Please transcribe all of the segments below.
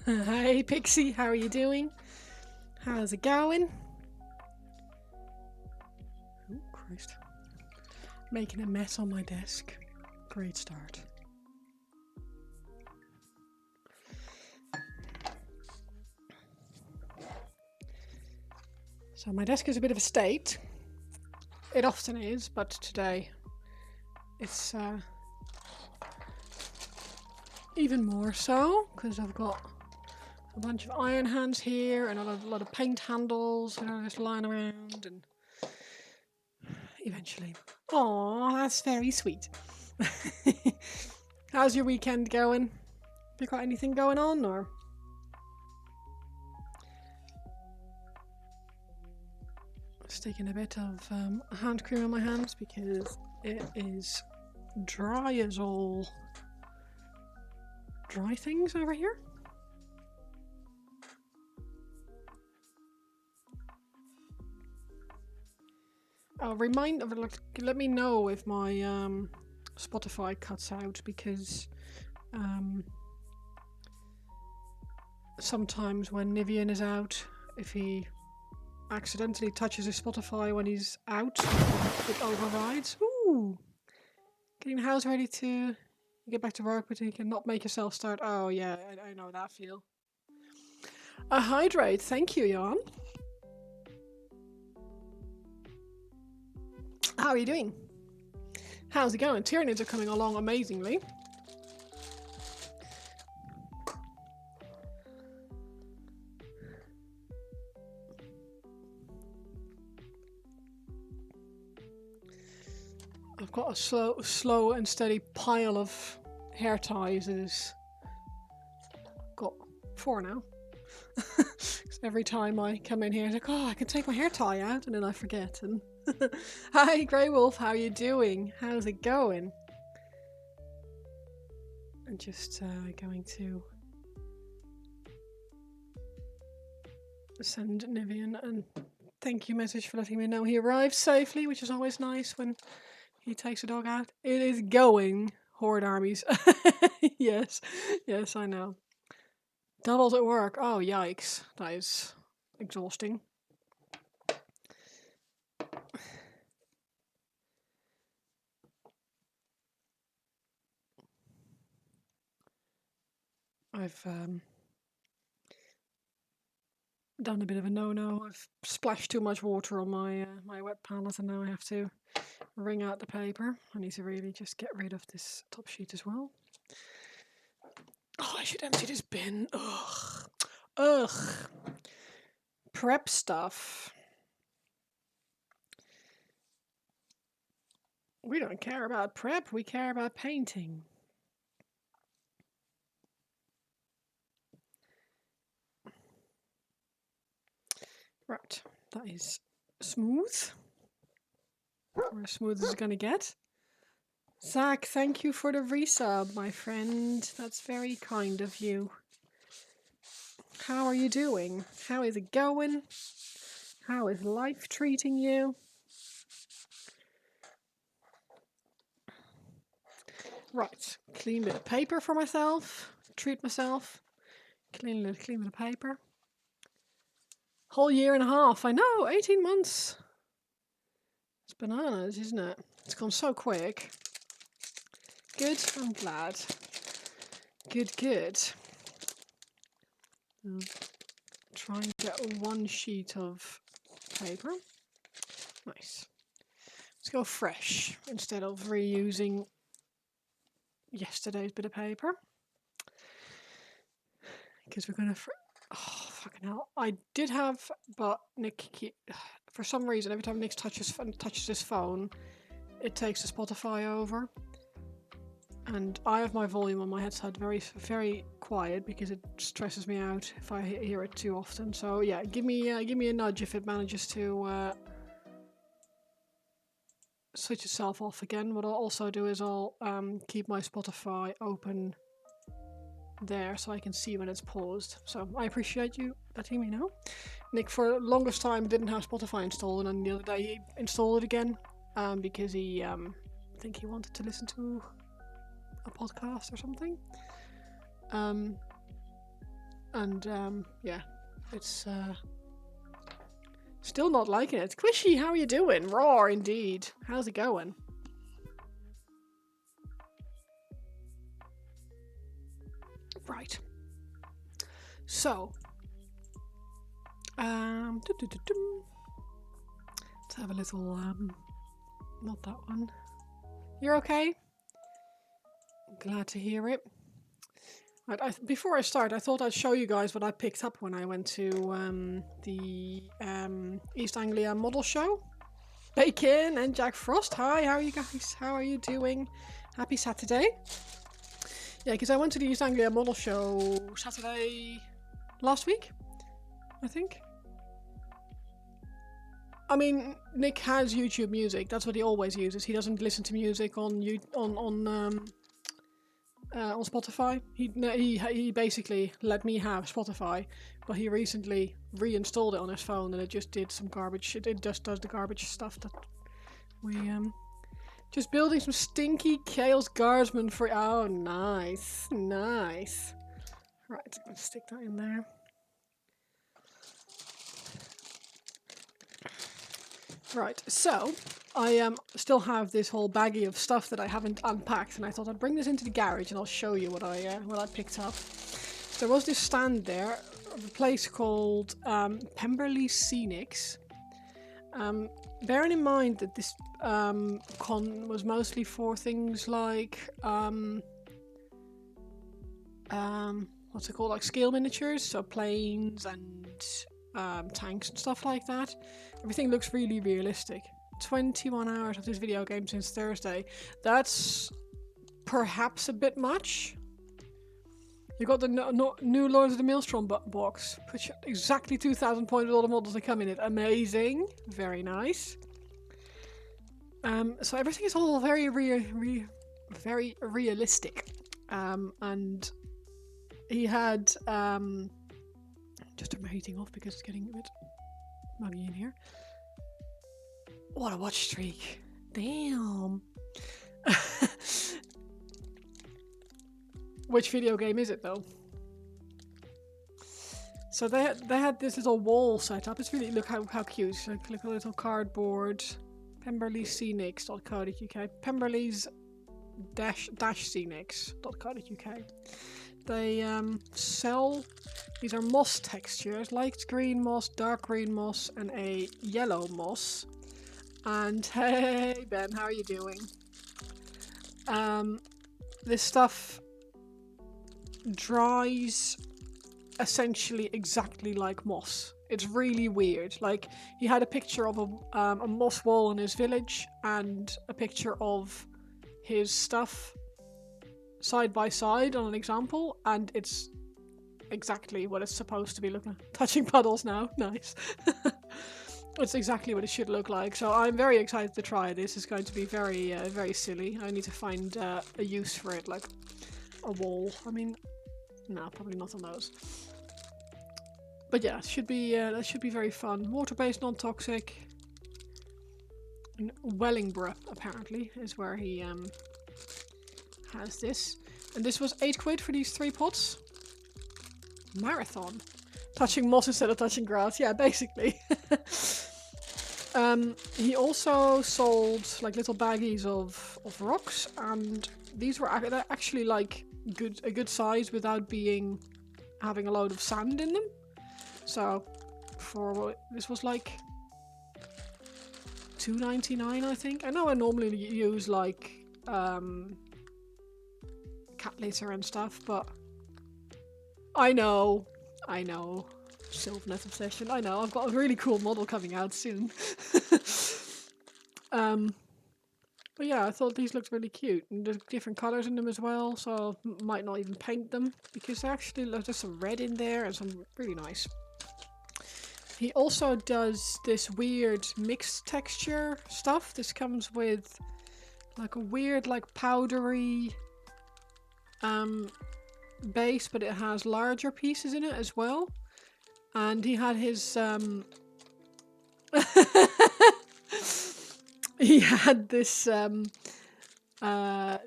Hey Pixie, how are you doing? How's it going? Oh Christ. Making a mess on my desk. Great start. So my desk is a bit of a state. It often is, but today it's even more so because I've got a bunch of iron hands here and a lot of paint handles that are just lying around, and eventually. Oh, that's very sweet. How's your weekend going? Have you got anything going on, or? Sticking a bit of hand cream on my hands because it is dry as all dry things over here. Let me know if my Spotify cuts out, because sometimes when Nivian is out, if he accidentally touches his Spotify when he's out, it overrides. Ooh! Getting the house ready to get back to work, but you cannot make yourself start. Oh yeah, I know that feel. A hydrate, thank you, Jan. How are you doing? How's it going? Tyranids are coming along amazingly. I've got a slow and steady pile of hair ties. It's got 4 now. Every time I come in here, I'm like, oh, I can take my hair tie out, and then I forget. And hi, Grey Wolf, how you doing? How's it going? I'm just going to send Nivian a thank you message for letting me know he arrived safely, which is always nice when he takes a dog out. It is going, horde armies. Yes, I know. Doubles at work. Oh, yikes. That is exhausting. I've done a bit of a no-no. I've splashed too much water on my my wet palette, and now I have to wring out the paper. I need to really just get rid of this top sheet as well. Oh, I should empty this bin. Ugh. Ugh. Prep stuff. We don't care about prep, we care about painting. Right, that is smooth. Or as smooth as it's gonna get. Zach, thank you for the resub, my friend. That's very kind of you. How are you doing? How is it going? How is life treating you? Right, clean bit of paper for myself. Treat myself. Clean bit of paper. Whole year and a half. I know, 18 months. It's bananas, isn't it? It's gone so quick. Good, I'm glad. Good. Try and get one sheet of paper. Nice. Let's go fresh instead of reusing yesterday's bit of paper. Because we're gonna. Oh, fucking hell. I did have, but Nick, for some reason, every time Nick touches his phone, it takes the Spotify over. And I have my volume on my headset very, very quiet because it stresses me out if I hear it too often. So yeah, give me a nudge if it manages to switch itself off again. What I'll also do is I'll keep my Spotify open there so I can see when it's paused. So I appreciate you letting me know. Nick, for the longest time, didn't have Spotify installed, and then the other day he installed it again because he, I think he wanted to listen to a podcast or something. Yeah, it's still not liking it. Squishy, how are you doing? Raw indeed. How's it going? Right. So, let's have a little, not that one. You're okay? Glad to hear it. Right, before I start, I thought I'd show you guys what I picked up when I went to the East Anglia model show. Bacon and Jack Frost. Hi, how are you guys? How are you doing? Happy Saturday. Yeah, because I went to the East Anglia model show Saturday last week, I think. I mean, Nick has YouTube Music. That's what he always uses. He doesn't listen to music on Spotify. He basically let me have Spotify, but he recently reinstalled it on his phone, and it just did some garbage. It just does the garbage stuff that we just building some stinky Chaos Guardsmen for. Oh, nice. Right, let's stick that in there. Right, so I still have this whole baggie of stuff that I haven't unpacked, and I thought I'd bring this into the garage and I'll show you what I picked up. There was this stand there of a place called Pemberley Scenics. Bearing in mind that this con was mostly for things like what's it called, like scale miniatures, so planes and tanks and stuff like that. Everything looks really realistic. 21 hours of this video game since Thursday. That's perhaps a bit much. You got the new Lords of the Maelstrom box. Put exactly 2,000 points with all the models that come in it. Amazing. Very nice. So everything is all very very realistic. And he had just turn my heating off because it's getting a bit muggy in here. What a watch streak. Damn. Which video game is it though? So they had this little wall set up. It's really, look how cute. So click a little cardboard. PemberleyScenics.co.uk. Pemberley's-scenics.co.uk. they sell, these are moss textures, light green moss, dark green moss, and a yellow moss. And hey Ben, how are you doing? This stuff dries essentially exactly like moss. It's really weird. Like, he had a picture of a moss wall in his village and a picture of his stuff side by side on an example, and it's exactly what it's supposed to be looking. Touching puddles now, nice. It's exactly what it should look like. So I'm very excited to try this. It's going to be very, very silly. I need to find a use for it, like a wall. I mean, no, probably not on those. But yeah, it should be that should be very fun. Water-based, non-toxic. In Wellingborough, apparently, is where he has this. And this was 8 quid for these 3 pots. Marathon. Touching moss instead of touching grass. Yeah, basically. He also sold like little baggies of rocks, and these were actually like a good size without having a load of sand in them. So this was like $2.99, I think. I know I normally use like cat litter and stuff, but I know, Sylvanet obsession. I know, I've got a really cool model coming out soon. But yeah, I thought these looked really cute, and there's different colours in them as well, so might not even paint them, because there's some red in there and some really nice. He also does this weird mixed texture stuff. This comes with like a weird, like powdery base, but it has larger pieces in it as well. And he had his he had this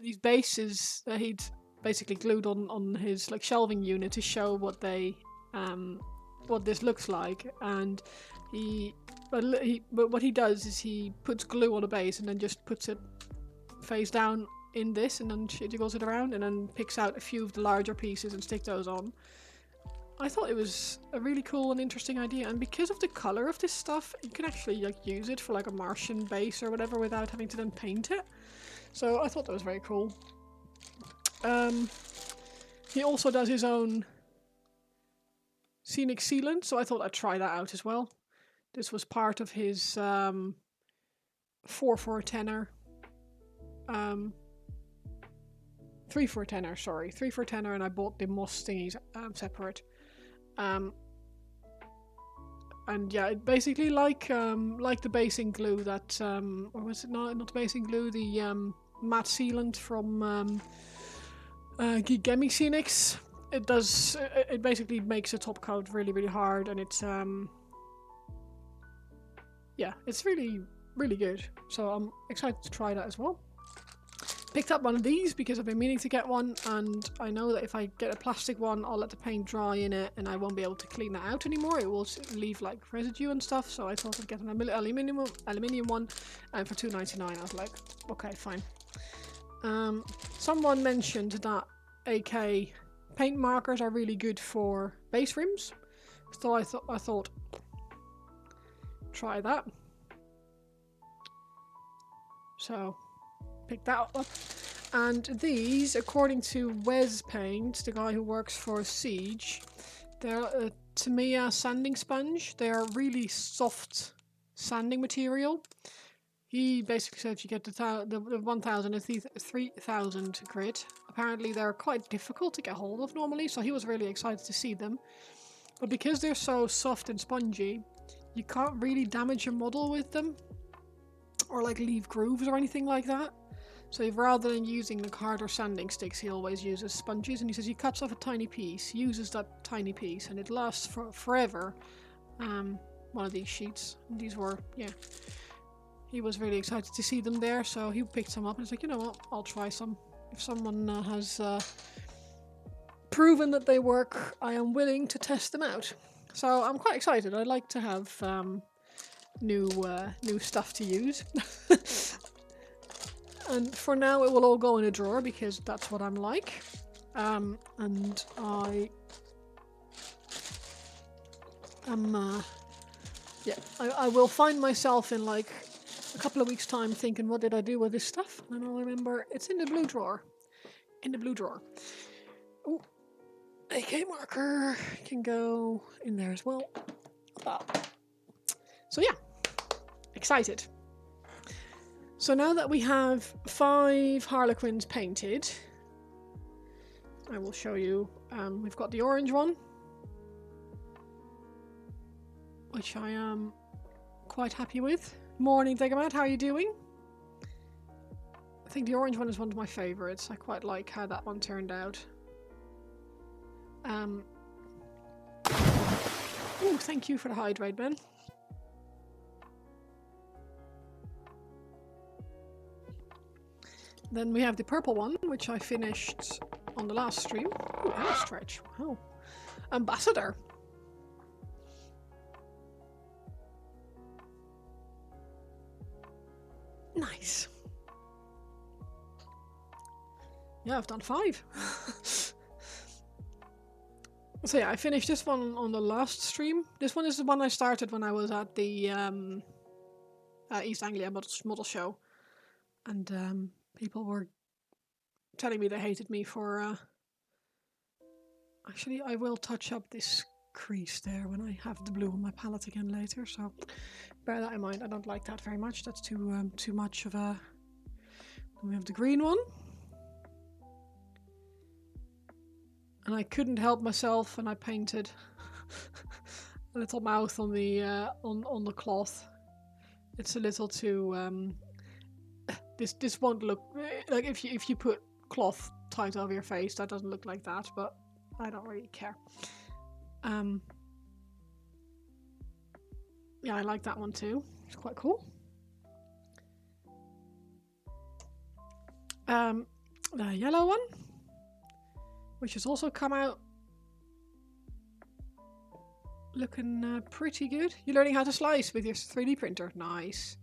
these bases that he'd basically glued on his like shelving unit to show what what this looks like. And but what he does is he puts glue on a base and then just puts it face down in this, and then jiggles it around, and then picks out a few of the larger pieces and stick those on. I thought it was a really cool and interesting idea, and because of the color of this stuff, you can actually like use it for like a Martian base or whatever without having to then paint it. So I thought that was very cool. He also does his own scenic sealant, so I thought I'd try that out as well. This was part of his 4 for a tenner. 3 for a tenner, sorry. 3 for a tenner, and I bought the moss thingies separate. And yeah, it basically like the basing glue that or was it not the basing glue, the matte sealant from Gigemi Scenics. It basically makes a top coat really, really hard, and it's yeah, it's really, really good. So I'm excited to try that as well. Picked up one of these because I've been meaning to get one, and I know that if I get a plastic one, I'll let the paint dry in it and I won't be able to clean that out anymore. It will leave like residue and stuff, so I thought I'd get an aluminium one, and for $2.99 I was like, okay, fine. Someone mentioned that AK paint markers are really good for base rims, so I thought try that. So pick that up. And these, according to Wes Paint, the guy who works for Siege, they're a Tamiya sanding sponge. They're really soft sanding material. He basically said if you get the 1000 and 3000 grit, apparently they're quite difficult to get hold of normally, so he was really excited to see them. But because they're so soft and spongy, you can't really damage your model with them, or like leave grooves or anything like that. So rather than using the harder sanding sticks, he always uses sponges, and he says he cuts off a tiny piece, uses that tiny piece, and it lasts for forever. One of these sheets. And these were, yeah. He was really excited to see them there, so he picked some up and was like, you know what, I'll try some. If someone has proven that they work, I am willing to test them out. So I'm quite excited. I like to have new stuff to use. And for now it will all go in a drawer because that's what I'm like. And I am, yeah, I will find myself in like a couple of weeks' time thinking, what did I do with this stuff? And I'll remember it's in the blue drawer. In the blue drawer. Ooh, AK marker can go in there as well. So yeah, excited. So now that we have 5 Harlequins painted, I will show you. We've got the orange one, which I am quite happy with. Morning, Degamat, how are you doing? I think the orange one is one of my favourites. I quite like how that one turned out. Oh, thank you for the hydrate, Ben. Then we have the purple one, which I finished on the last stream. Oh, and a stretch. Wow. Ambassador. Nice. Yeah, I've done 5. So yeah, I finished this one on the last stream. This one is the one I started when I was at the East Anglia model show. And people were telling me they hated me for... Actually, I will touch up this crease there when I have the blue on my palette again later, so bear that in mind. I don't like that very much. That's too much of a... Then we have the green one. And I couldn't help myself, and I painted a little mouth on the on the cloth. It's a little too... This won't look... Like, if you put cloth tight over your face, that doesn't look like that, but I don't really care. Yeah, I like that one too. It's quite cool. The yellow one, which has also come out looking pretty good. You're learning how to slice with your 3D printer. Nice.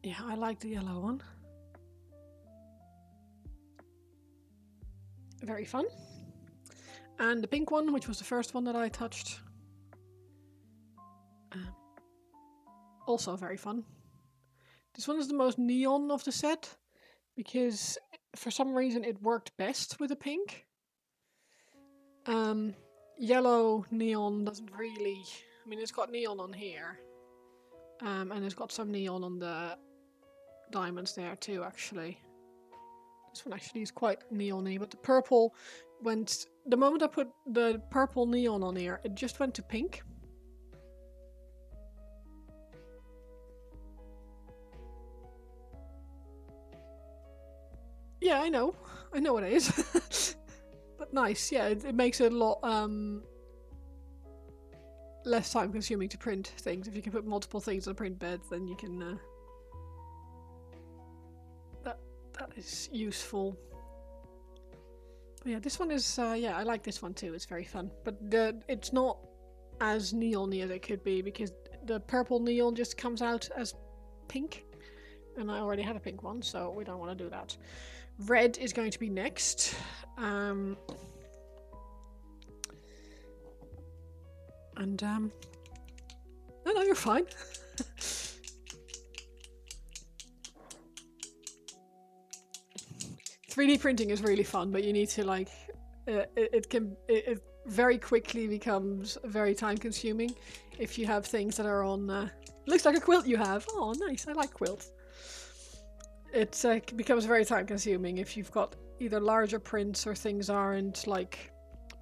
Yeah, I like the yellow one. Very fun. And the pink one, which was the first one that I touched. Also very fun. This one is the most neon of the set, because for some reason it worked best with the pink. Yellow neon doesn't really... I mean, it's got neon on here. And it's got some neon on the diamonds there too, actually. This one actually is quite neon-y, but the purple went... The moment I put the purple neon on here, it just went to pink. Yeah, I know what it is. But nice, yeah, it makes it a lot less time consuming to print things. If you can put multiple things on a print bed, then you can... That is useful. But yeah, this one is... yeah, I like this one too, it's very fun. But it's not as neon-y as it could be, because the purple neon just comes out as pink. And I already have a pink one, so we don't want to do that. Red is going to be next. No, you're fine. 3D printing is really fun, but you need to like... it very quickly becomes very time consuming if you have things that are on... looks like a quilt you have. Oh, nice. I like quilts. It becomes very time consuming if you've got either larger prints or things aren't like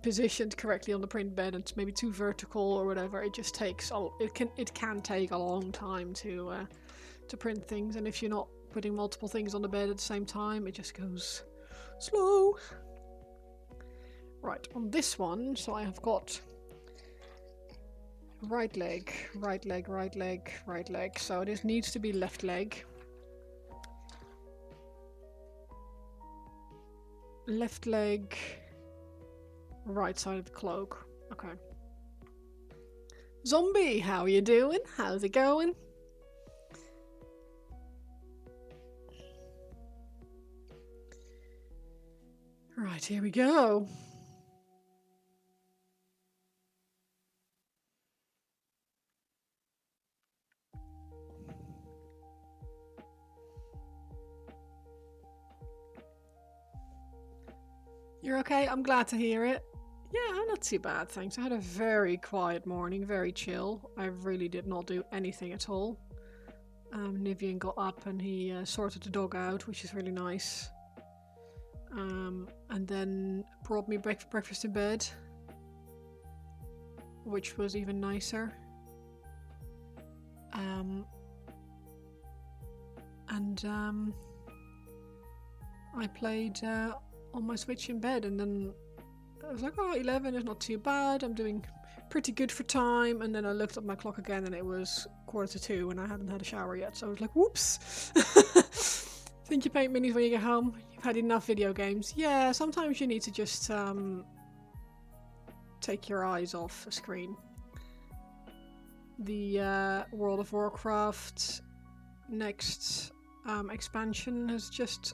positioned correctly on the print bed and it's maybe too vertical or whatever. It just takes it can take a long time to print things, and if you're not putting multiple things on the bed at the same time, it just goes slow. Right, on this one, so I have got right leg, right leg, right leg, right leg. So this needs to be left leg. Left leg, right side of the cloak. Okay. Zombie, how are you doing? How's it going? Right, here we go. You're okay? I'm glad to hear it. Yeah, I'm not too bad, thanks. I had a very quiet morning, very chill. I really did not do anything at all. Nivian got up and he sorted the dog out, which is really nice. And then brought me breakfast in bed, which was even nicer. I played on my Switch in bed, and then I was like, oh, 11 is not too bad. I'm doing pretty good for time. And then I looked at my clock again, and it was 1:45, and I hadn't had a shower yet. So I was like, whoops. Think you paint minis when you get home? You've had enough video games. Yeah, sometimes you need to just take your eyes off a screen. The World of Warcraft next expansion has just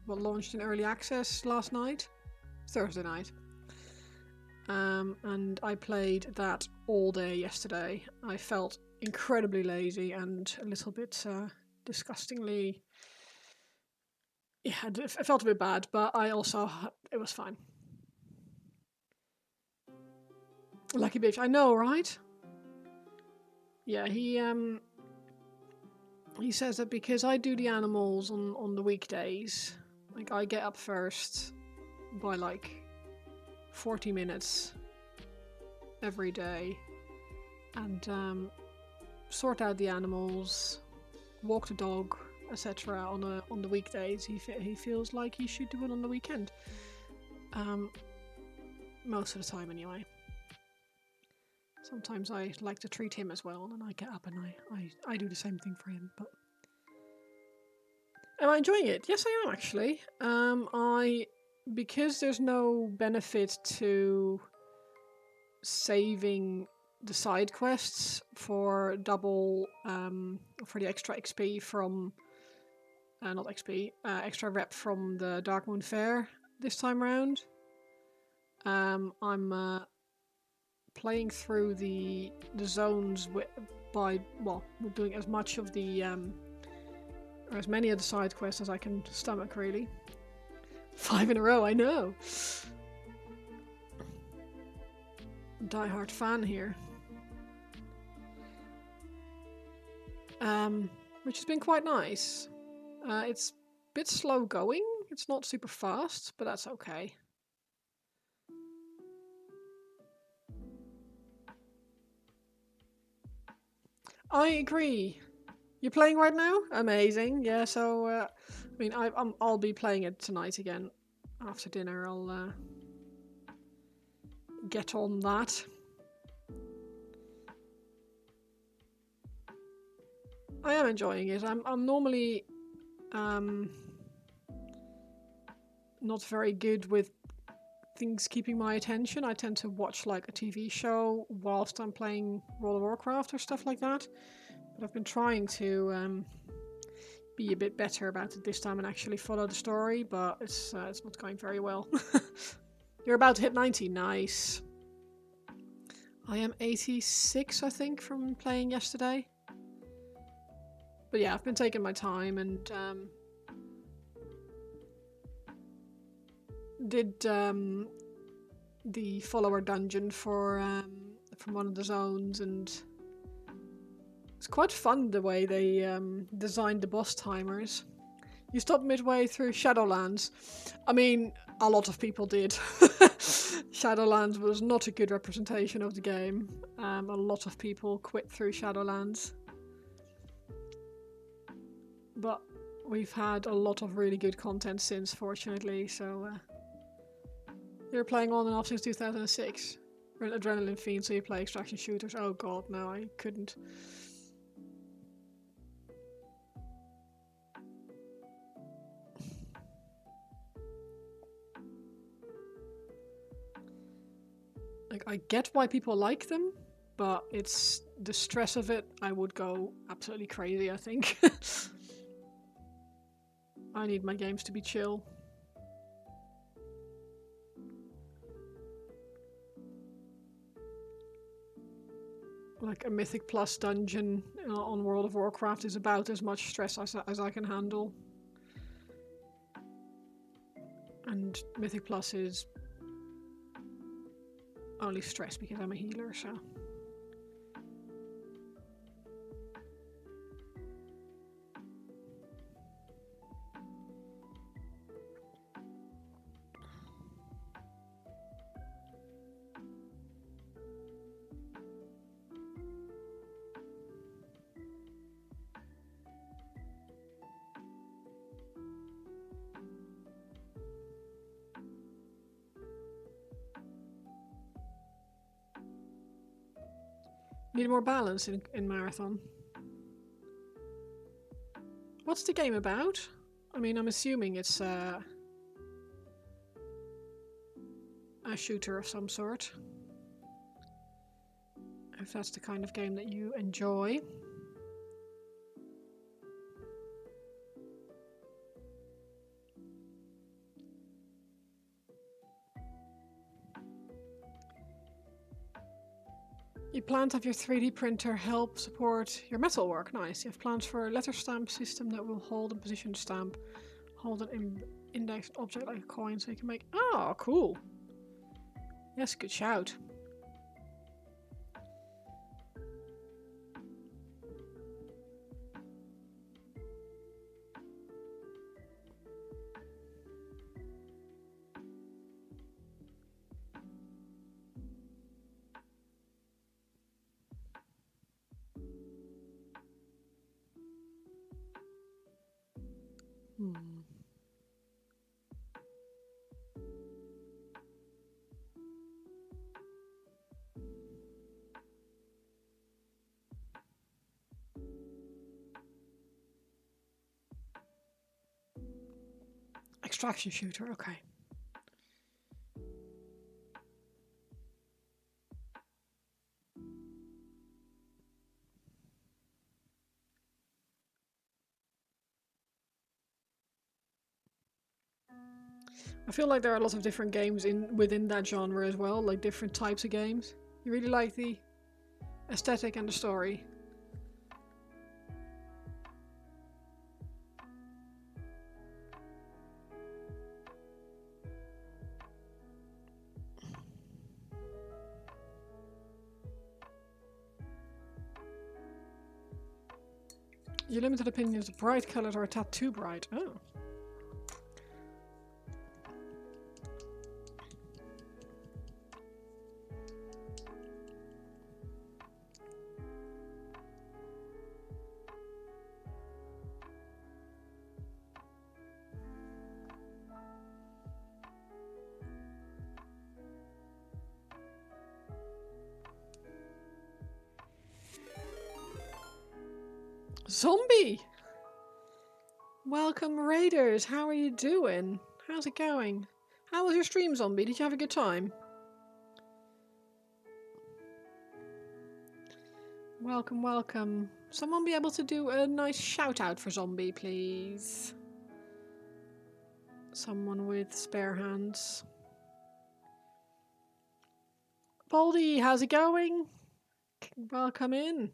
launched in early access last night, Thursday night, and I played that all day yesterday. I felt incredibly lazy and a little bit disgustingly, yeah, it felt a bit bad, but it was fine. Lucky bitch, I know, right? Yeah, he says that because I do the animals on the weekdays, like I get up first by like 40 minutes every day and sort out the animals, walk the dog, etc. on the weekdays. He feels like he should do it on the weekend. Most of the time anyway. Sometimes I like to treat him as well, and I get up and I do the same thing for him. But am I enjoying it? Yes, I am actually. Because there's no benefit to saving the side quests for double for the extra XP from not XP, extra rep from the Darkmoon Fair this time around. I'm playing through the zones we're doing as much of the or as many of the side quests as I can stomach, really. 5 in a row, I know. Die-hard fan here. Which has been quite nice. It's a bit slow going. It's not super fast, but that's okay. I agree. You're playing right now? Amazing. Yeah, so I mean, I'll be playing it tonight again. After dinner, I'll get on that. I am enjoying it. I'm normally not very good with things keeping my attention. I tend to watch like a TV show whilst I'm playing World of Warcraft or stuff like that. But I've been trying to be a bit better about it this time and actually follow the story, but it's not going very well. You're about to hit 90. Nice. I am 86, I think, from playing yesterday. But yeah, I've been taking my time and did the follower dungeon from one of the zones, and it's quite fun the way they designed the boss timers. You stop midway through Shadowlands. I mean, a lot of people did. Shadowlands was not a good representation of the game. A lot of people quit through Shadowlands. But we've had a lot of really good content since, fortunately, so you're playing on and off since 2006. You're an adrenaline fiend, so you play extraction shooters. Oh god, no, I couldn't. Like, I get why people like them, but it's the stress of it. I would go absolutely crazy, I think. I need my games to be chill. like a Mythic Plus dungeon on World of Warcraft is about as much stress as I can handle. And Mythic Plus is only stress because I'm a healer, so. Need more balance in Marathon. What's the game about? I mean, I'm assuming it's a shooter of some sort. If that's the kind of game that you enjoy. You plan to have your 3D printer help support your metalwork. Nice. You have plans for a letter stamp system that will hold and position the stamp. Hold an indexed object like a coin so you can make... Oh, cool. Yes, good shout. Extraction shooter, okay. I feel like there are lots of different games within that genre as well, like different types of games. You really like the aesthetic and the story. Your limited opinion is bright colored or a tad too bright. Oh. Zombie! Welcome, Raiders. How are you doing? How's it going? How was your stream, Zombie? Did you have a good time? Welcome, welcome. Someone be able to do a nice shout out for Zombie, please? Someone with spare hands. Baldy, how's it going? Welcome in.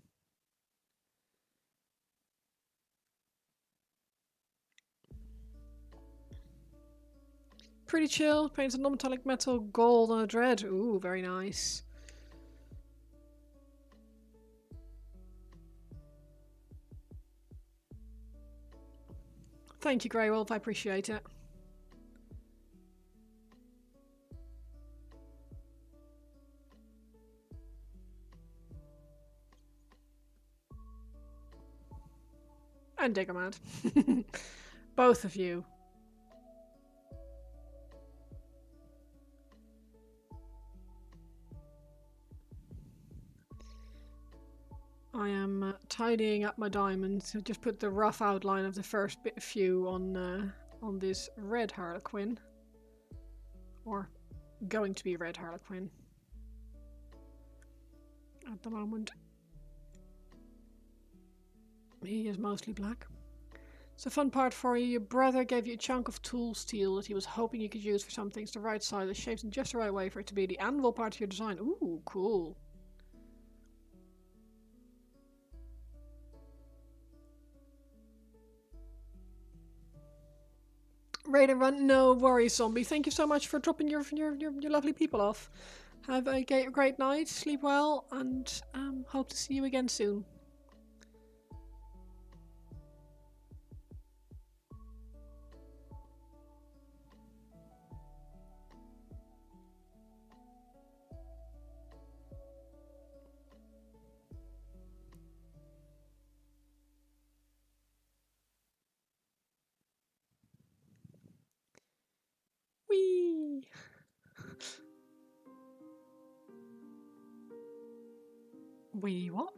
Pretty chill. Paints a non-metallic metal gold on a dread. Ooh, very nice. Thank you, Grey Wolf. I appreciate it. And Digomad. Both of you. I am tidying up my diamonds. I just put the rough outline of the first few on this red Harlequin. Or going to be red Harlequin. At the moment. He is mostly black. It's a fun part for you. Your brother gave you a chunk of tool steel that he was hoping you could use for something. It's the right size, it's shaped in just the right way for it to be the anvil part of your design. Ooh, cool. Raid and run. No worries, zombie. Thank you so much for dropping your lovely people off. Have a great night. Sleep well, and hope to see you again soon. Whee! Wee what?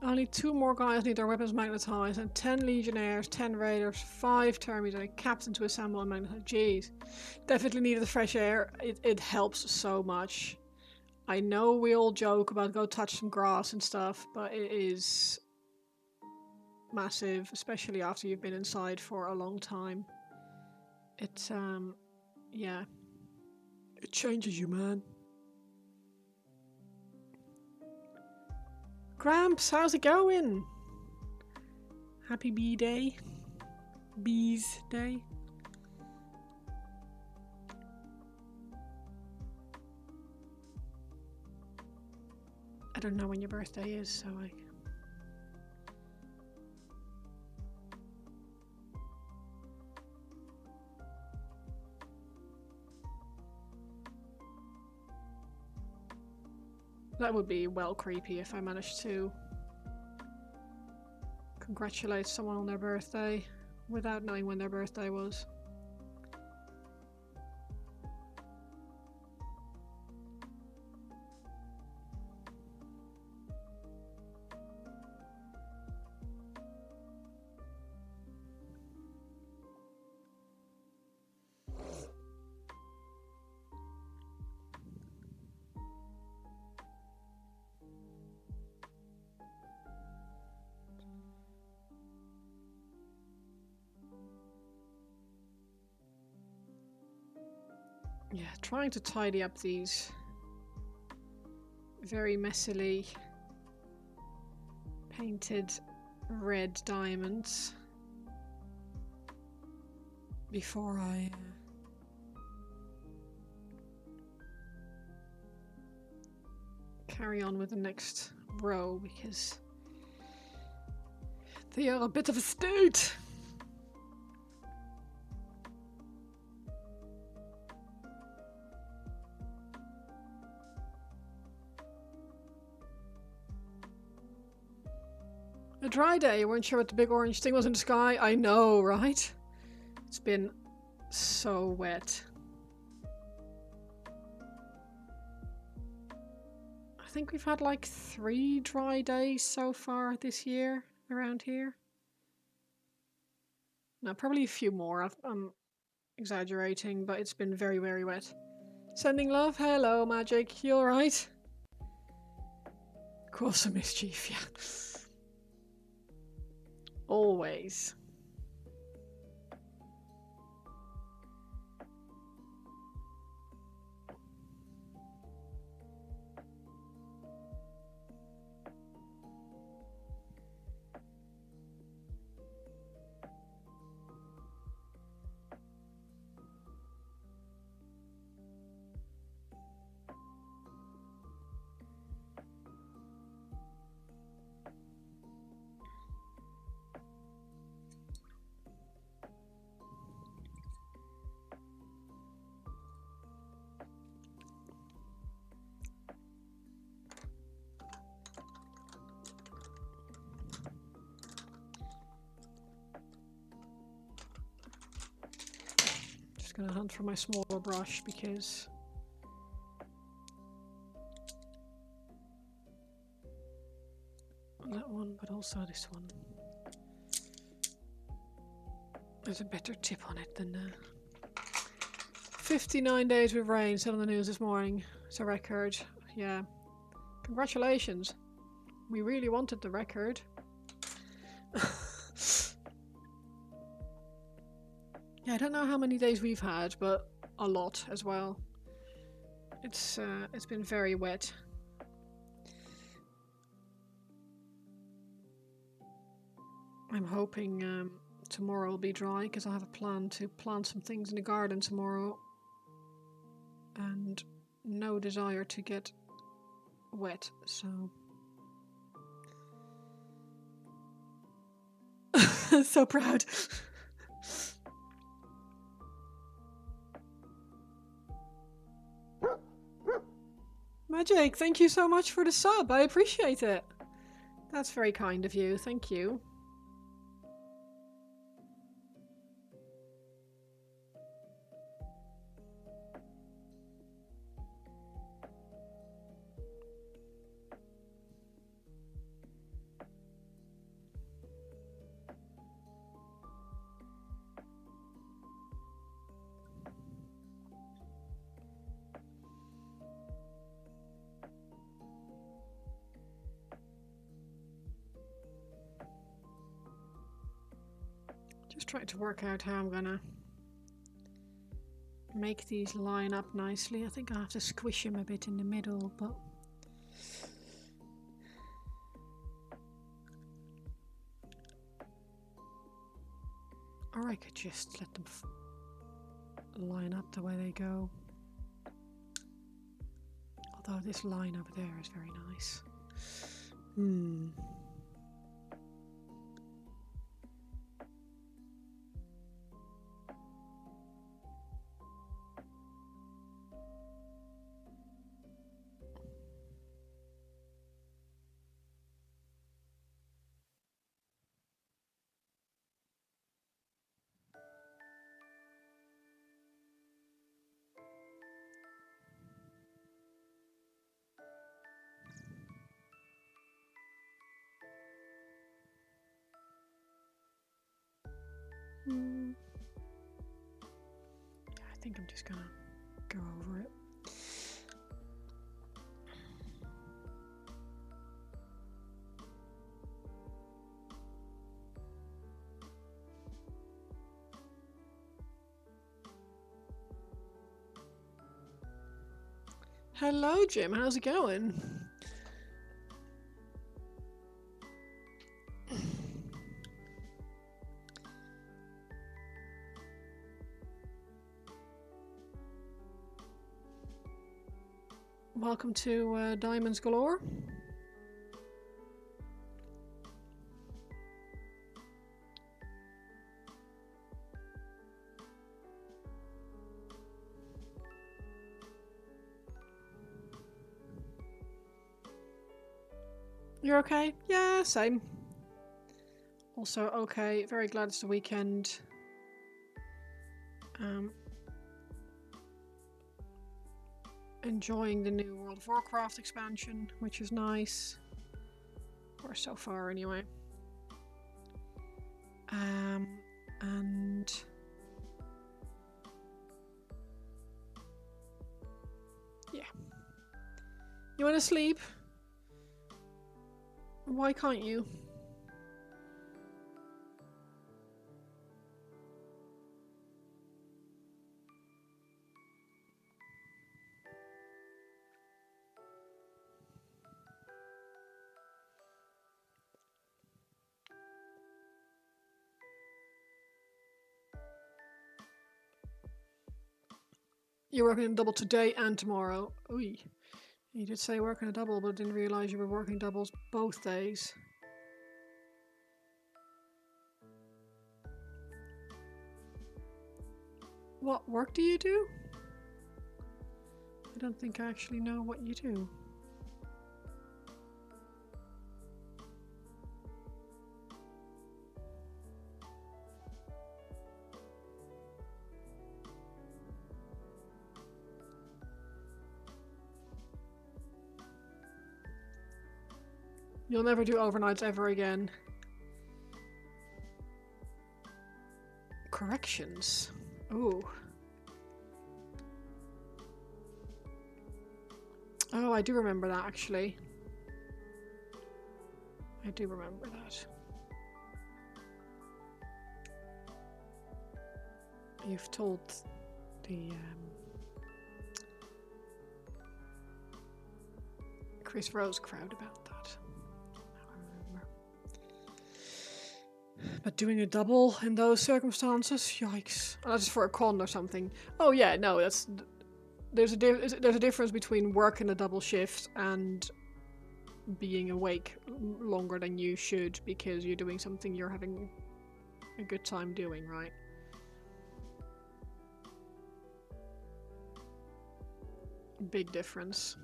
Only 2 more guys need their weapons magnetized, and 10 legionnaires, 10 raiders, 5 termies, and a captain to assemble and magnetize. Jeez. Definitely needed the fresh air. It helps so much. I know we all joke about go touch some grass and stuff, but it is massive, especially after you've been inside for a long time. It's, yeah. It changes you, man. Gramps, how's it going? Happy bee day. Bees day. I don't know when your birthday is, so I... That would be well creepy if I managed to congratulate someone on their birthday without knowing when their birthday was. Yeah, trying to tidy up these very messily painted red diamonds before I carry on with the next row, because they are a bit of a state. A dry day, you weren't sure what the big orange thing was in the sky? I know, right? It's been so wet. I think we've had like 3 dry days so far this year around here. No, probably a few more. I'm exaggerating, but it's been very, very wet. Sending love. Hello, Magic. You alright? Cause some mischief, yeah. Always. Gonna hunt for my smaller brush because that one, but also this one. There's a better tip on it than 59 days with rain, said on the news this morning. It's a record. Yeah. Congratulations. We really wanted the record. Yeah, I don't know how many days we've had, but a lot as well. It's been very wet. I'm hoping tomorrow will be dry because I have a plan to plant some things in the garden tomorrow. And no desire to get wet, so... So proud. Magic, thank you so much for the sub. I appreciate it. That's very kind of you. Thank you. Just trying to work out how I'm gonna make these line up nicely. I think I have to squish them a bit in the middle, but... Or I could just let them line up the way they go. Although this line over there is very nice. I think I'm just gonna go over it. Hello, Jim. How's it going? Welcome to Diamonds Galore. You're okay? Yeah, same. Also okay. Very glad it's the weekend. Enjoying the new World of Warcraft expansion, which is nice. Or so far, anyway. And yeah. You want to sleep? Why can't you? You're working a double today and tomorrow. Ooh. You did say working a double, but didn't realise you were working doubles both days. What work do you do? I don't think I actually know what you do. You'll never do overnights ever again. corrections. Ooh. Oh, I do remember that actually. I do remember that. You've told the Chris Rose crowd about that. Now I remember. But doing a double in those circumstances, yikes! Oh, that's for a con or something. Oh yeah, no, that's there's a difference between working a double shift and being awake longer than you should because you're doing something you're having a good time doing, right? Big difference.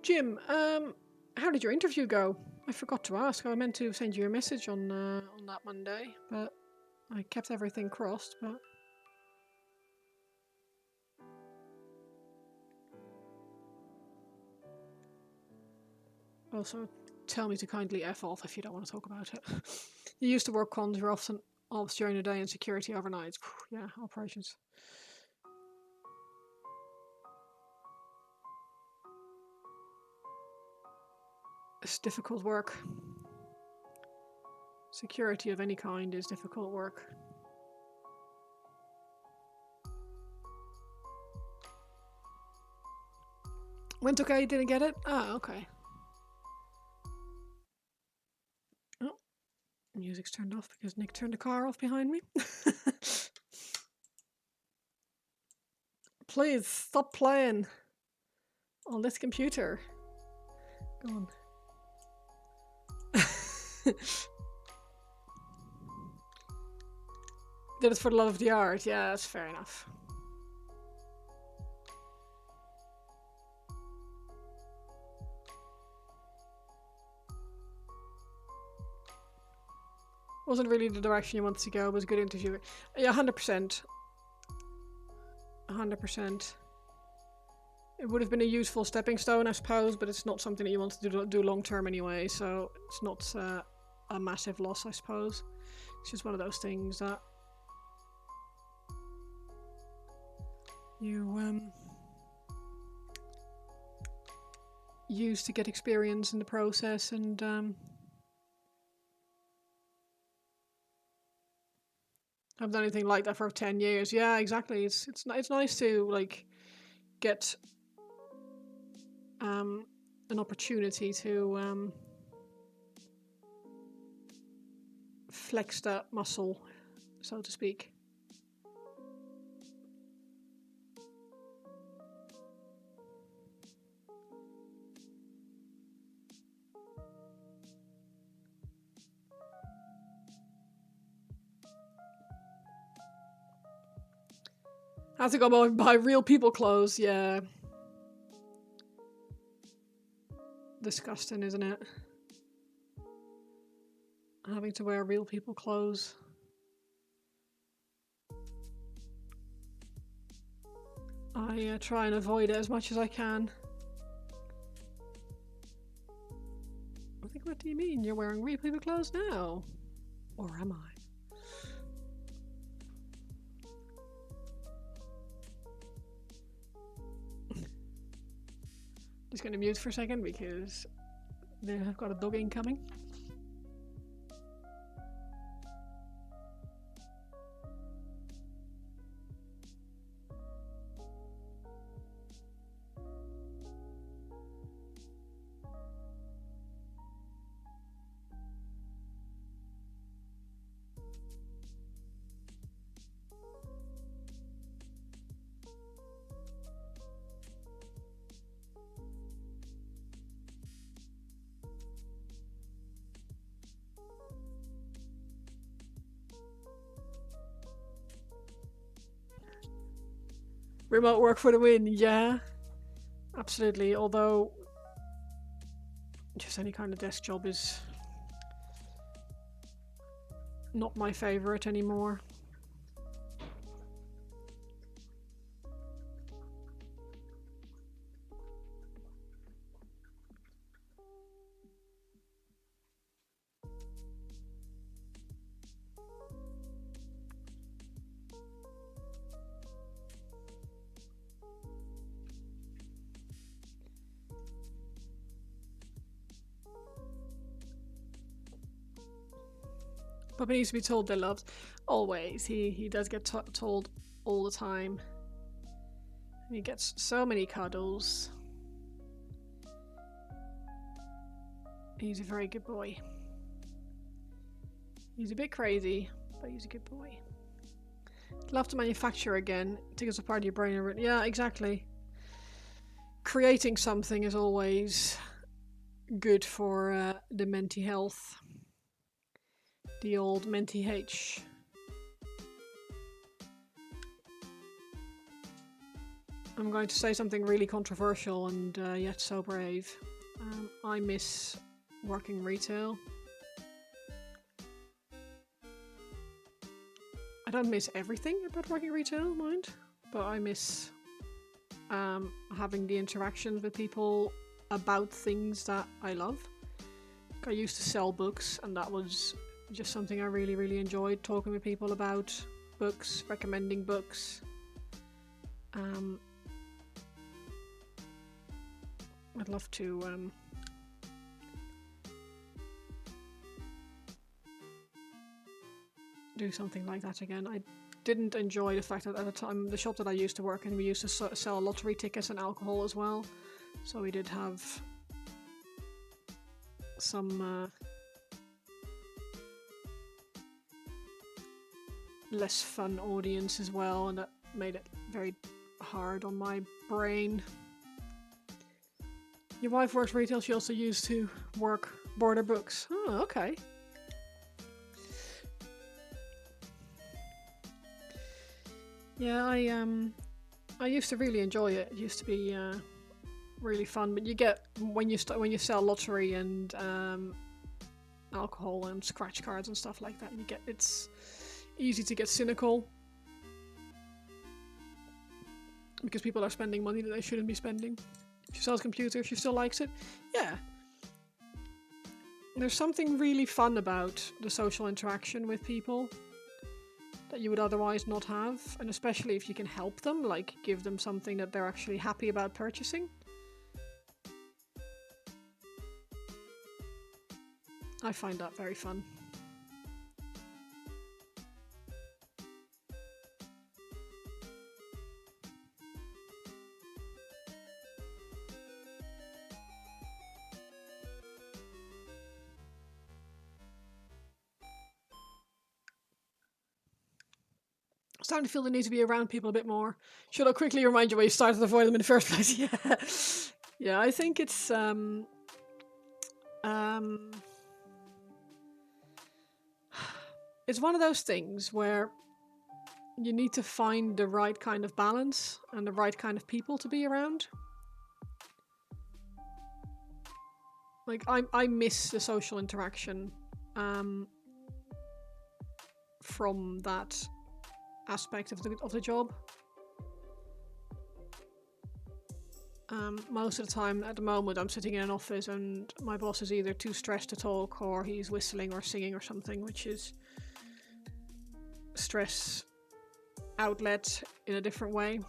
Jim, how did your interview go? I forgot to ask. I meant to send you a message on that Monday, but I kept everything crossed. But also, tell me to kindly F off if you don't want to talk about it. You used to work cons, you're often ops during the day and security overnights. Yeah, operations. It's difficult work. Security of any kind is difficult work. Went okay, didn't get it? Ah, okay. Oh, music's turned off because Nick turned the car off behind me. Please, stop playing on this computer. Go on. Did it for the love of the art. Yeah, that's fair enough. Wasn't really the direction you wanted to go. It was a good interview. Yeah, 100%. 100%. It would have been a useful stepping stone, I suppose, but it's not something that you want to do long term anyway, so it's not a massive loss, I suppose. It's just one of those things that you use to get experience in the process, and I've done anything like that for 10 years. Yeah, exactly. It's nice to like get an opportunity to flex that muscle, so to speak. I have to go buy real people clothes, yeah. Disgusting, isn't it? Having to wear real people clothes. I try and avoid it as much as I can. I think, what do you mean? You're wearing real people clothes now? Or am I? Just gonna mute for a second because they've got a dog incoming. Remote work for the win, yeah. Absolutely, although just any kind of desk job is not my favorite anymore. Puppy needs to be told they're loved. Always. He does get told all the time. He gets so many cuddles. He's a very good boy. He's a bit crazy, but he's a good boy. Love to manufacture again. Take us apart of your brain. Yeah, exactly. Creating something is always good for the menti health. The old menti H. I'm going to say something really controversial and yet so brave. I miss working retail. I don't miss everything about working retail, mind, but I miss having the interactions with people about things that I love. I used to sell books, and that was just something I really, really enjoyed, talking with people about books, recommending books. I'd love to do something like that again. I didn't enjoy the fact that at the time, the shop that I used to work in, we used to sell lottery tickets and alcohol as well. So we did have some less fun audience as well, and that made it very hard on my brain. Your wife works retail, she also used to work border books. Oh, okay. Yeah, I used to really enjoy it. It used to be really fun. But you get when you sell lottery and alcohol and scratch cards and stuff like that, it's easy to get cynical because people are spending money that they shouldn't be spending. She sells computers, she still likes it. Yeah. There's something really fun about the social interaction with people that you would otherwise not have, and especially if you can help them, like give them something that they're actually happy about purchasing. I find that very fun. Starting to feel the need to be around people a bit more. Should I quickly remind you why you started to avoid them in the first place? Yeah, yeah. I think it's it's one of those things where you need to find the right kind of balance and the right kind of people to be around. Like I miss the social interaction from that aspect of the job. Most of the time at the moment I'm sitting in an office and my boss is either too stressed to talk or he's whistling or singing or something, which is stress outlet in a different way.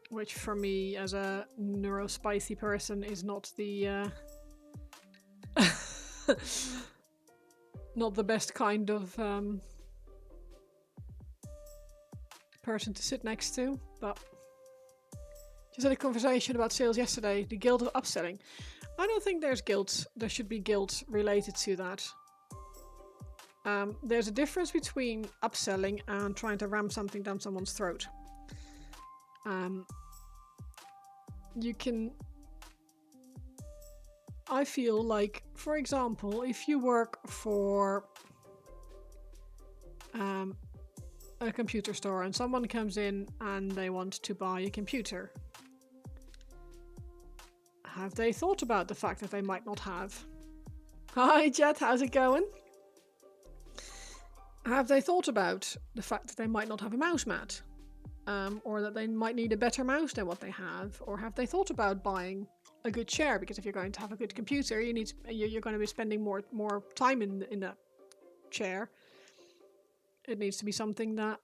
Which for me as a neurospicy person is not the not the best kind of person to sit next to. But just had a conversation about sales yesterday, the guilt of upselling. I don't think there's guilt. There should be guilt related to that. There's a difference between upselling and trying to ram something down someone's throat. You can... I feel like, for example, if you work for a computer store and someone comes in and they want to buy a computer, have they thought about the fact that they might not have... Hi Jet, how's it going? Have they thought about the fact that they might not have a mouse mat? Or that they might need a better mouse than what they have? Or have they thought about buying a good chair? Because if you're going to have a good computer, you're going to be spending more time in that chair. It needs to be something that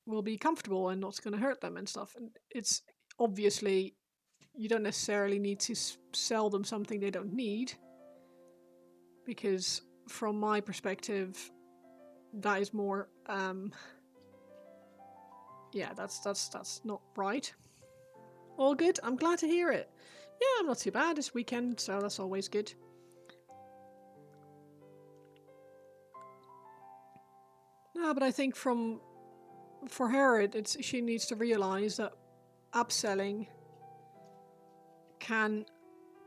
will be comfortable and not going to hurt them and stuff. And it's obviously, you don't necessarily need to sell them something they don't need. because from my perspective, that is more, yeah, that's not right. All good. I'm glad to hear it. Yeah, I'm not too bad this weekend, so that's always good. No, but I think for her, she needs to realize that upselling can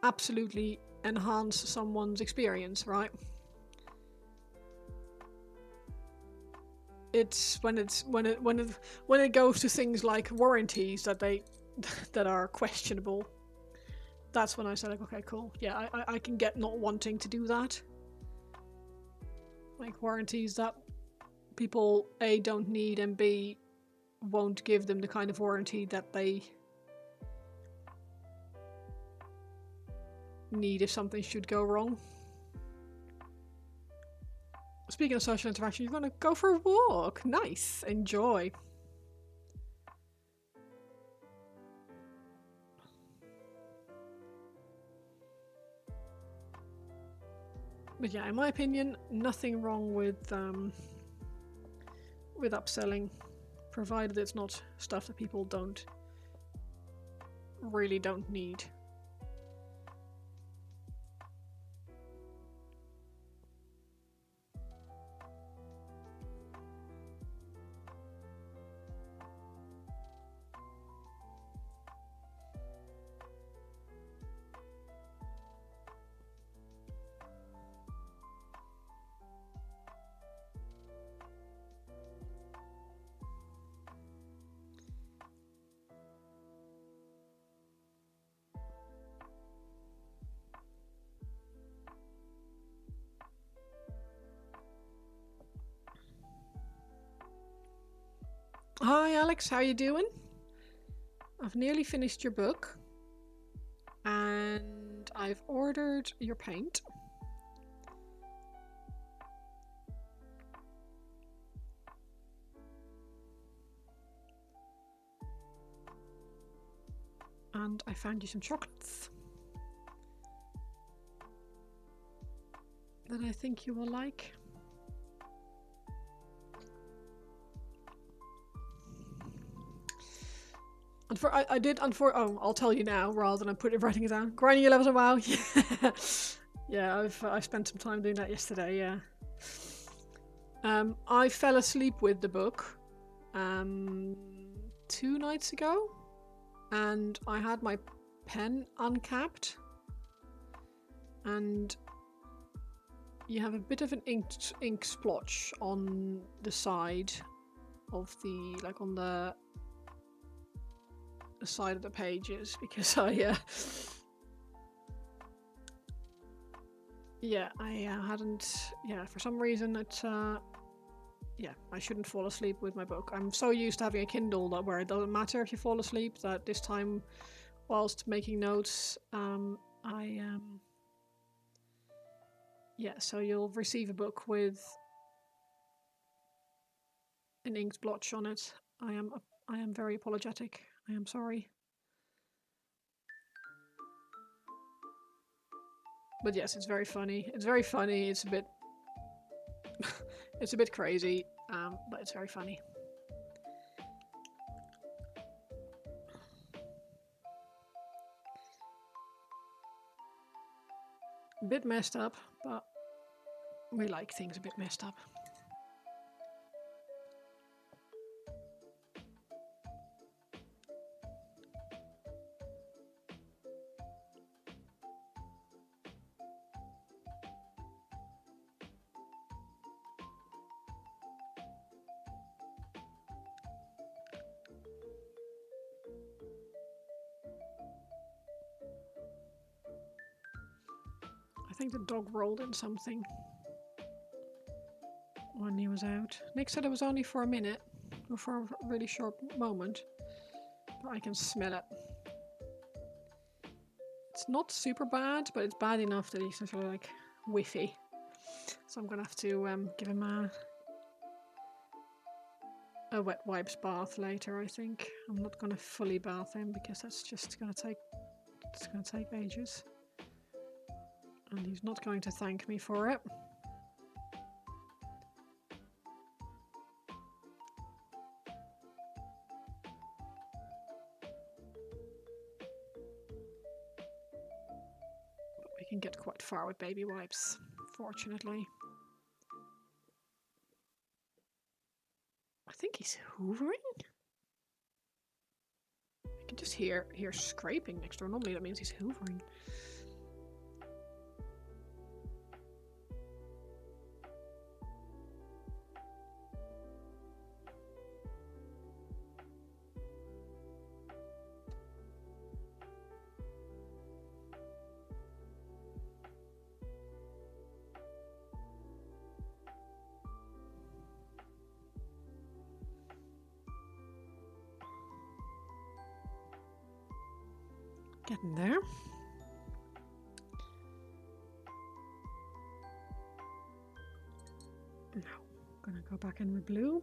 absolutely enhance someone's experience, right? It's when it goes to things like warranties that are questionable. That's when I said, like, okay, cool. Yeah, I can get not wanting to do that. Like warranties that people A, don't need, and B, won't give them the kind of warranty that they need if something should go wrong. Speaking of social interaction, you're gonna go for a walk. Nice. Enjoy. But yeah, in my opinion, nothing wrong with upselling, provided it's not stuff that people really don't need. Hi Alex, how you doing? I've nearly finished your book and I've ordered your paint. And I found you some chocolates that I think you will like. I'll tell you now rather than writing it down. Grinding your levels on WoW. Yeah, yeah. I spent some time doing that yesterday. Yeah. I fell asleep with the book 2 nights ago, and I had my pen uncapped, and you have a bit of an ink splotch on the side of on the side of the pages, because I hadn't, for some reason I shouldn't fall asleep with my book. I'm so used to having a Kindle where it doesn't matter if you fall asleep, that this time whilst making notes, so you'll receive a book with an ink splotch on it. I am very apologetic. I am sorry. But yes, it's very funny. It's very funny. It's a bit it's a bit crazy, but it's very funny. A bit messed up, but we like things a bit messed up. I think the dog rolled in something when he was out. Nick said it was only for a minute, or for a really short moment, but I can smell it. It's not super bad, but it's bad enough that he's sort of like whiffy. So I'm gonna have to give him a wet wipes bath later. I think I'm not gonna fully bath him because that's just gonna take ages. And he's not going to thank me for it. But we can get quite far with baby wipes, fortunately. I think he's hoovering. I can just hear scraping next door. Normally that means he's hoovering. Getting there. Now, I'm gonna go back in with blue.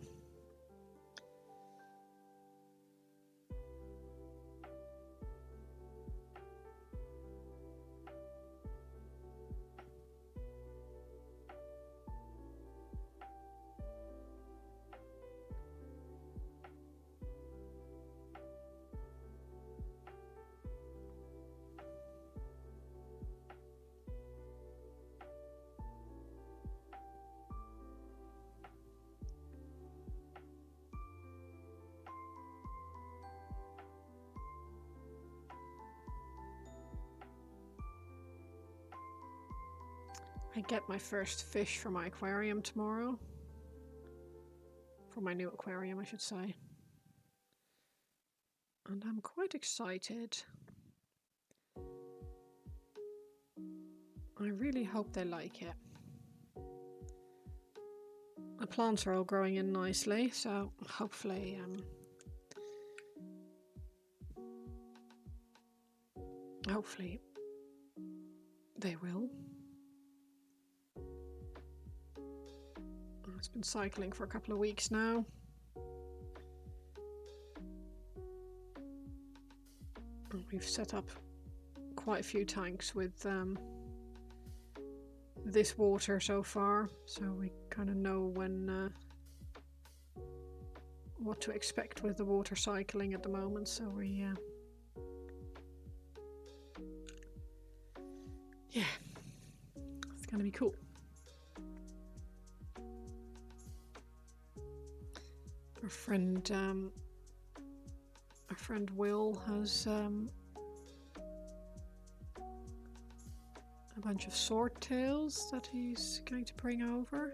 I get my first fish for my aquarium tomorrow. For my new aquarium, I should say. And I'm quite excited. I really hope they like it. The plants are all growing in nicely, so hopefully they will. It's been cycling for a couple of weeks now. And we've set up quite a few tanks with this water so far, so we kind of know when what to expect with the water cycling at the moment. So we yeah, it's gonna be cool. Our friend Will has a bunch of swordtails that he's going to bring over,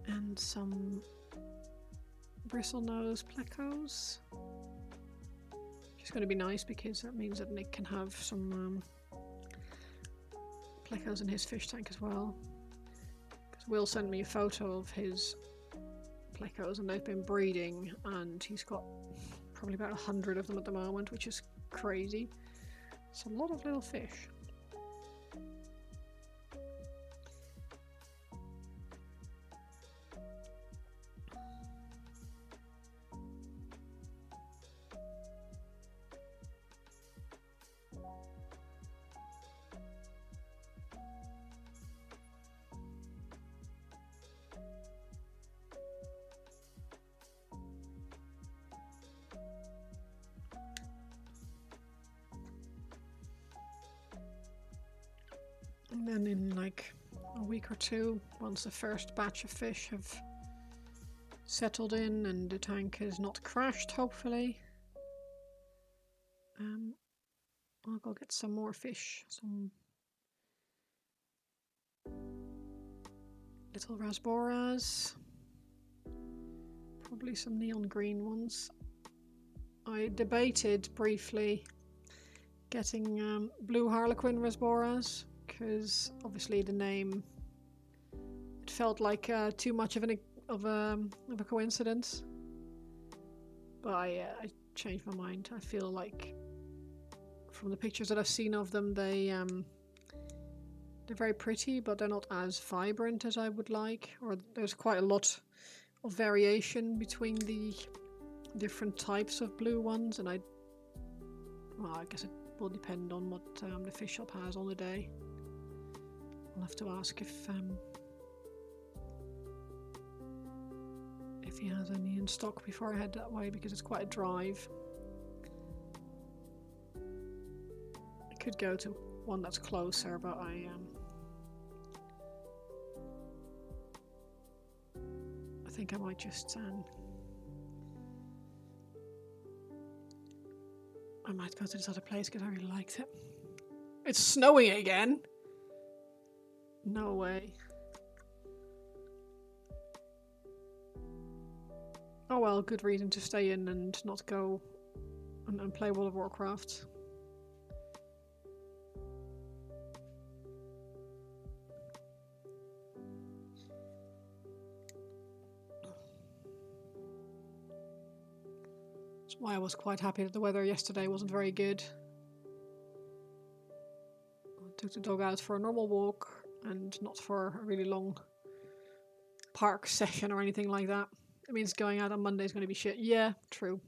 and some bristlenose plecos, which is going to be nice because that means that Nick can have some plecos in his fish tank as well. Because Will sent me a photo of his plecos and they've been breeding, and he's got probably about 100 of them at the moment, which is crazy. It's a lot of little fish. And then in like a week or two, once the first batch of fish have settled in and the tank is not crashed, hopefully, I'll go get some more fish, some little rasboras, probably some neon green ones. I debated briefly getting blue Harlequin rasboras, because obviously the name, it felt like too much of a coincidence, but I changed my mind. I feel like from the pictures that I've seen of them, they're very pretty, but they're not as vibrant as I would like, or there's quite a lot of variation between the different types of blue ones, and I guess it Will depend on what the fish shop has on the day. I'll have to ask if he has any in stock before I head that way, because it's quite a drive. I could go to one that's closer, but I think I might just I might go to this other place because I really liked it. It's snowing again. No way. Oh well, good reason to stay in and not go and play World of Warcraft. That's why I was quite happy that the weather yesterday wasn't very good. I took the dog out for a normal walk and not for a really long park session or anything like that. It means going out on Monday is going to be shit. Yeah, true.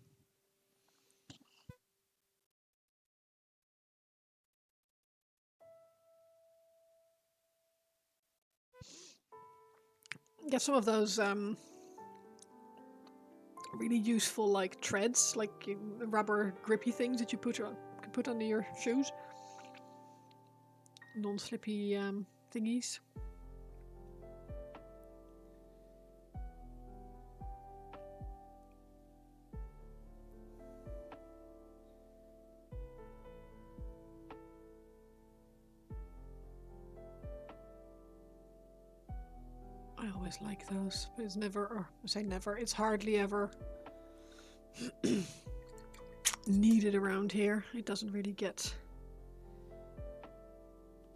Get some of those really useful like treads, like rubber grippy things that you can put under your shoes. Non-slippy thingies. I always like those, but it's never, or I say never, it's hardly ever needed around here. It doesn't really get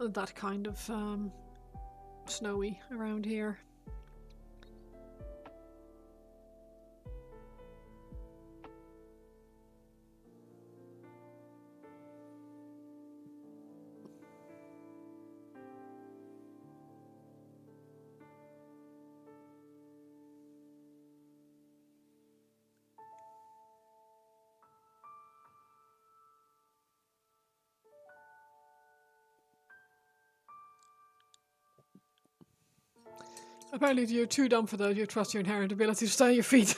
that kind of snowy around here. Apparently you're too dumb for those. You trust your inherent ability to stay on your feet.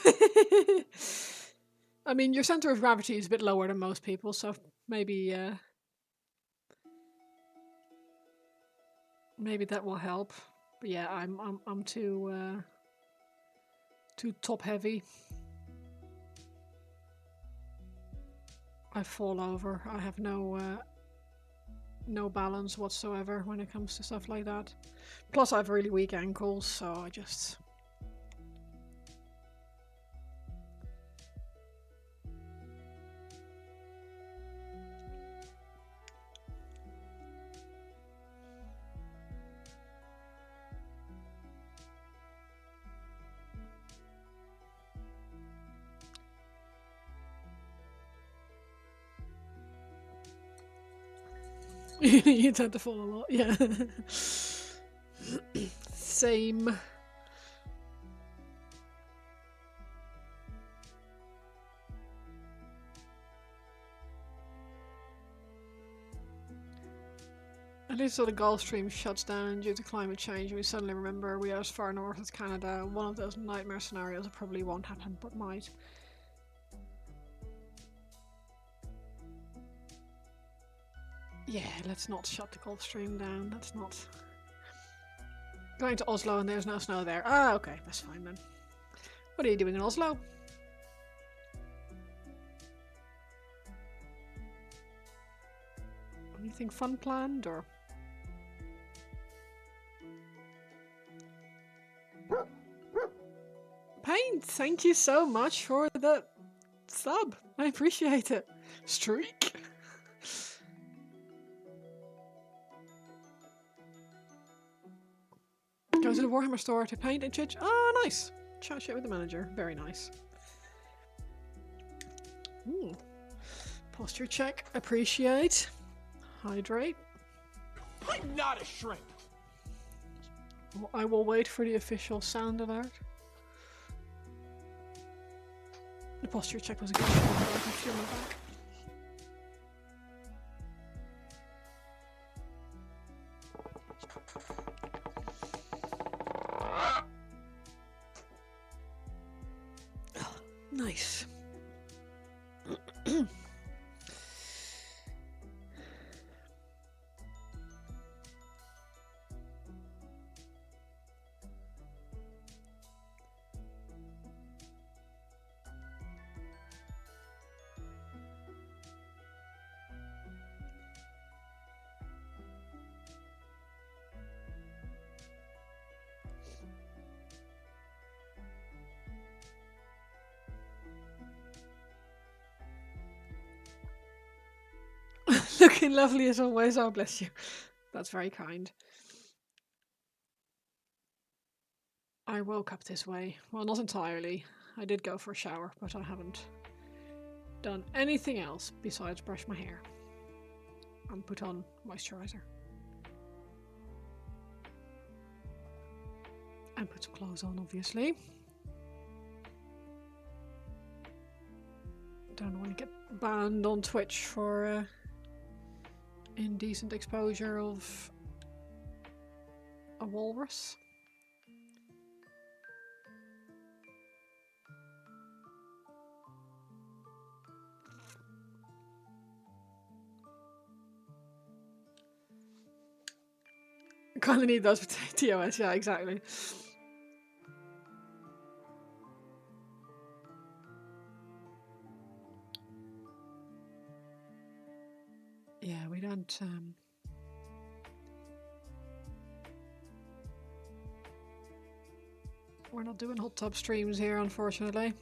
I mean, your center of gravity is a bit lower than most people, so maybe maybe that will help. But yeah, I'm too top heavy. I fall over. I have no balance whatsoever when it comes to stuff like that. Plus I have really weak ankles, so I just... You tend to fall a lot, yeah. Same. At least so the Gulf Stream shuts down due to climate change, and we suddenly remember we are as far north as Canada. One of those nightmare scenarios that probably won't happen, but might. Yeah, let's not shut the Gulf Stream down. Let's not... Going to Oslo and there's no snow there. Ah, okay, that's fine then. What are you doing in Oslo? Anything fun planned, or...? Paint, thank you so much for the sub. I appreciate it. Streak. Go to the Warhammer store to paint and chit. Oh, nice. Chat shit with the manager. Very nice. Ooh. Posture check. Appreciate. Hydrate. I'm not a shrimp. I will wait for the official sound alert. The posture check was a good shot. I can feel my back. Nice. Looking lovely as always. Oh, bless you. That's very kind. I woke up this way. Well, not entirely. I did go for a shower, but I haven't done anything else besides brush my hair and put on moisturizer. And put some clothes on, obviously. Don't want to get banned on Twitch for indecent exposure of a walrus. Kind of need those for TOS, yeah, exactly. Yeah, we don't. We're not doing hot tub streams here, unfortunately.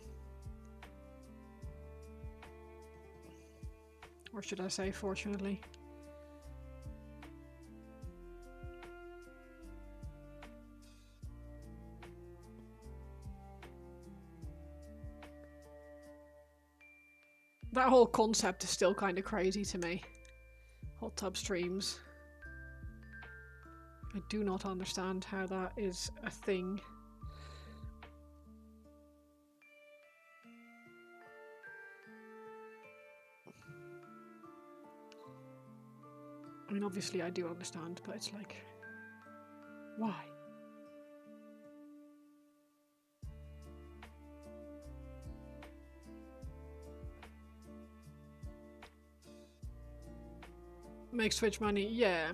Or should I say, fortunately. That whole concept is still kind of crazy to me. Hot tub streams. I do not understand how that is a thing. I mean, obviously I do understand, but it's like, why? Make Twitch money, yeah.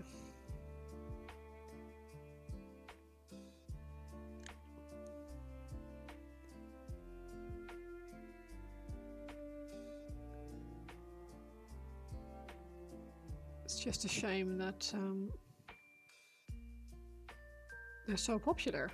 It's just a shame that they're so popular.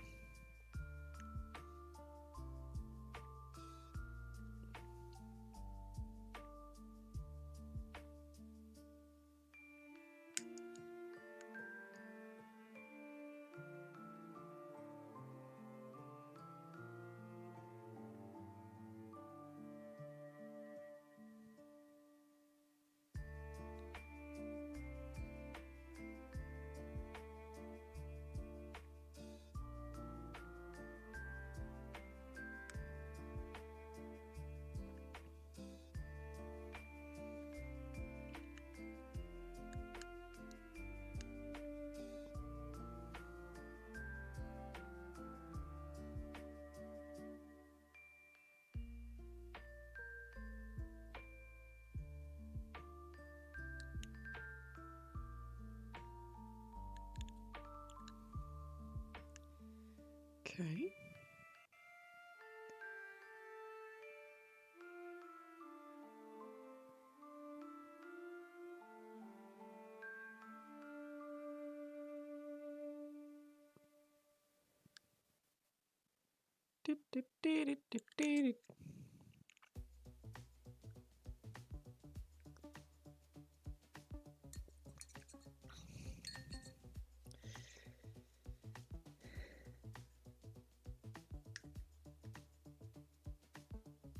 Okay.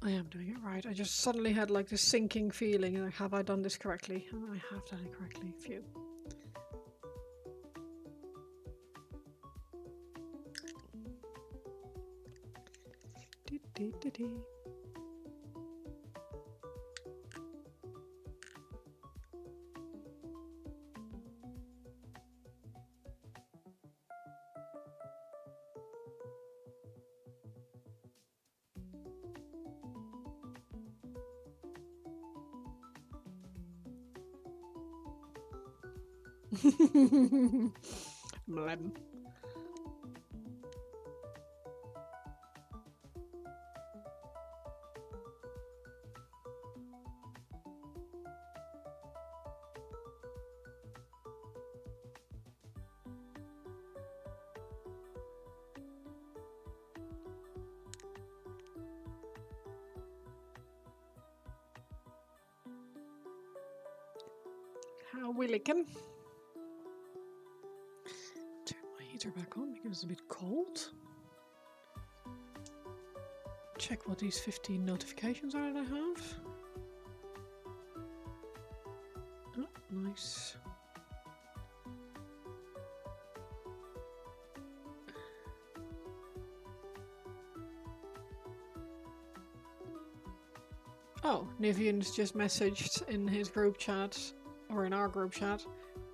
I am doing it right. I just suddenly had like this sinking feeling, like, have I done this correctly? And I have done it correctly. Phew. Mlem. How we lickin'? Turn my heater back on because it's a bit cold. Check what these 15 notifications are that I have. Oh, nice. Oh, Nivian's just messaged in his group chat, or in our group chat,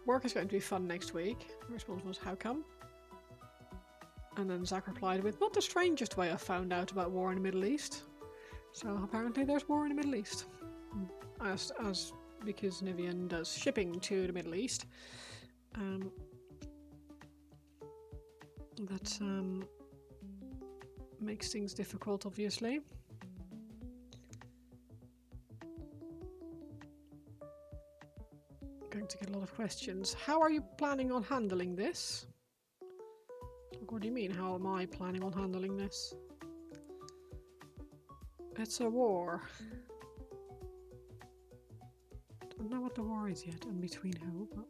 work is going to be fun next week. The response was, how come? And then Zach replied with, not the strangest way I found out about war in the Middle East. So apparently there's war in the Middle East. As because Nivian does shipping to the Middle East. That makes things difficult, obviously. Going to get a lot of questions. How are you planning on handling this? Like, what do you mean, how am I planning on handling this? It's a war. Don't know what the war is yet, and between who, but...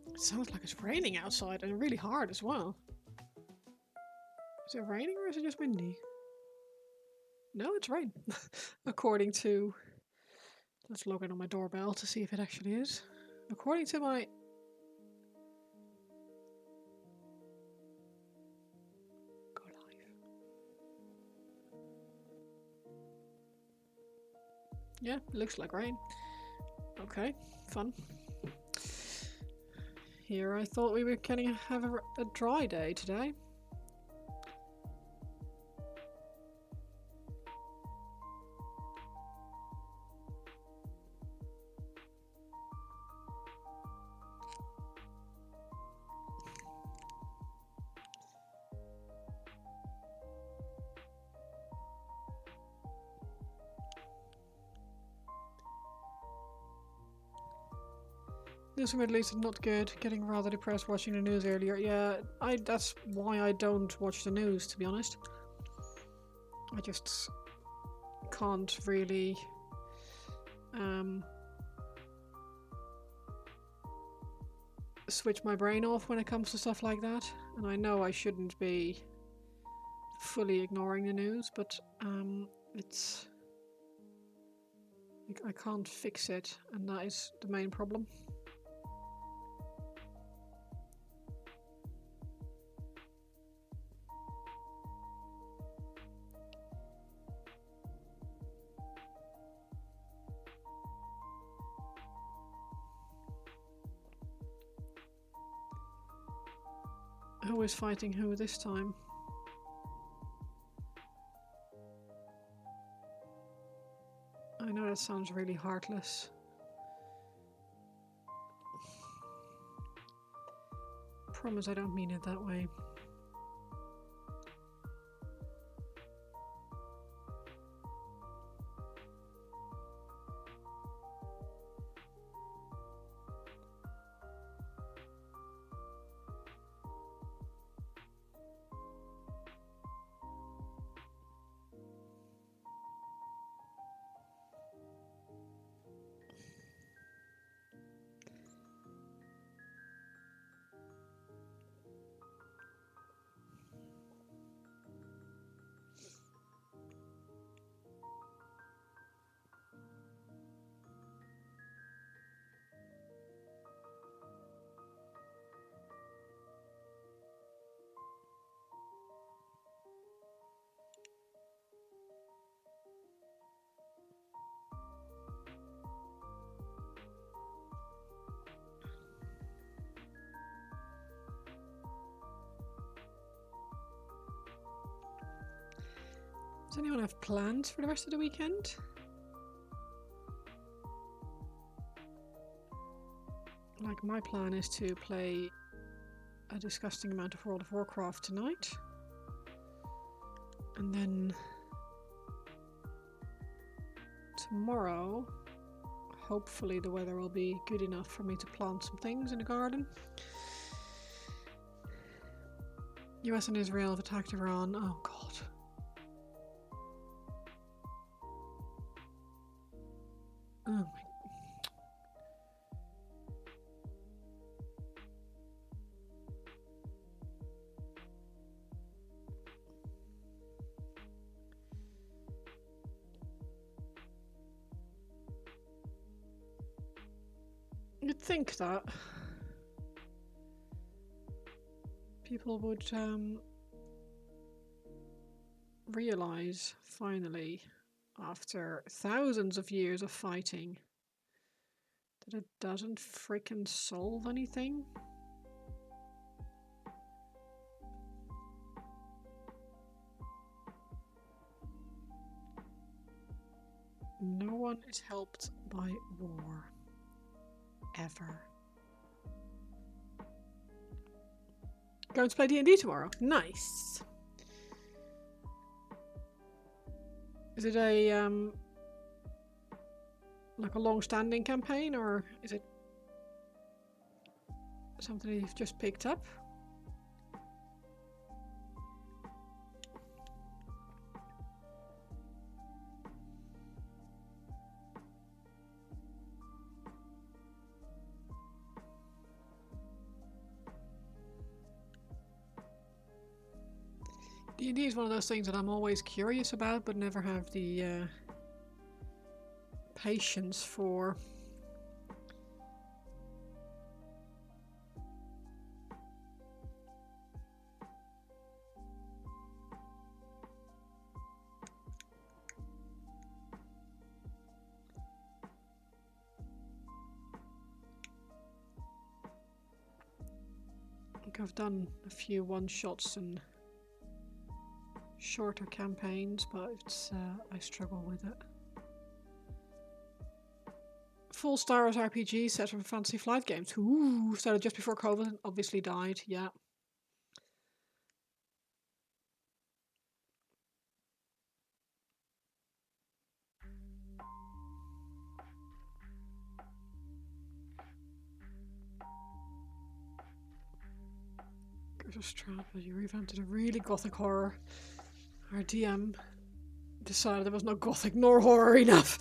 It sounds like it's raining outside, and really hard as well. Is it raining or is it just windy? No, it's rain. According to... Let's log in on my doorbell to see if it actually is. According to my... Go live. Yeah, it looks like rain. Okay, fun. Here I thought we were gonna have a dry day today. News from Middle East is not good. Getting rather depressed watching the news earlier. Yeah, that's why I don't watch the news, to be honest. I just can't really switch my brain off when it comes to stuff like that. And I know I shouldn't be fully ignoring the news, but it's... I can't fix it, and that is the main problem. Who is fighting who this time? I know that sounds really heartless. Promise I don't mean it that way. Does anyone have plans for the rest of the weekend? Like, my plan is to play a disgusting amount of World of Warcraft tonight. And then tomorrow, hopefully the weather will be good enough for me to plant some things in the garden. US and Israel have attacked Iran. Oh god. Oh my. You'd think that people would realize finally, after thousands of years of fighting, that it doesn't frickin' solve anything. No one is helped by war. Ever. Going to play D&D tomorrow. Nice. Is it a like a long-standing campaign, or is it something you've just picked up? D&D is one of those things that I'm always curious about, but never have the patience for. I think I've done a few one-shots and shorter campaigns, but it's I struggle with it. Full Star Wars RPG set from Fantasy Flight Games. Ooh, started just before COVID, obviously died, yeah. Just you revamped a really gothic horror. Our DM decided there was no gothic nor horror enough.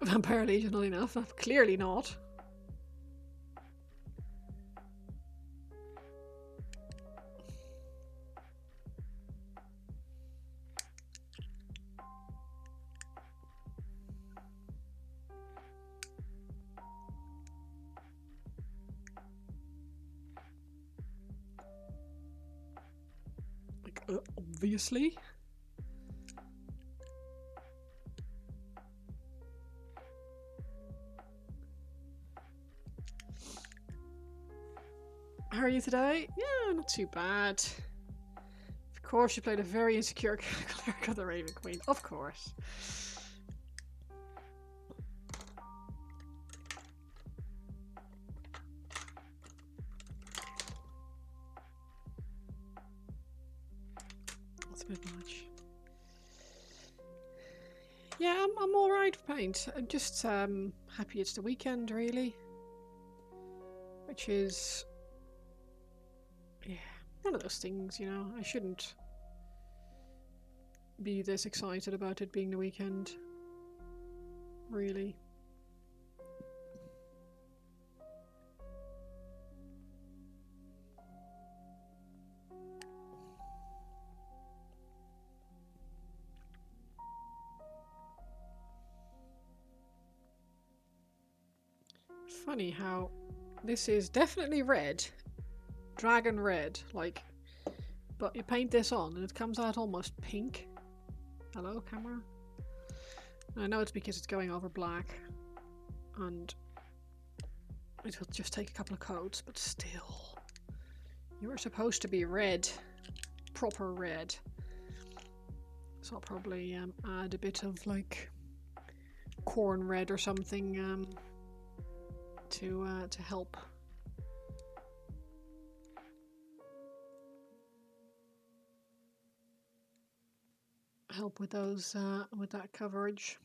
Vampire Legion, not enough. Clearly not. Obviously. How are you today? Yeah, not too bad. Of course, you played a very insecure cleric of the Raven Queen. Of course. That's a bit much. Yeah, I'm alright with paint. I'm just happy it's the weekend, really. Which is... yeah, one of those things, you know. I shouldn't be this excited about it being the weekend. Really. Funny how this is definitely red, dragon red, like, but you paint this on and it comes out almost pink. Hello, camera. I know it's because it's going over black, and it will just take a couple of coats, but still. You were supposed to be red. Proper red. So I'll probably add a bit of like corn red or something to help. Help with those with that coverage.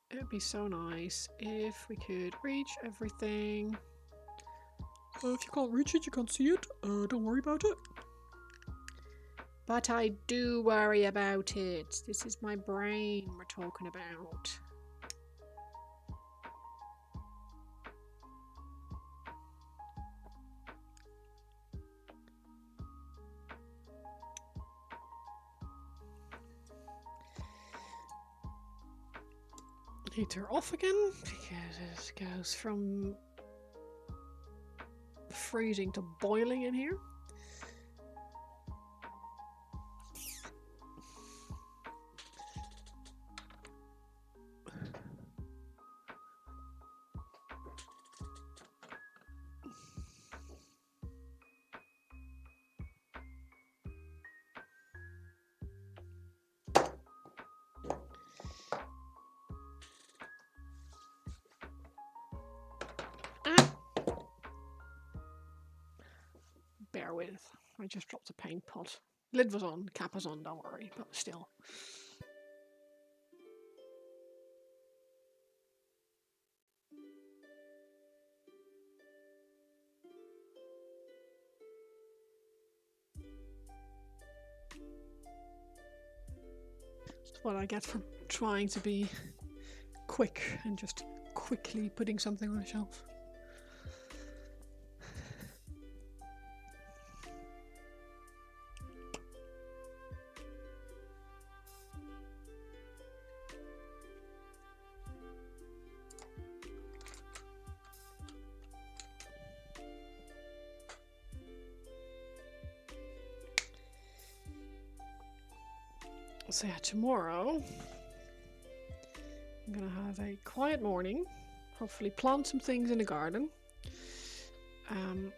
It would be so nice if we could reach everything. If you can't reach it, you can't see it. Don't worry about it. But I do worry about it. This is my brain we're talking about. Heater off again because it goes from freezing to boiling in here. Bear with. I just dropped a paint pot. Lid was on, cap was on, don't worry, but still. That's what I get for trying to be quick and just quickly putting something on a shelf. So yeah, tomorrow I'm gonna have a quiet morning, hopefully plant some things in the garden, and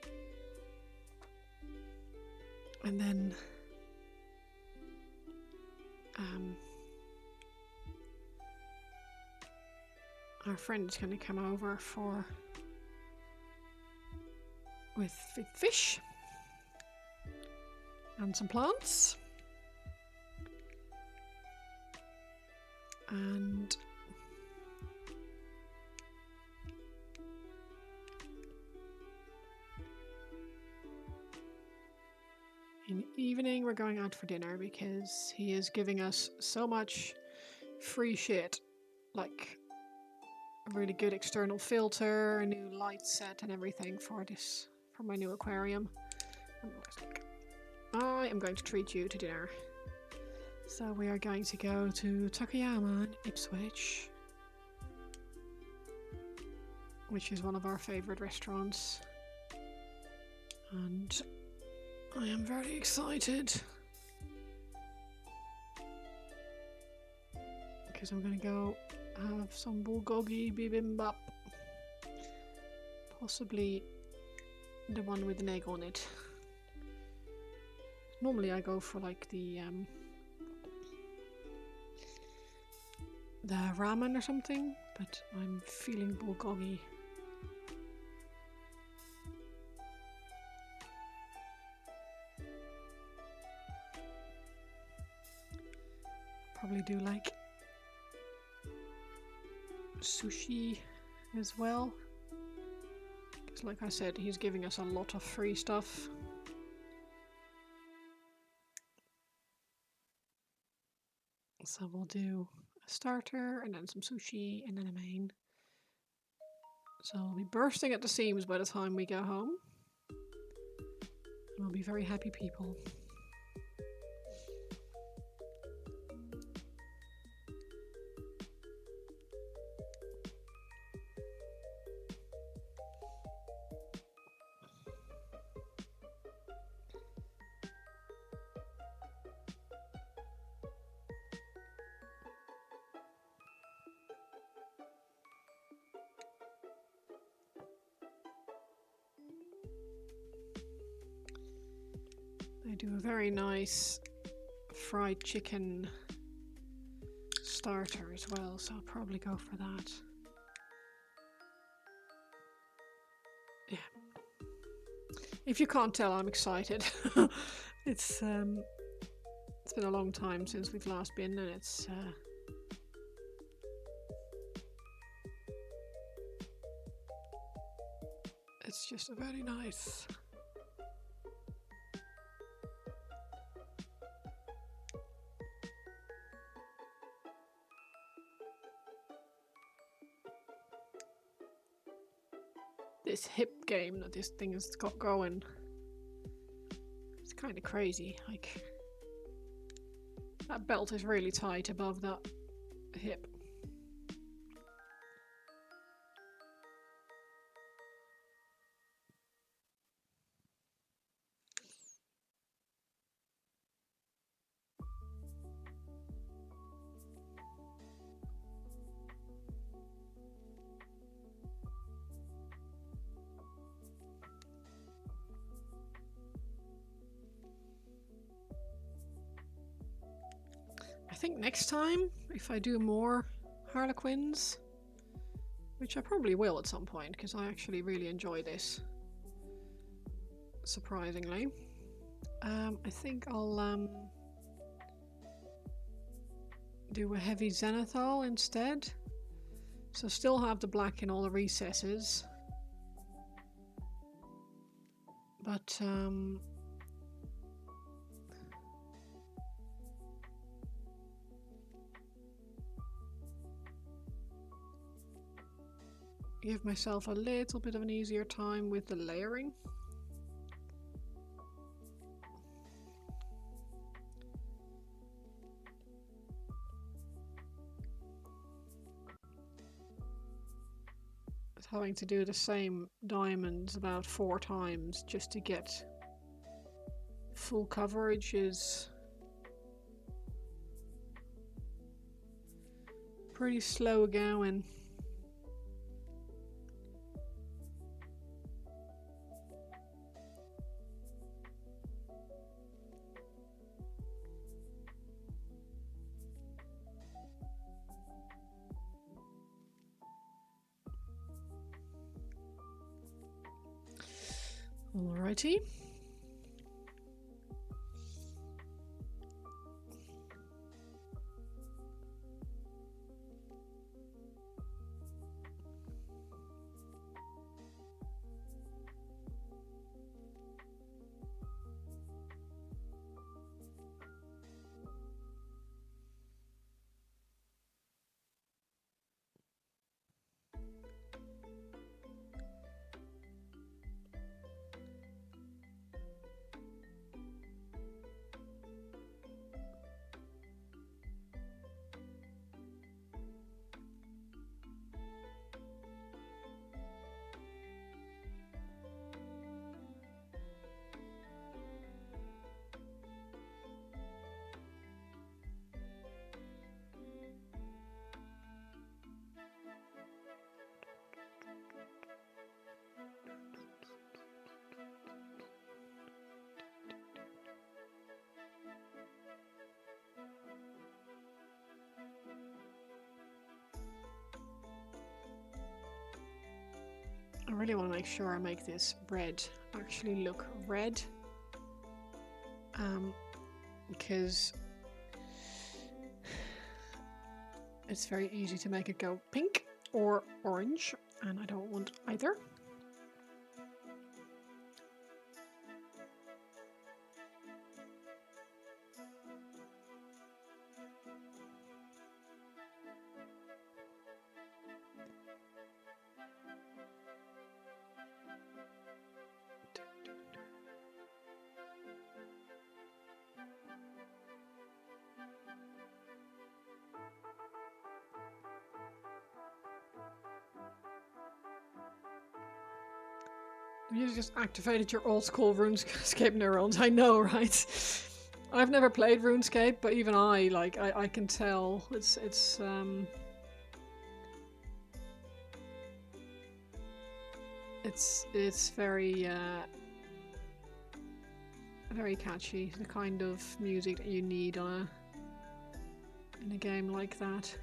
then our friend is gonna come over with fish and some plants. And in the evening we're going out for dinner because he is giving us so much free shit, like a really good external filter, a new light set and everything for my new aquarium. And I was like, I am going to treat you to dinner. So we are going to go to Takayama in Ipswich, which is one of our favourite restaurants. And I am very excited because I'm going to go have some bulgogi bibimbap. Possibly the one with an egg on it. Normally I go for like the ramen or something, but I'm feeling bulgogi. Probably do like sushi as well, because like I said, he's giving us a lot of free stuff. So we'll do a starter and then some sushi and then a main. So we'll be bursting at the seams by the time we go home. And we'll be very happy people. They do a very nice fried chicken starter as well, so I'll probably go for that. Yeah. If you can't tell, I'm excited. It's been a long time since we've last been, and it's just very nice. This hip game that this thing has got going. It's kind of crazy. Like, that belt is really tight above that hip. I think next time, if I do more Harlequins, which I probably will at some point, because I actually really enjoy this, surprisingly, I think I'll do a heavy zenithal instead. So still have the black in all the recesses, but give myself a little bit of an easier time with the layering. Having to do the same diamonds about 4 times just to get full coverage is pretty slow going. Alrighty. I really want to make sure I make this red actually look red, because it's very easy to make it go pink or orange, and I don't want either. You just activated your old school RuneScape neurons. I know, right? I've never played RuneScape, but even I can tell it's very very catchy. The kind of music that you need in a game like that.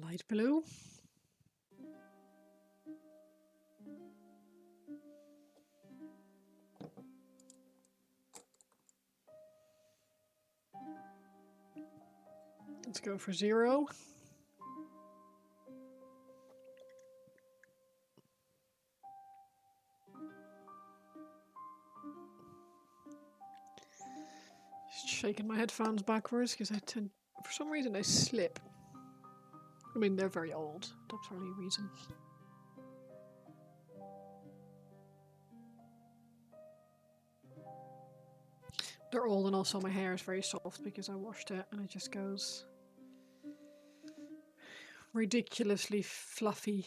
Light blue. Let's go for 0. Just shaking my headphones backwards because I tend, for some reason, they slip. I mean, they're very old. That's probably a reason. They're old, and also my hair is very soft because I washed it and it just goes ridiculously fluffy.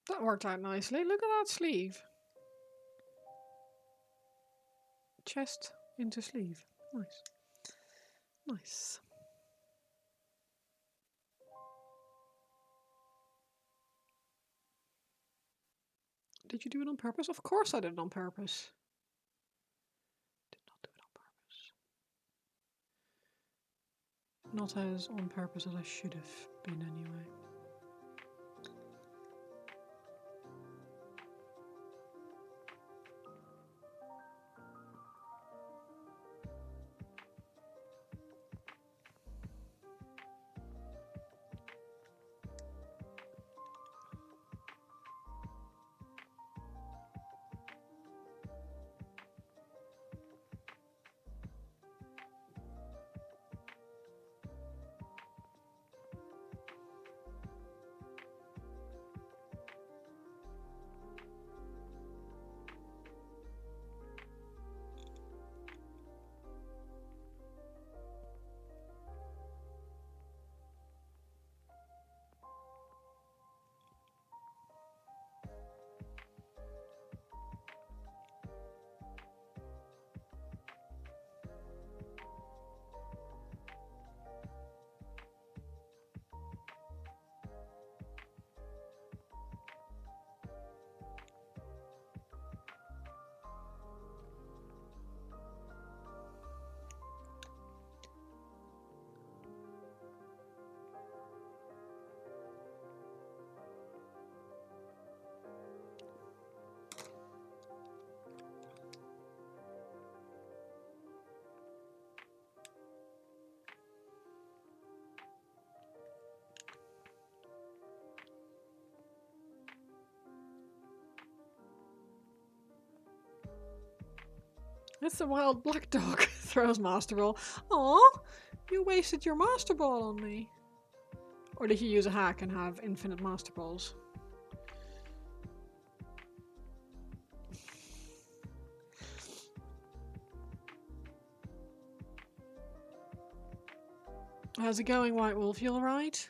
That worked out nicely. Look at that sleeve. Chest into sleeve. Nice. Nice. Did you do it on purpose? Of course I did it on purpose. Did not do it on purpose. Not as on purpose as I should have been anyway. It's a wild black dog. Throws Master Ball. Aw, you wasted your Master Ball on me. Or did you use a hack and have infinite Master Balls? How's it going, White Wolf? You alright?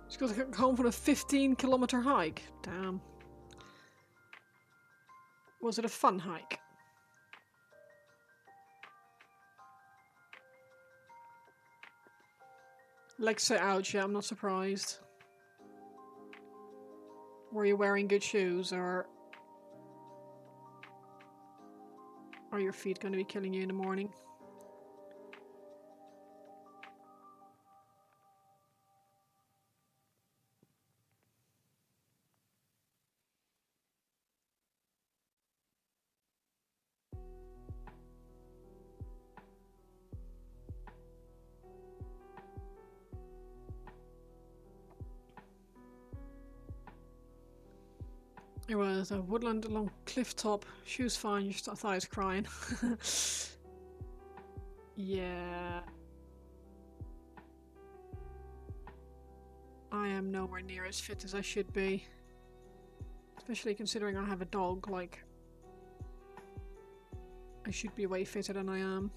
She's got to come home from a 15-kilometer hike. Damn. Was it a fun hike? Legs say ouch, yeah, I'm not surprised. Were you wearing good shoes, or are your feet going to be killing you in the morning? It was a woodland along cliff top. Shoes fine, your thighs crying. Yeah. I am nowhere near as fit as I should be. Especially considering I have a dog, like... I should be way fitter than I am.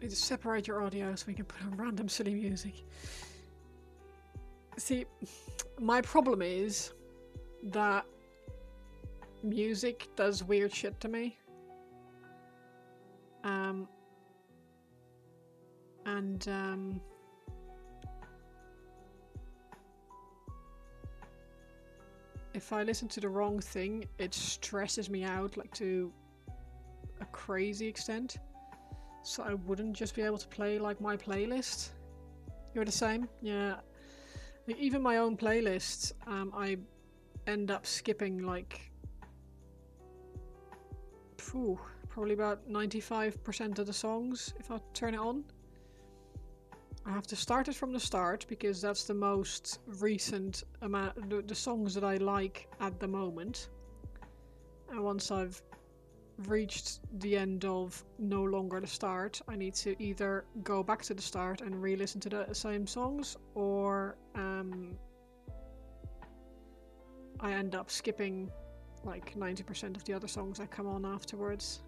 Need to separate your audio so we can put on random silly music. See, my problem is that music does weird shit to me. If I listen to the wrong thing, it stresses me out, like, to a crazy extent. So I wouldn't just be able to play, like, my playlist. You're the same? Yeah. Like, even my own playlist, I end up skipping, like... probably about 95% of the songs if I turn it on. I have to start it from the start because that's the most recent amount, the songs that I like at the moment. And once I've reached the end of no longer the start, I need to either go back to the start and re-listen to the same songs, or I end up skipping like 90% of the other songs that come on afterwards.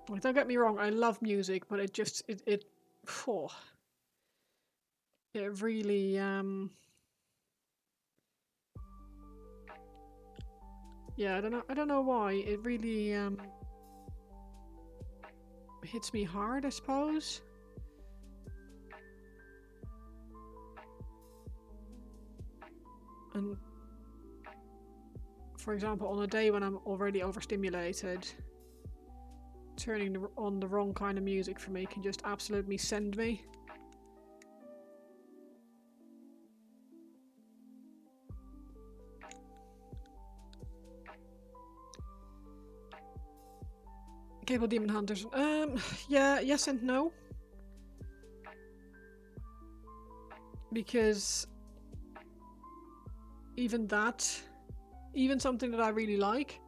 Like, don't get me wrong, I love music, but it just it really yeah, I don't know why it really hits me hard, I suppose. And for example, on a day when I'm already overstimulated, turning on the wrong kind of music for me can just absolutely send me. Cable Demon Hunters. Yeah, yes and no. Because even something that I really like,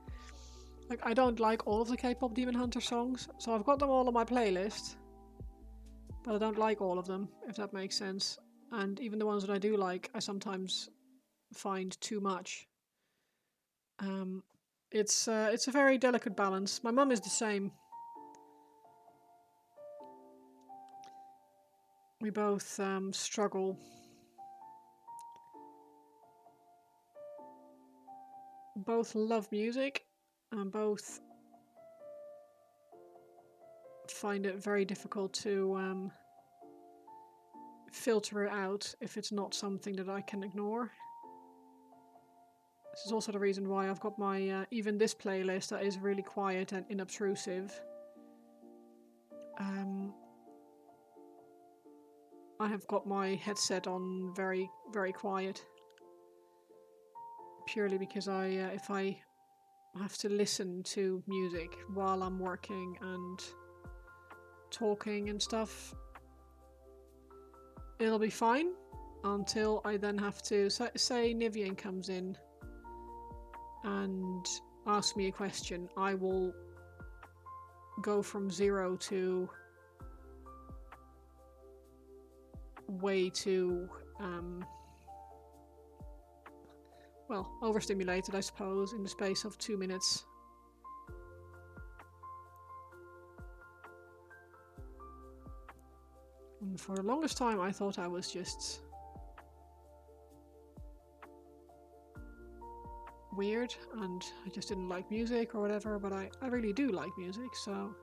I don't like all of the K-pop Demon Hunter songs, so I've got them all on my playlist, but I don't like all of them, if that makes sense. And even the ones that I do like, I sometimes find too much. It's a very delicate balance. My mum is the same. We both struggle. Both love music, and both find it very difficult to filter it out if it's not something that I can ignore. This is also the reason why I've got my even this playlist that is really quiet and inobtrusive. I have got my headset on very, very quiet. Purely because if I have to listen to music while I'm working and talking and stuff, it'll be fine until I then have to say Nivian comes in and asks me a question. I will go from 0 to way too well, overstimulated, I suppose, in the space of 2 minutes. And for the longest time I thought I was just weird and I just didn't like music or whatever, but I really do like music, so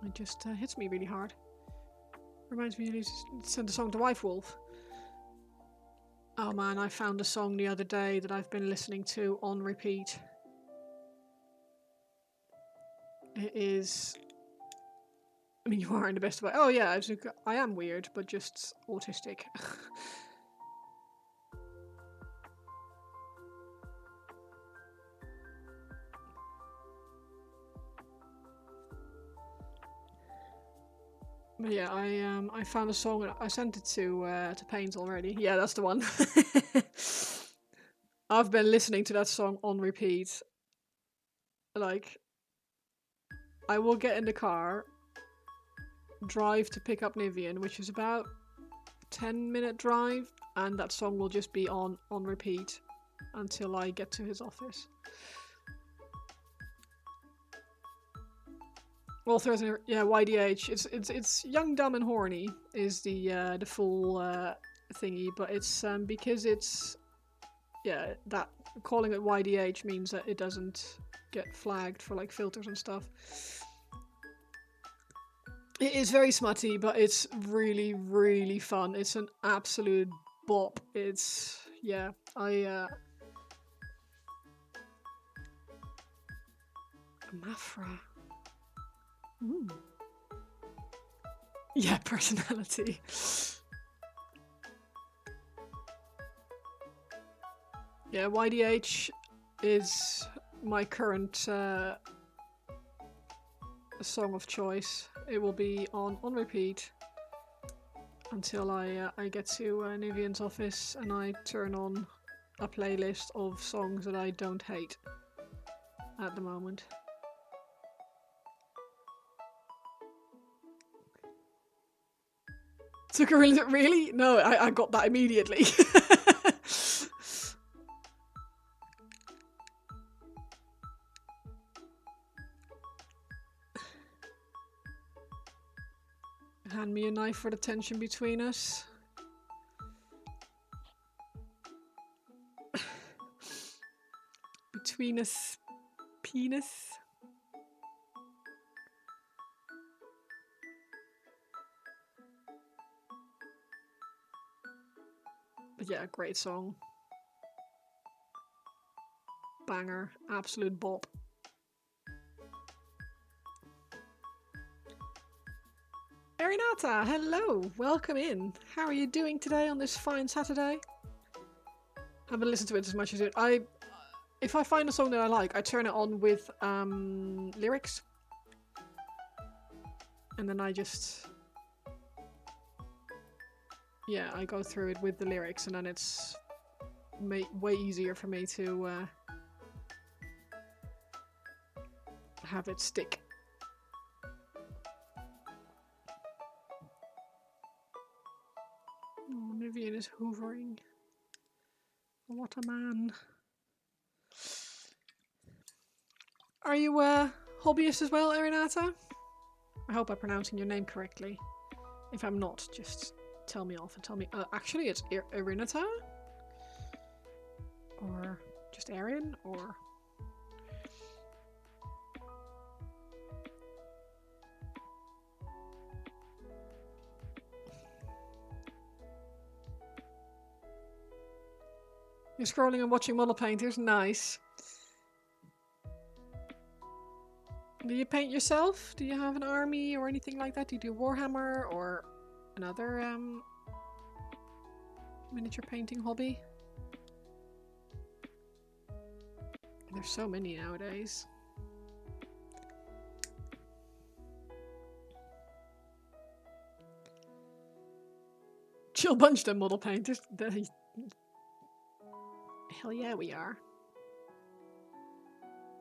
it just hits me really hard. Reminds me to send a song to Wife Wolf. Oh man, I found a song the other day that I've been listening to on repeat. It is... I mean, you are in the best way. Oh yeah, I am weird, but just autistic. But yeah, I found a song and I sent it to Pains already. Yeah, that's the one. I've been listening to that song on repeat. Like, I will get in the car, drive to pick up Nivian, which is about 10-minute drive, and that song will just be on repeat until I get to his office. Well, Thursday, yeah, YDH. It's Young, Dumb, and Horny is the full thingy, but it's because it's that calling it YDH means that it doesn't get flagged for like filters and stuff. It is very smutty, but it's really, really fun. It's an absolute bop. It's Mafra. Ooh. Yeah, personality. Yeah, YDH is my current song of choice. It will be on repeat until I get to Nivian's office and I turn on a playlist of songs that I don't hate at the moment. Took a really? No, I got that immediately. Hand me a knife for the tension between us. Between us, penis. But yeah, great song. Banger, absolute bop. Erinata, hello, welcome in. How are you doing today on this fine Saturday? Haven't listened to it as much as it. If I find a song that I like, I turn it on with lyrics, and then I just I go through it with the lyrics, and then it's way easier for me to have it stick. Oh, Nivian is hoovering. What a man. Are you a hobbyist as well, Erinata? I hope I'm pronouncing your name correctly. If I'm not, just tell me off and tell me. Actually, it's Erinata? Or just Erin? Or... You're scrolling and watching model painters? Nice. Do you paint yourself? Do you have an army or anything like that? Do you do Warhammer or another miniature painting hobby? There's so many nowadays. Chill bunch, them model painters. Hell yeah, we are.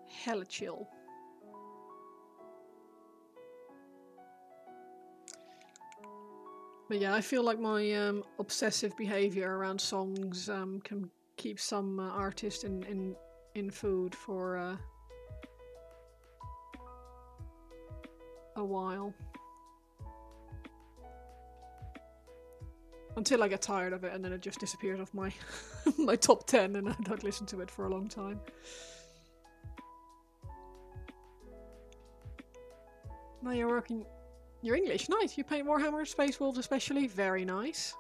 Hella chill. But yeah, I feel like my obsessive behavior around songs can keep some artists in food for a while. Until I get tired of it and then it just disappears off my my top 10 and I don't listen to it for a long time. Now you're working your English. Nice. You paint Warhammer, Space Wolves especially. Very nice.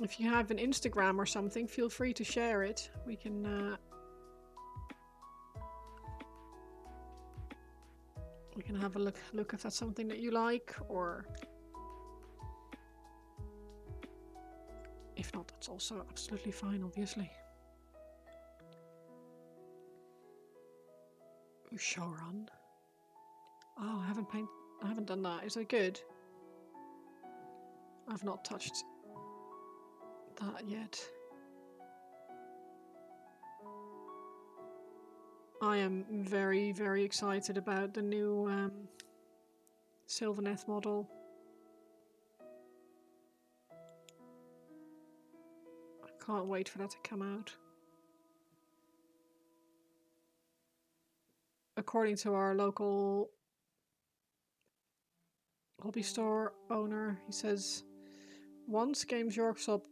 If you have an Instagram or something, feel free to share it. We can have a look if that's something that you like, or if not, that's also absolutely fine, obviously. Showrun. Oh, I haven't done that. Is it good? I've not touched that yet. I am very, very excited about the new Sylvaneth model. I can't wait for that to come out. According to our local hobby store owner, he says, once Games Workshop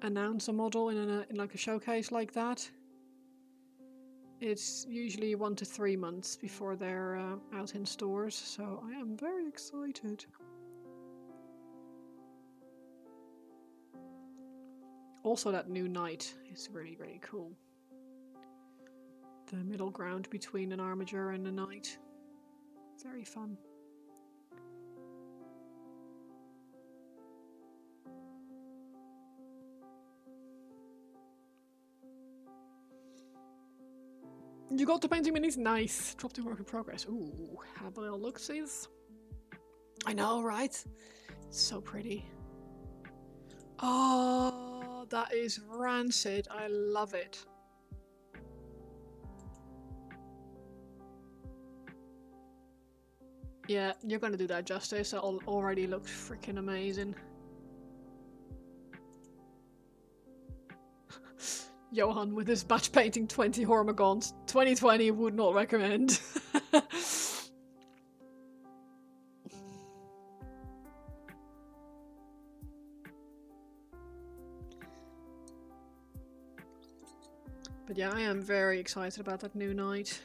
announce a model in like a showcase like that, it's usually 1 to 3 months before they're out in stores. So I am very excited. Also, that new knight is really, really cool. The middle ground between an armiger and a knight. Very fun. You got the painting minis? Nice. Dropped in work in progress. Ooh, have a little look-sees. I know, right? It's so pretty. Oh, that is rancid. I love it. Yeah, you're gonna do that justice. It already looks freaking amazing. Johan with his batch painting 20 Hormagons. 2020 would not recommend. But yeah, I am very excited about that new knight.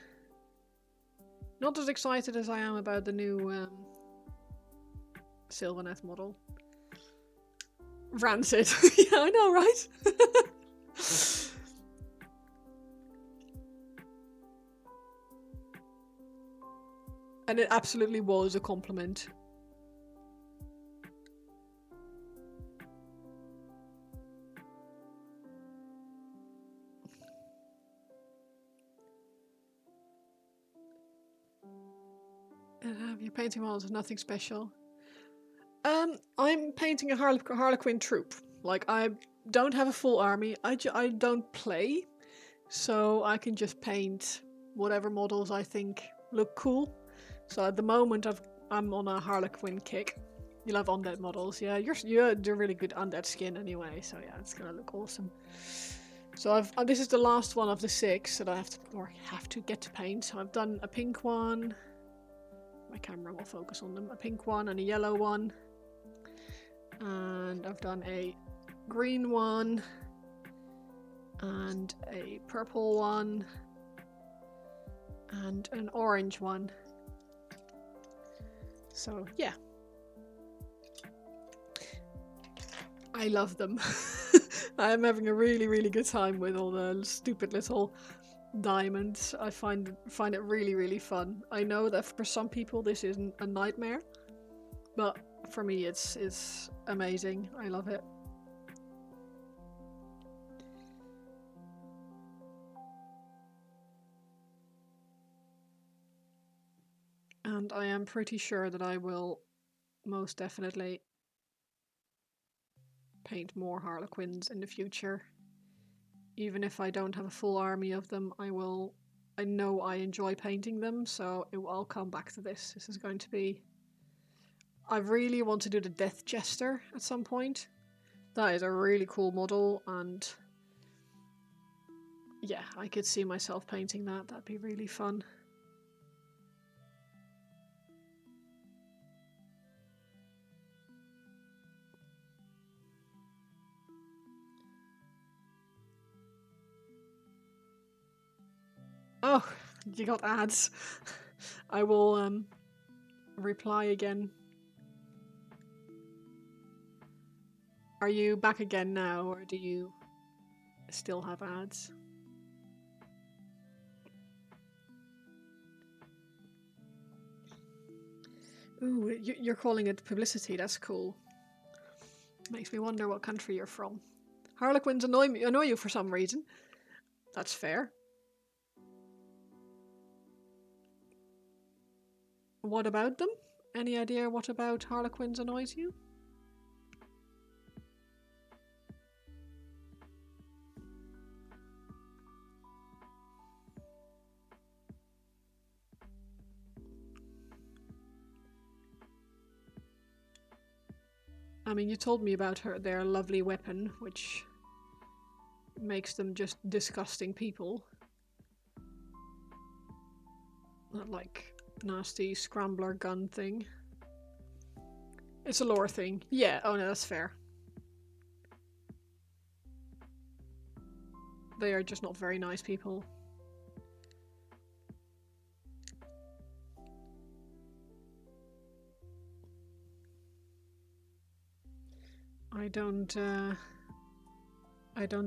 Not as excited as I am about the new Sylvaneth model. Rancid. Yeah, I know, right? And it absolutely was a compliment. Your painting models is nothing special. I'm painting a Harlequin troop. Like, I don't have a full army. I don't play, so I can just paint whatever models I think look cool. So at the moment, I'm on a Harlequin kick. You love undead models, yeah. You're really good undead skin anyway, so yeah, it's gonna look awesome. So this is the last one of the 6 that I have to get to paint. So I've done a pink one. My camera will focus on them. A pink one and a yellow one. And I've done a green one. And a purple one. And an orange one. So, yeah. I love them. I am having a really, really good time with all the stupid little diamonds. I find it really, really fun. I know that for some people this isn't a nightmare, but for me it's amazing. I love it. And I am pretty sure that I will most definitely paint more Harlequins in the future. Even if I don't have a full army of them, I will. I know I enjoy painting them, so I'll come back to this. This is going to be. I really want to do the Death Jester at some point. That is a really cool model, and yeah, I could see myself painting that. That'd be really fun. Oh, you got ads. I will reply again. Are you back again now, or do you still have ads? Ooh, you're calling it publicity. That's cool. Makes me wonder what country you're from. Harlequins annoy you for some reason. That's fair. What about them? Any idea what about Harlequins annoys you? I mean, you told me about their lovely weapon, which makes them just disgusting people. That, like, nasty scrambler gun thing. It's a lore thing. Yeah, oh no, that's fair. They are just not very nice people. I don't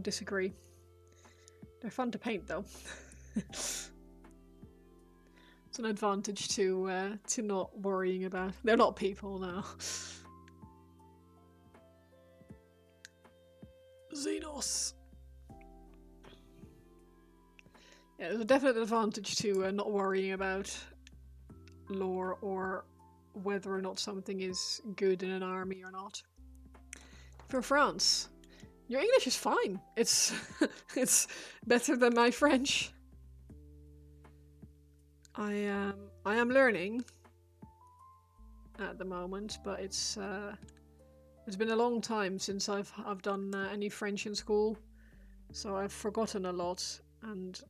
disagree. They're fun to paint, though. It's an advantage to not worrying about. They're not people now. Xenos. Yeah, there's a definite advantage to not worrying about lore or whether or not something is good in an army or not. For France, your English is fine. It's it's better than my French. I am learning at the moment, but it's been a long time since I've done any French in school, so I've forgotten a lot, and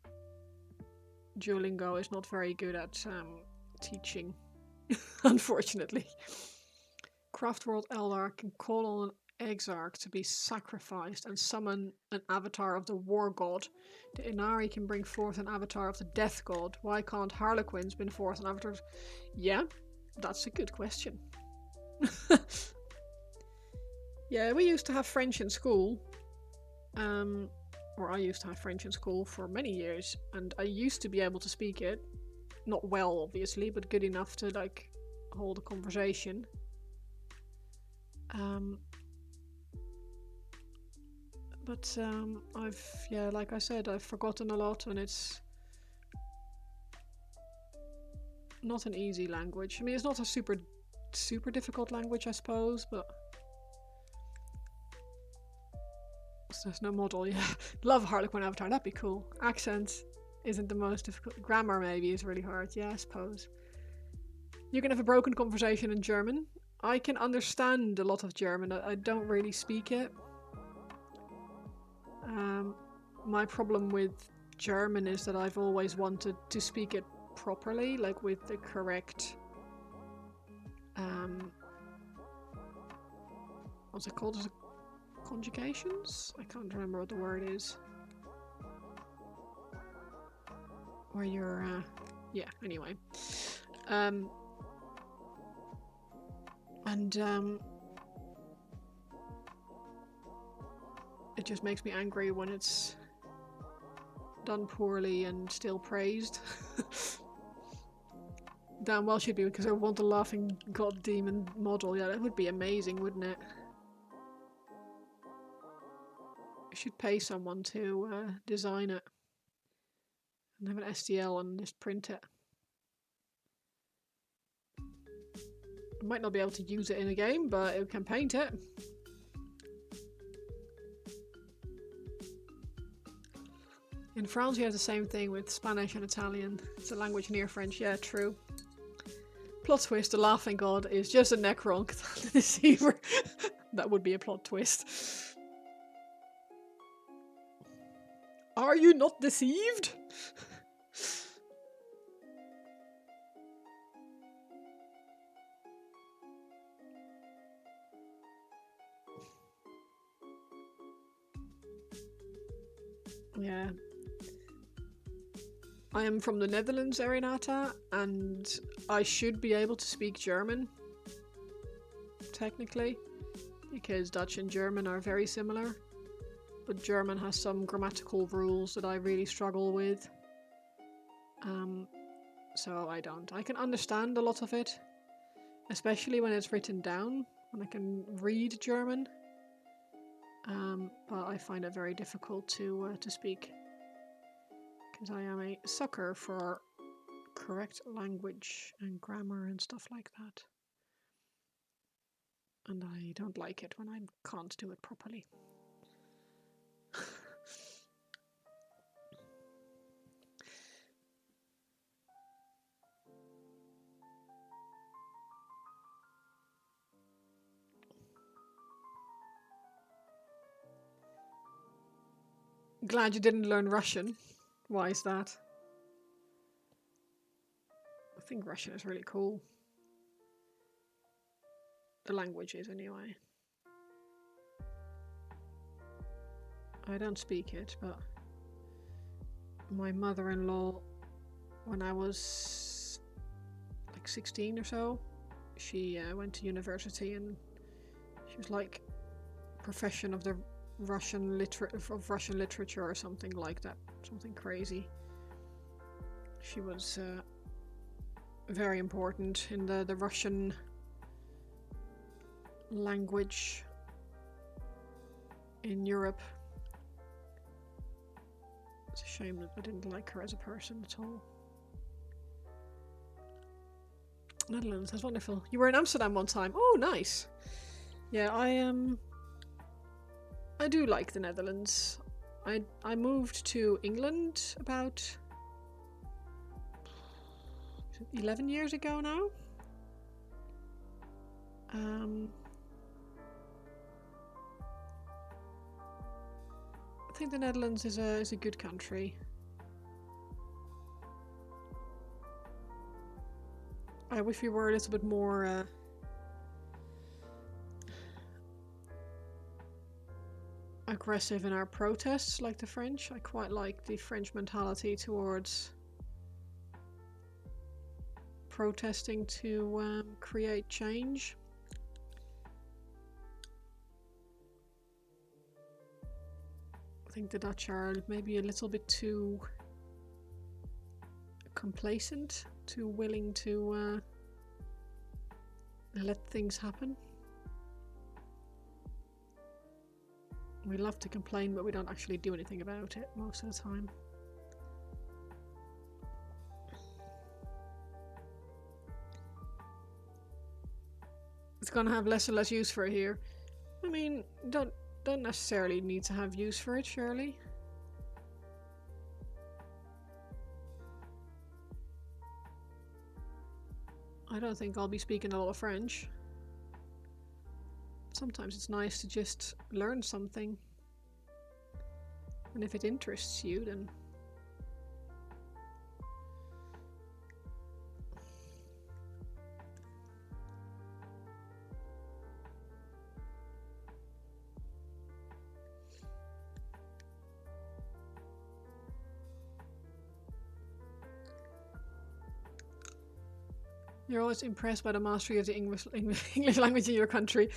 Duolingo is not very good at teaching, unfortunately. Craftworld Eldar can call on an Exarch to be sacrificed and summon an avatar of the War God. The Inari can bring forth an avatar of the Death God. Why can't Harlequins bring forth an avatar? Yeah, that's a good question. Yeah, we used to have French in school. Or I used to have French in school for many years, and I used to be able to speak it. Not well, obviously, but good enough to, like, hold a conversation. But like I said, I've forgotten a lot, and it's not an easy language. I mean, it's not a super difficult language, I suppose, but there's no model. Yeah, love Harlequin Avatar. That'd be cool. Accent isn't the most difficult. Grammar maybe is really hard. Yeah, I suppose. You can have a broken conversation in German. I can understand a lot of German. I don't really speak it. My problem with German is that I've always wanted to speak it properly, like with the correct what's it called? Is it conjugations? I can't remember what the word is. Where you're yeah, anyway. It just makes me angry when it's done poorly and still praised. Damn well should be, because I want a laughing god demon model. Yeah, that would be amazing, wouldn't it? I should pay someone to design it and have an STL and just print it. I might not be able to use it in a game, but it can paint it. In France, you have the same thing with Spanish and Italian. It's a language near French. Yeah, true. Plot twist: the laughing god is just a Necron, the deceiver. That would be a plot twist. Are you not deceived? Yeah. I am from the Netherlands, Erinata, and I should be able to speak German. Technically. Because Dutch and German are very similar. But German has some grammatical rules that I really struggle with. So I don't. I can understand a lot of it. Especially when it's written down. When I can read German. But I find it very difficult to speak. Because I am a sucker for correct language and grammar and stuff like that. And I don't like it when I can't do it properly. Glad you didn't learn Russian. Why is that? I think Russian is really cool. The language is, anyway. I don't speak it, but my mother-in-law, when I was like 16 or so, she went to university and she was like profession of the Russian literature or something like that, something crazy. She was very important in the Russian language in Europe. It's a shame that I didn't like her as a person at all. Netherlands, that's wonderful. You were in Amsterdam one time. Oh, nice. Yeah, I do like the Netherlands. I moved to England about 11 years ago now. I think the Netherlands is a good country. I wish we were a little bit more aggressive in our protests like the French. I quite like the French mentality towards protesting to create change. I think the Dutch are maybe a little bit too complacent, too willing to let things happen. We love to complain, but we don't actually do anything about it most of the time. It's gonna have less and less use for it here. I mean, don't necessarily need to have use for it, surely. I don't think I'll be speaking a lot of French. Sometimes it's nice to just learn something. And if it interests you, then... You're always impressed by the mastery of the English language in your country.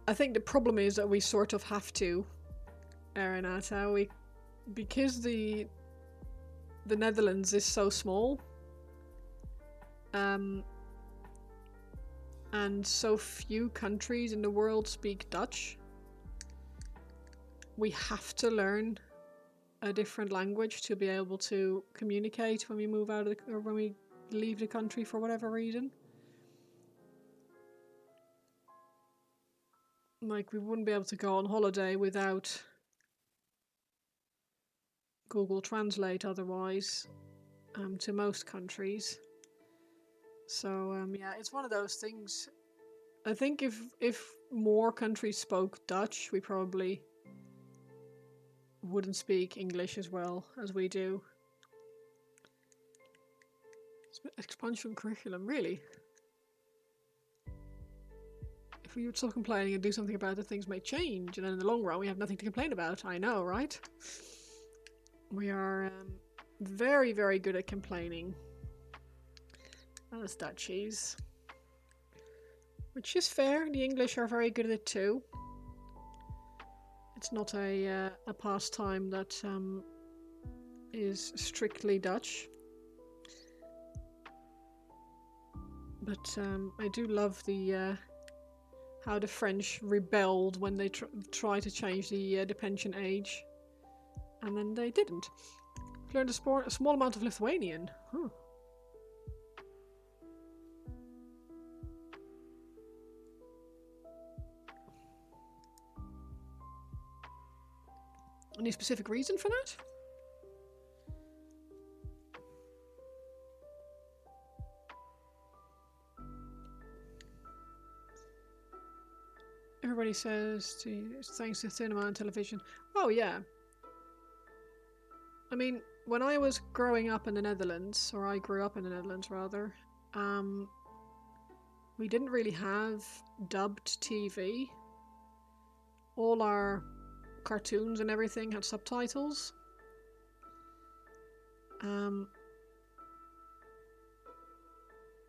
I think the problem is that we sort of have to. Aranata. Because the Netherlands is so small, and so few countries in the world speak Dutch, we have to learn a different language to be able to communicate when we move out of or when we leave the country for whatever reason. Like, we wouldn't be able to go on holiday without Google Translate otherwise, to most countries. So yeah, it's one of those things. I think if more countries spoke Dutch, we probably wouldn't speak English as well as we do. Expansion curriculum, really? If we would stop complaining and do something about it, things may change, and then in the long run we have nothing to complain about. I know, right? We are very, very good at complaining as Dutchies. Which is fair, the English are very good at it too. It's not a pastime that is strictly Dutch. But I do love the how the French rebelled when they tried to change the pension age. And then they didn't. Learned a small amount of Lithuanian. Huh. Any specific reason for that? Everybody says thanks to cinema and television. Oh yeah. I mean, when I was growing up in the Netherlands, or I grew up in the Netherlands rather, we didn't really have dubbed TV. All our cartoons and everything had subtitles.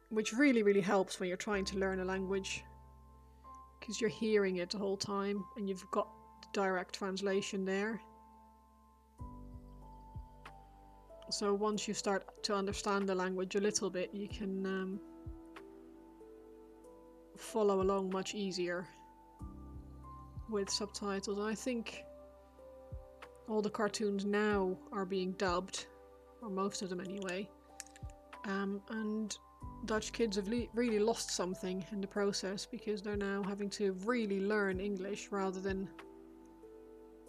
Which really, really helps when you're trying to learn a language, because you're hearing it the whole time and you've got direct translation there. So once you start to understand the language a little bit, you can follow along much easier with subtitles. I think all the cartoons now are being dubbed, or most of them anyway, and Dutch kids have really lost something in the process, because they're now having to really learn English rather than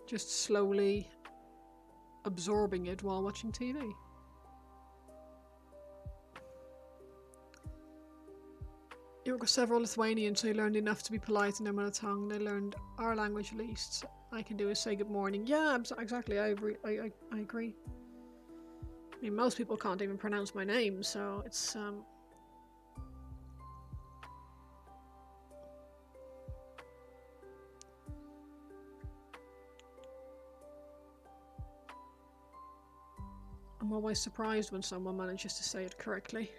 just slowly absorbing it while watching TV. There were several Lithuanians who learned enough to be polite in their mother tongue. They learned our language at least. I can do is say good morning. Yeah, exactly. I agree. I agree. I mean, most people can't even pronounce my name, so it's I'm always surprised when someone manages to say it correctly.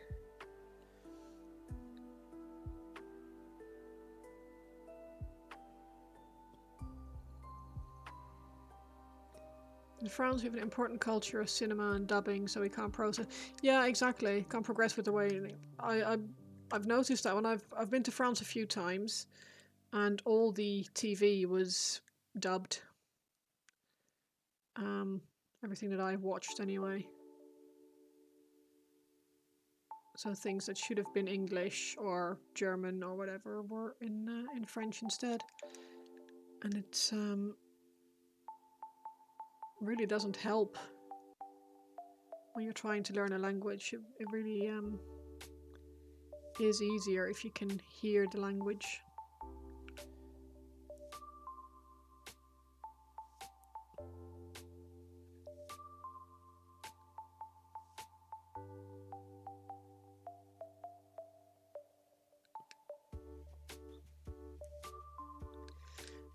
In France, we have an important culture of cinema and dubbing, so we can't process. Yeah, exactly. Can't progress with the way. I've noticed that when I've been to France a few times, and all the TV was dubbed. Everything that I've watched anyway. So things that should have been English or German or whatever were in French instead, and it's really doesn't help when you're trying to learn a language. It really is easier if you can hear the language.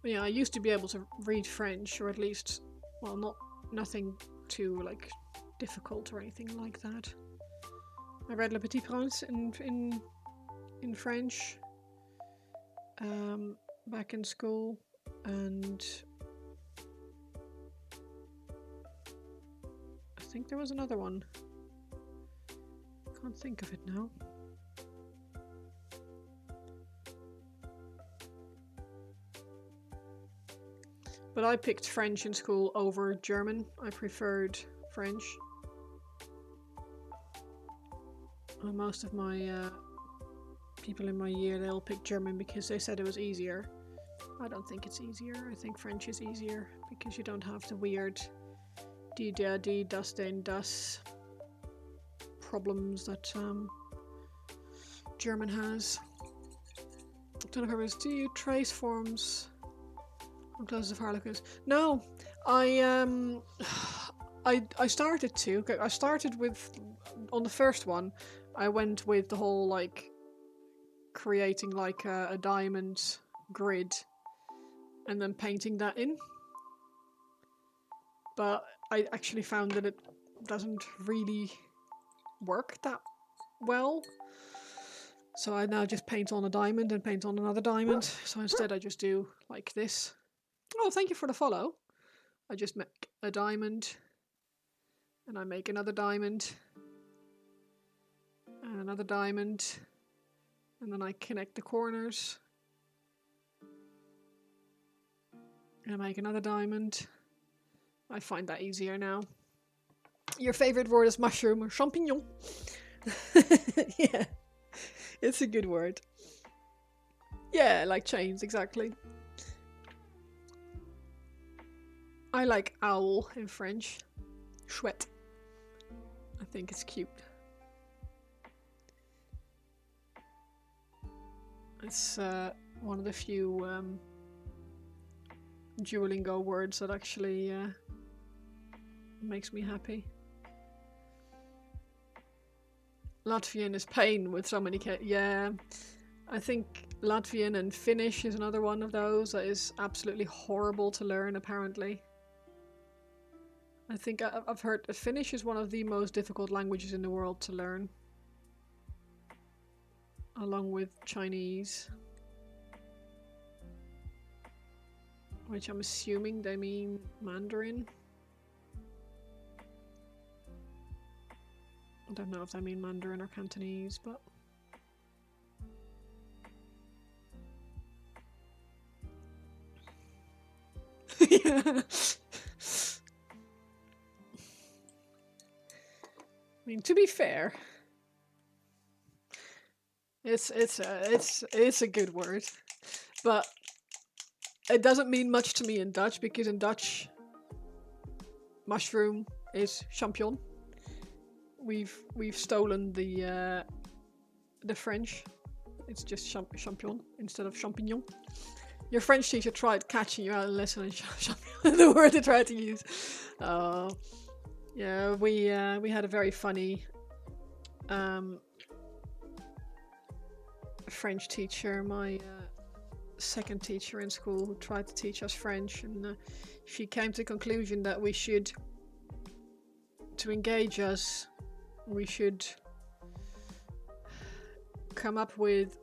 Yeah, I used to be able to read French, or at least, well, nothing too like difficult or anything like that. I read Le Petit Prince in French back in school, and think there was another one. Can't think of it now. But I picked French in school over German. I preferred French. And most of my people in my year, they all picked German because they said it was easier. I don't think it's easier. I think French is easier because you don't have the weird die, der, die, das, den, das problems that German has. Don't know if it was, do you trace forms on closes of Harlequins? No, I started to. I started with, on the first one, I went with the whole like creating like a diamond grid and then painting that in. But I actually found that it doesn't really work that well. So I now just paint on a diamond and paint on another diamond. So instead I just do like this. Oh, thank you for the follow. I just make a diamond and I make another diamond and another diamond and then I connect the corners and I make another diamond. I find that easier now. Your favorite word is mushroom or champignon. Yeah, it's a good word. Yeah, like chains, exactly. I like owl in French. Chouette. I think it's cute. It's one of the few Duolingo words that actually makes me happy. Latvian is pain with so many yeah. I think Latvian and Finnish is another one of those that is absolutely horrible to learn, apparently. I think I've heard that Finnish is one of the most difficult languages in the world to learn. Along with Chinese. Which I'm assuming they mean Mandarin. I don't know if they mean Mandarin or Cantonese, but... Yeah. I mean, to be fair, it's a good word, but it doesn't mean much to me in Dutch, because in Dutch, mushroom is champignon. We've stolen the French. It's just champignon instead of champignon. Your French teacher tried catching you out and listening. The word they tried to use. Oh, yeah. We had a very funny French teacher. My second teacher in school, who tried to teach us French, and she came to the conclusion that we should, to engage us, we should come up with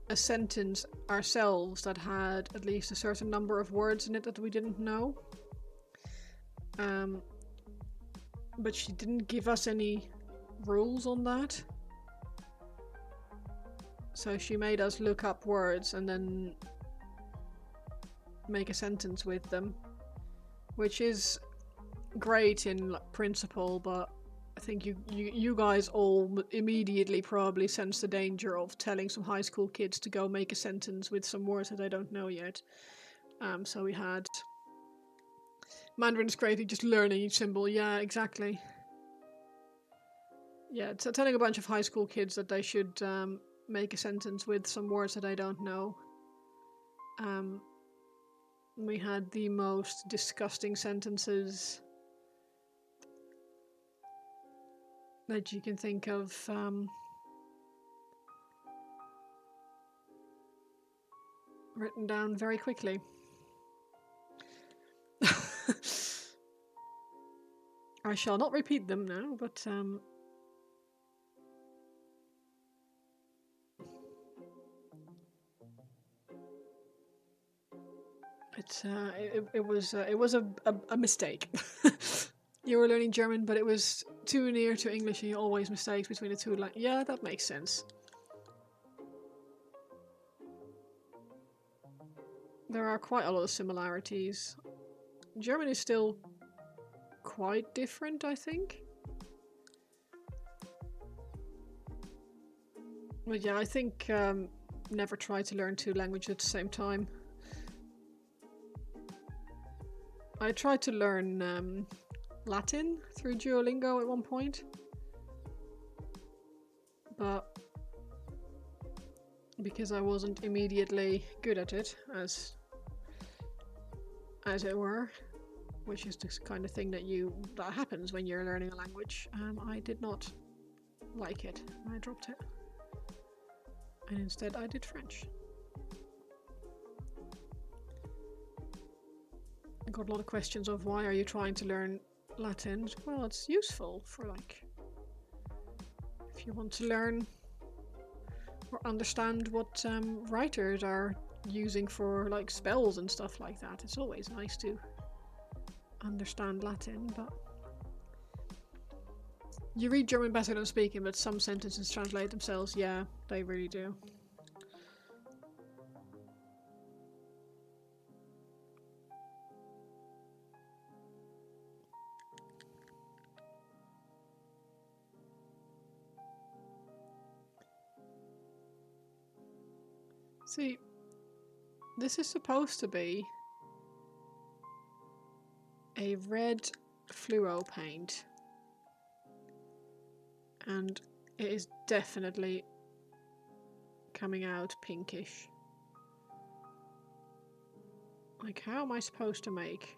a sentence ourselves that had at least a certain number of words in it that we didn't know. But she didn't give us any rules on that. So she made us look up words and then make a sentence with them, which is great in principle, but I think you guys all immediately probably sense the danger of telling some high school kids to go make a sentence with some words that they don't know yet. So we had Mandarin's great, just learning each symbol. Yeah, exactly. Yeah, telling a bunch of high school kids that they should make a sentence with some words that I don't know. We had the most disgusting sentences that you can think of. Written down very quickly. I shall not repeat them now, but it was a mistake. You were learning German, but it was too near to English and you always mistakes between the two. Like, yeah, that makes sense. There are quite a lot of similarities. German is still quite different, I think. But yeah, I think never try to learn two languages at the same time. I tried to learn Latin through Duolingo at one point, but because I wasn't immediately good at it, as it were, which is the kind of thing that happens when you're learning a language, I did not like it. I dropped it, and instead I did French. I got a lot of questions of why are you trying to learn Latin? Well, it's useful for like if you want to learn or understand what writers are using for like spells and stuff like that. It's always nice to understand Latin, but you read German better than speaking, but some sentences translate themselves. Yeah, they really do. See, this is supposed to be a red fluo paint, and it is definitely coming out pinkish. Like, how am I supposed to make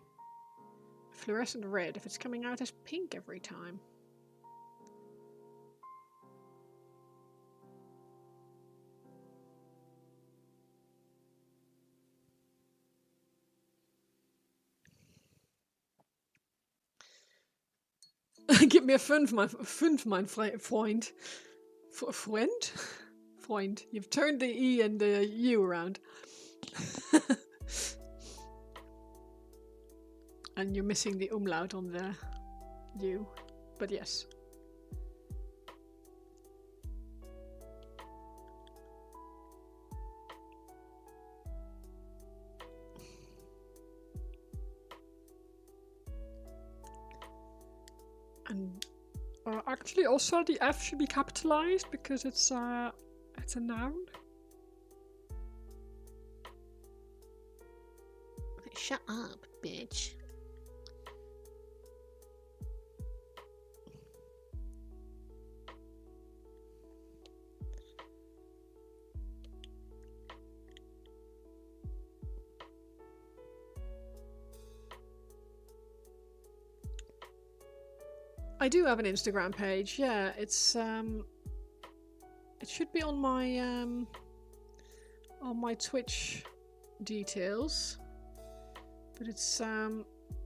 fluorescent red if it's coming out as pink every time? Gib mir fünf, mein Freund. Friend? Freund. You've turned the E and the U around. And you're missing the umlaut on the U. But yes. And actually also the F should be capitalized because it's a noun. Shut up, bitch. I do have an Instagram page. Yeah, it's it should be on my Twitch details, but it's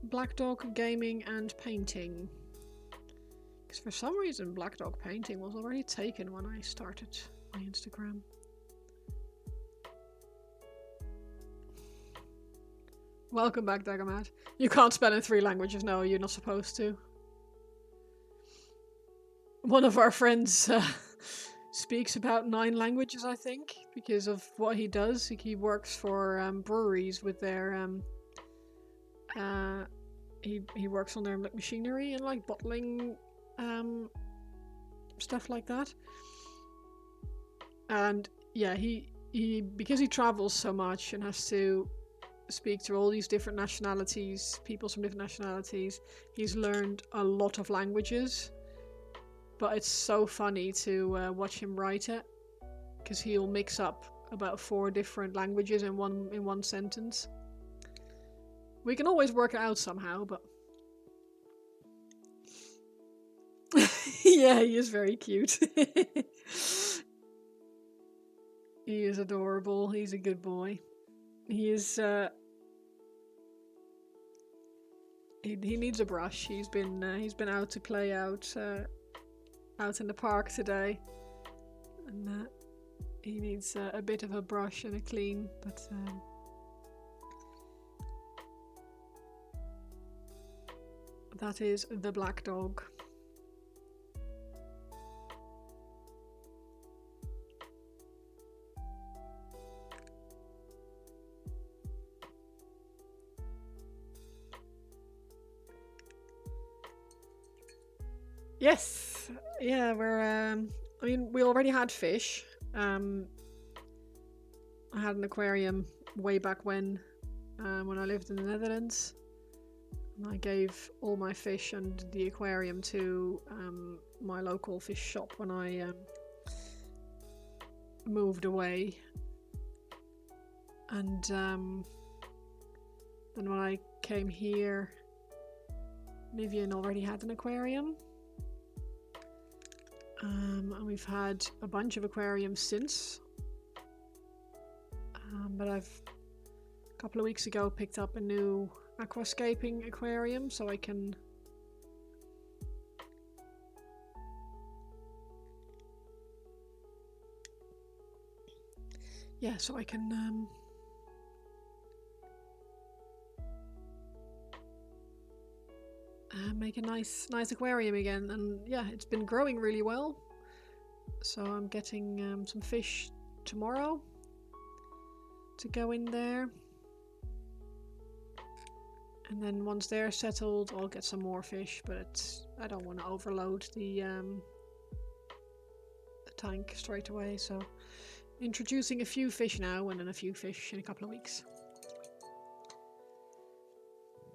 Black Dog Gaming and Painting. Because for some reason Black Dog Painting was already taken when I started my Instagram. Welcome back, Dagamat. You can't spell in 3 languages. No, you're not supposed to. One of our friends speaks about 9 languages, I think, because of what he does. He works for breweries with their he works on their like machinery and like bottling stuff like that. And yeah, he because he travels so much and has to speak to all these different nationalities, people from different nationalities, he's learned a lot of languages. But it's so funny to watch him write it, because he'll mix up about 4 different languages in one sentence. We can always work it out somehow, but yeah, he is very cute. He is adorable. He's a good boy. He is. He needs a brush. He's been out to play out in the park today, and he needs a bit of a brush and a clean, but That is the black dog. Yes, yeah, we're. I mean, we already had fish. I had an aquarium way back when I lived in the Netherlands. And I gave all my fish and the aquarium to my local fish shop when I moved away. And then when I came here, Nivian already had an aquarium. And we've had a bunch of aquariums since. But I've a couple of weeks ago picked up a new aquascaping aquarium so I can make a nice aquarium again. And yeah, it's been growing really well, so I'm getting some fish tomorrow to go in there, and then once they're settled I'll get some more fish, but I don't want to overload the tank straight away, so introducing a few fish now and then a few fish in a couple of weeks.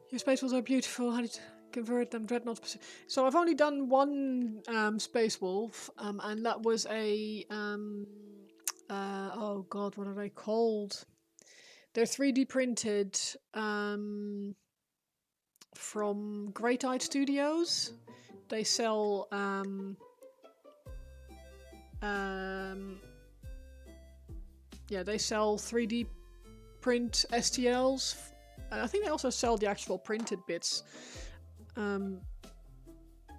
Your space wolves are beautiful. How did you convert them? Dreadnought. So I've only done one space wolf, and that was a oh god, what are they called? They're 3D printed from Great Eyed Studios. They sell they sell 3D print STLs. I think they also sell the actual printed bits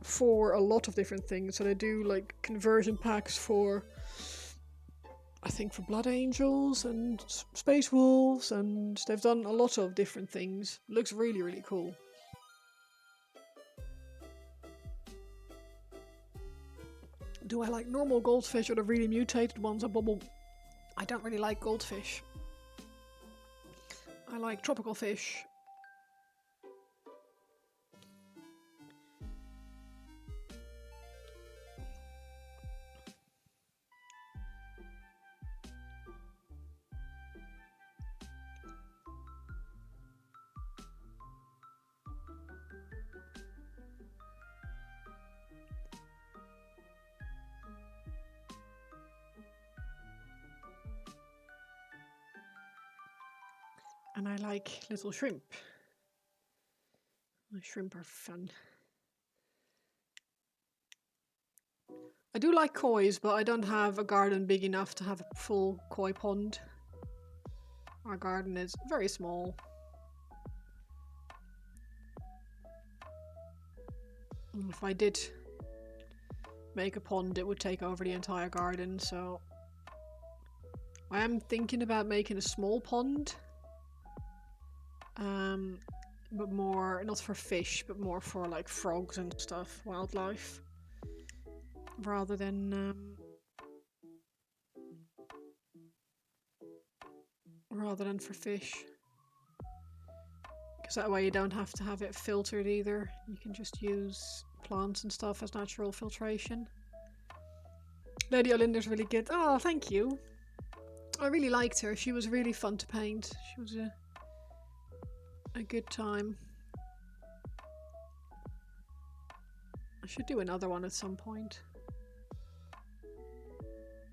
for a lot of different things. So they do like conversion packs for, I think, for Blood Angels and Space Wolves, and they've done a lot of different things. Looks really, really cool. Do I like normal goldfish or the really mutated ones? I don't really like goldfish. I like tropical fish. And I like little shrimp. My shrimp are fun. I do like kois, but I don't have a garden big enough to have a full koi pond. Our garden is very small. And if I did make a pond, it would take over the entire garden, so I am thinking about making a small pond. But more, not for fish, but more for like frogs and stuff, wildlife, rather than for fish. Because that way you don't have to have it filtered either. You can just use plants and stuff as natural filtration. Lady Olinda's really good. Oh, thank you. I really liked her. She was really fun to paint. She was a good time. I should do another one at some point.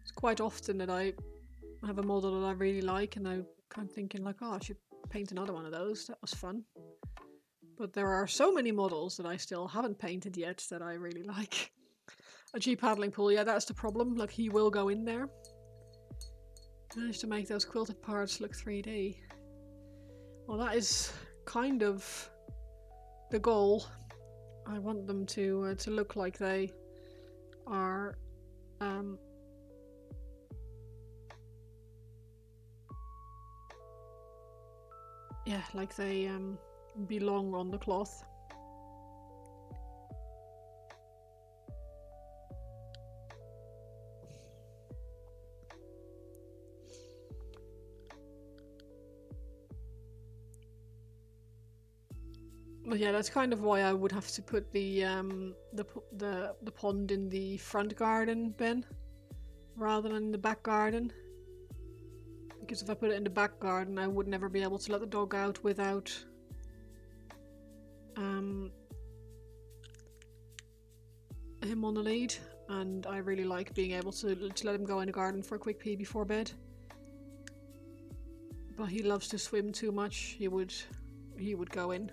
It's quite often that I have a model that I really like and I'm kind of thinking like, oh, I should paint another one of those. That was fun. But there are so many models that I still haven't painted yet that I really like. A G paddling pool, yeah, that's the problem. Like, he will go in there. Managed to make those quilted parts look 3D. Well, that is kind of the goal. I want them to look like they are like they belong on the cloth. But yeah, that's kind of why I would have to put the pond in the front garden bin rather than in the back garden. Because if I put it in the back garden, I would never be able to let the dog out without him on the lead, and I really like being able to let him go in the garden for a quick pee before bed. But he loves to swim too much. He would go in.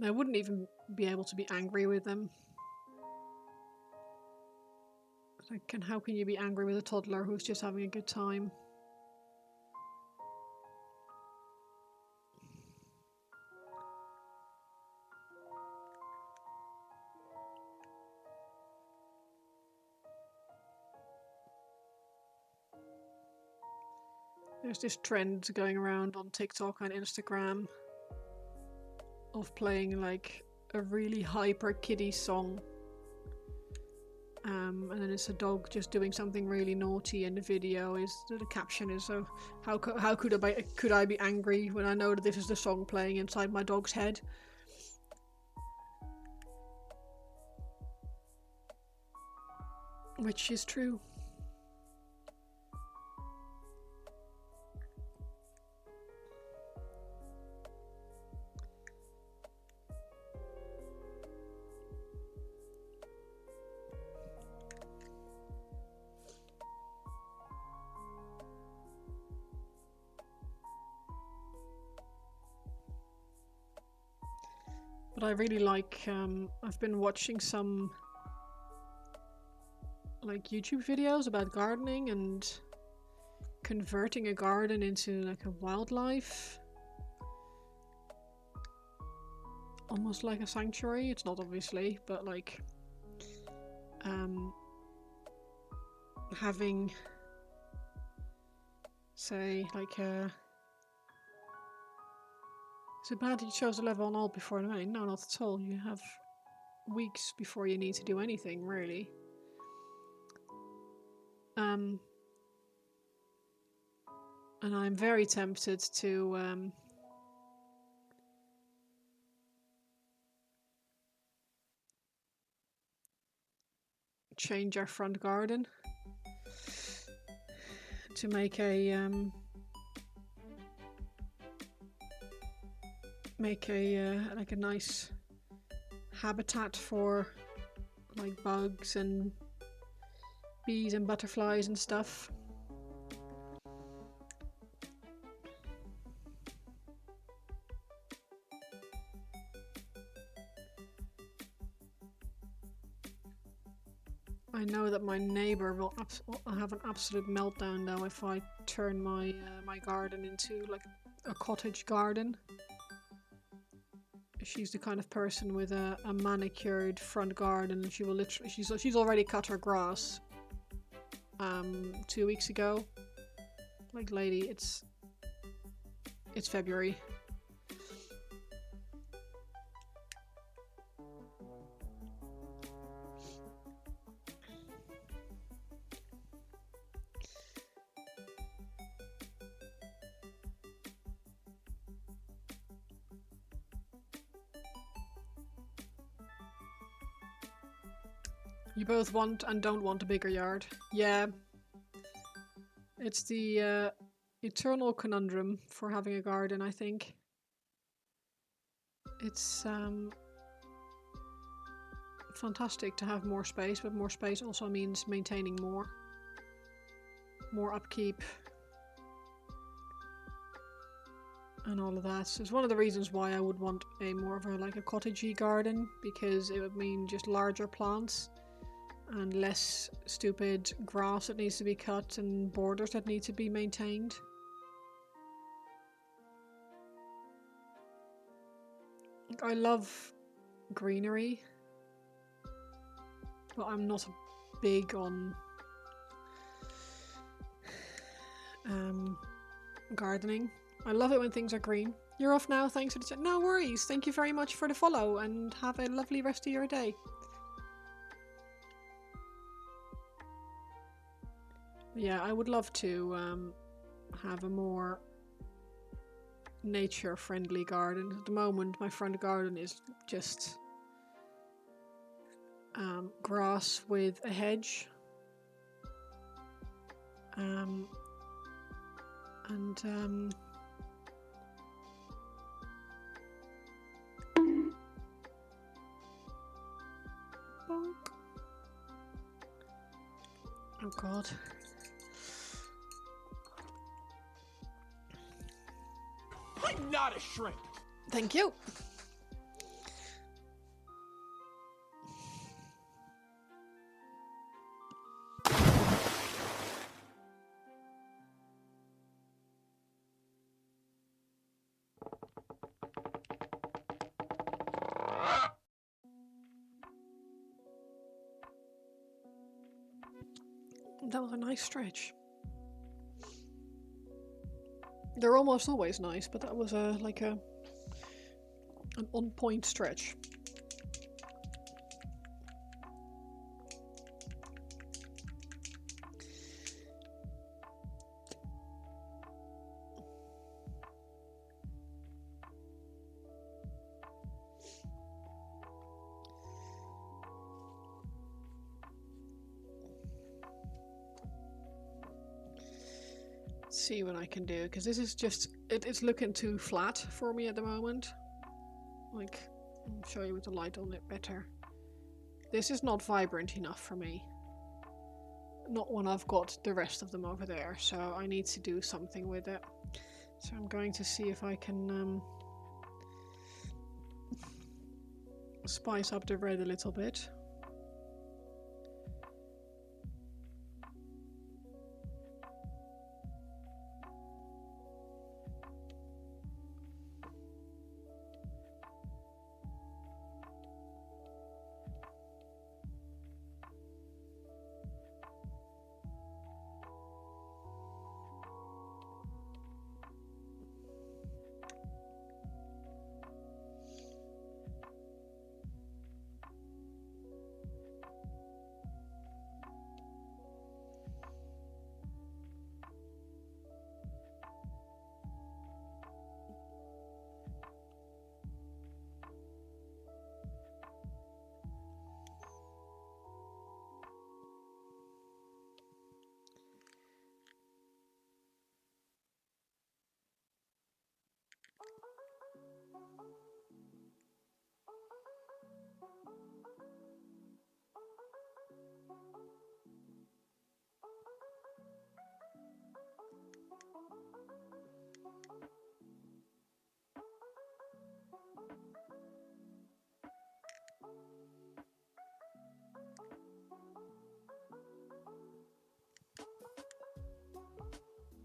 I wouldn't even be able to be angry with them. Like, and how can you be angry with a toddler who's just having a good time? There's this trend going around on TikTok and Instagram of playing like a really hyper kiddie song. And then it's a dog just doing something really naughty, and the video is the caption is, "So how could I be angry when I know that this is the song playing inside my dog's head?" Which is true. But I really like, I've been watching some like YouTube videos about gardening and converting a garden into like a wildlife. Almost like a sanctuary. It's not, obviously, but like having, say, like a... Is it bad that you chose to level on all before the main? No, not at all. You have weeks before you need to do anything, really. And I'm very tempted to change our front garden to make a like a nice habitat for like bugs and bees and butterflies and stuff. I know that my neighbor will have an absolute meltdown now if I turn my my garden into like a cottage garden. She's the kind of person with a manicured front garden, and she will literally she's already cut her grass 2 weeks ago. Like, lady, it's February. You both want and don't want a bigger yard. Yeah. It's the eternal conundrum for having a garden, I think. It's fantastic to have more space, but more space also means maintaining more. More upkeep. And all of that. So it's one of the reasons why I would want a more of a like a cottagey garden, because it would mean just larger plants and less stupid grass that needs to be cut and borders that need to be maintained. I love greenery, but I'm not big on gardening. I love it when things are green. You're off now, thanks for the chat. No worries, thank you very much for the follow and have a lovely rest of your day. Yeah, I would love to have a more nature-friendly garden. At the moment, my front garden is just grass with a hedge. And bonk. Oh god. I'm not a shrink. Thank you. That was a nice stretch. They're almost always nice, but that was like an on-point stretch. See what I can do, because this is just it's looking too flat for me at the moment. Like, I'll show you with the light on it better. This is not vibrant enough for me. Not when I've got the rest of them over there, so I need to do something with it. So I'm going to see if I can spice up the red a little bit.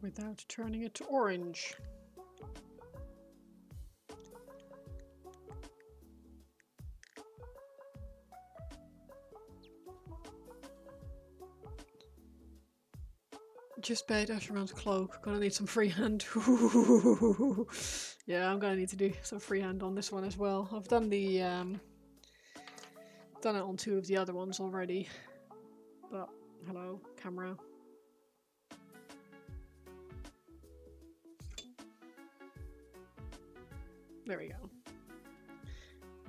Without turning it to orange. Just bait Asheron's cloak. Gonna need some freehand. Yeah, I'm gonna need to do some freehand on this one as well. I've done the done it on 2 of the other ones already. But hello, camera. There we go.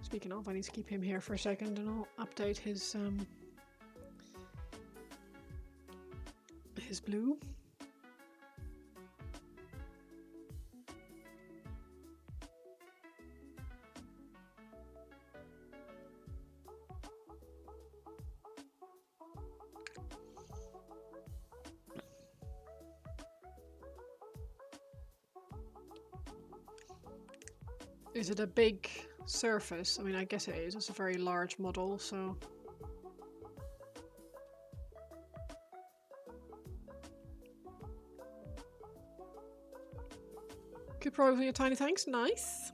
Speaking of, I need to keep him here for a second and I'll update his blue. Is it a big surface? I mean, I guess it is. It's a very large model, so... Good progress on your tiny tanks. Nice.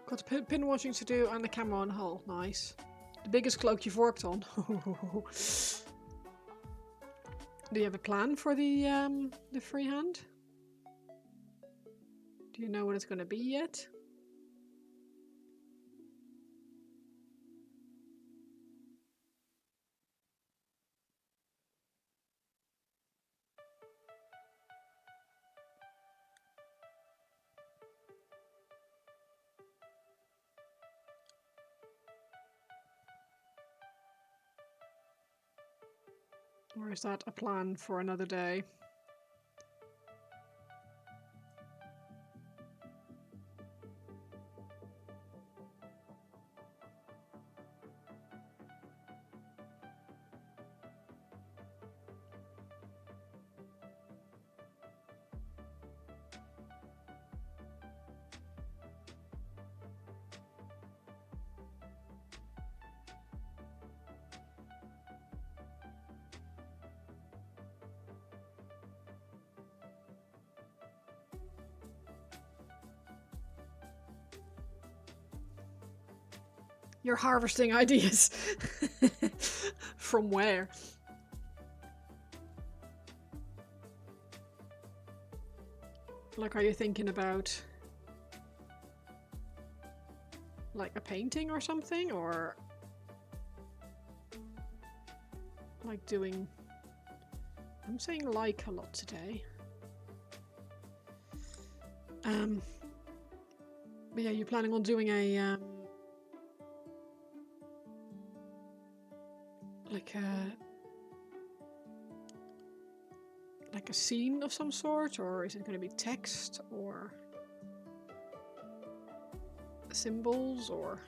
Got the pin washing to do and the camera on hull. Nice. The biggest cloak you've worked on. Do you have a plan for the freehand? Do you know what it's going to be yet? Or is that a plan for another day? You're harvesting ideas. From where? Like, are you thinking about like a painting or something, or like doing... I'm saying like a lot today. But yeah, you're planning on doing a like a scene of some sort, or is it going to be text or symbols or...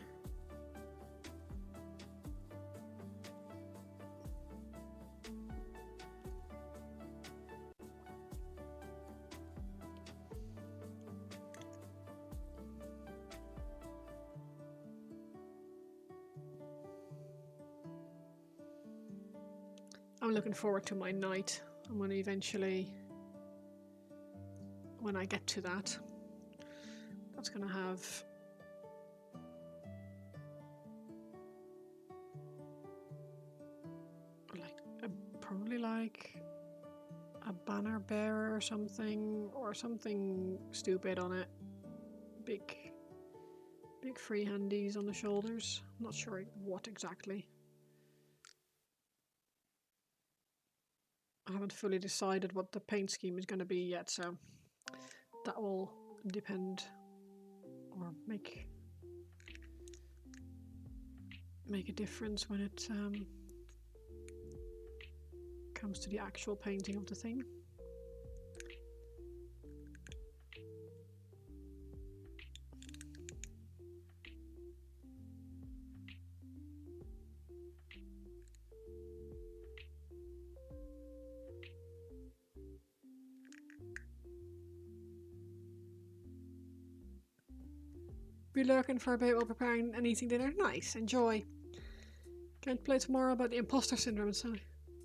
I'm looking forward to my night. I'm going to eventually, when I get to that, that's going to have like probably like a banner bearer or something stupid on it. Big freehandies on the shoulders. I'm not sure what exactly. I haven't fully decided what the paint scheme is going to be yet, so that will depend or make a difference when it comes to the actual painting of the thing. Be lurking for a bit while preparing and eating dinner. Nice, enjoy. Can't play tomorrow about the imposter syndrome. So,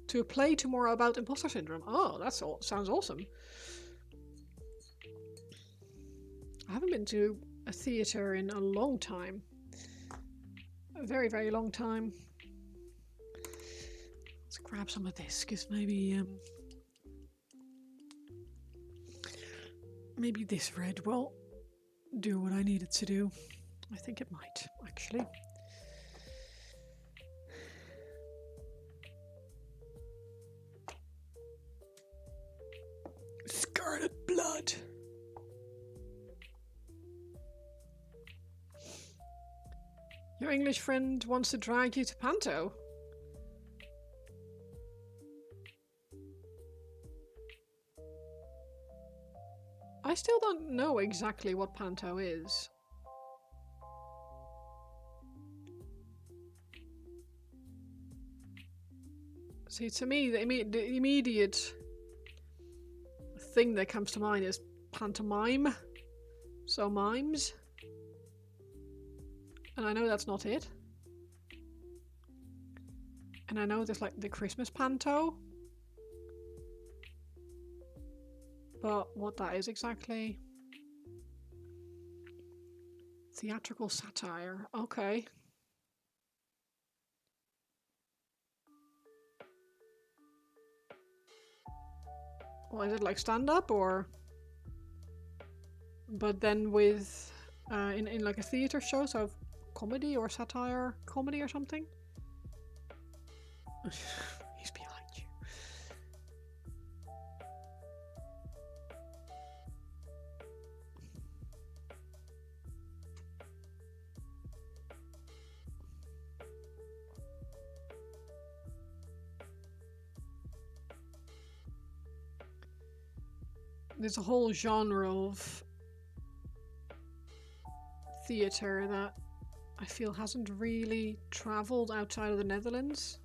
to play tomorrow about imposter syndrome. Oh, that's all. Sounds awesome. I haven't been to a theatre in a long time. A very, very long time. Let's grab some of this, because maybe this red will do what I need it to do. I think it might, actually. Scarlet blood. Your English friend wants to drag you to Panto. I still don't know exactly what Panto is. See, to me, the immediate thing that comes to mind is pantomime. So mimes. And I know that's not it. And I know there's like the Christmas panto. But what that is exactly... Theatrical satire. Okay. Well, is it like stand-up or? But then with in like a theater show, so comedy or satire, comedy or something. He's behind you. There's a whole genre of theater that I feel hasn't really traveled outside of the Netherlands.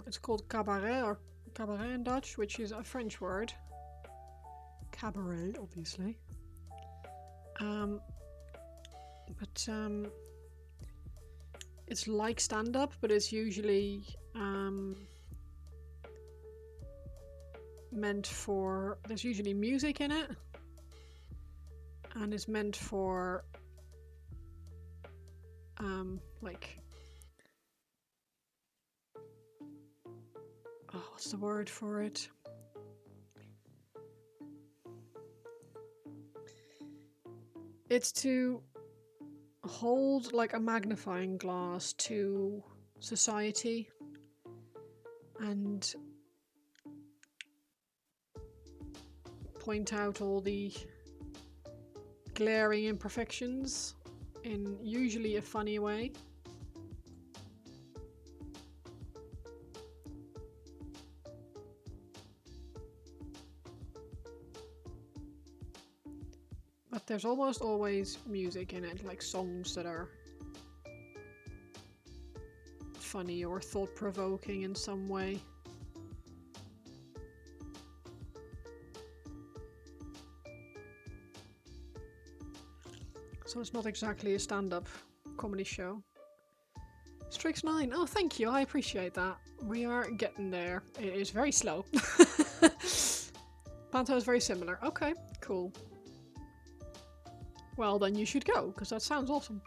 It's called cabaret, or cabaret in Dutch, which is a French word. Cabaret, obviously. But it's like stand-up, but it's usually meant for. There's usually music in it, and it's meant for like. Oh, what's the word for it? It's to hold like a magnifying glass to society and point out all the glaring imperfections in usually a funny way. But there's almost always music in it, like songs that are funny or thought-provoking in some way. So it's not exactly a stand-up comedy show. Strix 9. Oh, thank you. I appreciate that. We are getting there. It is very slow. Panto is very similar. Okay, cool. Well, then you should go, because that sounds awesome.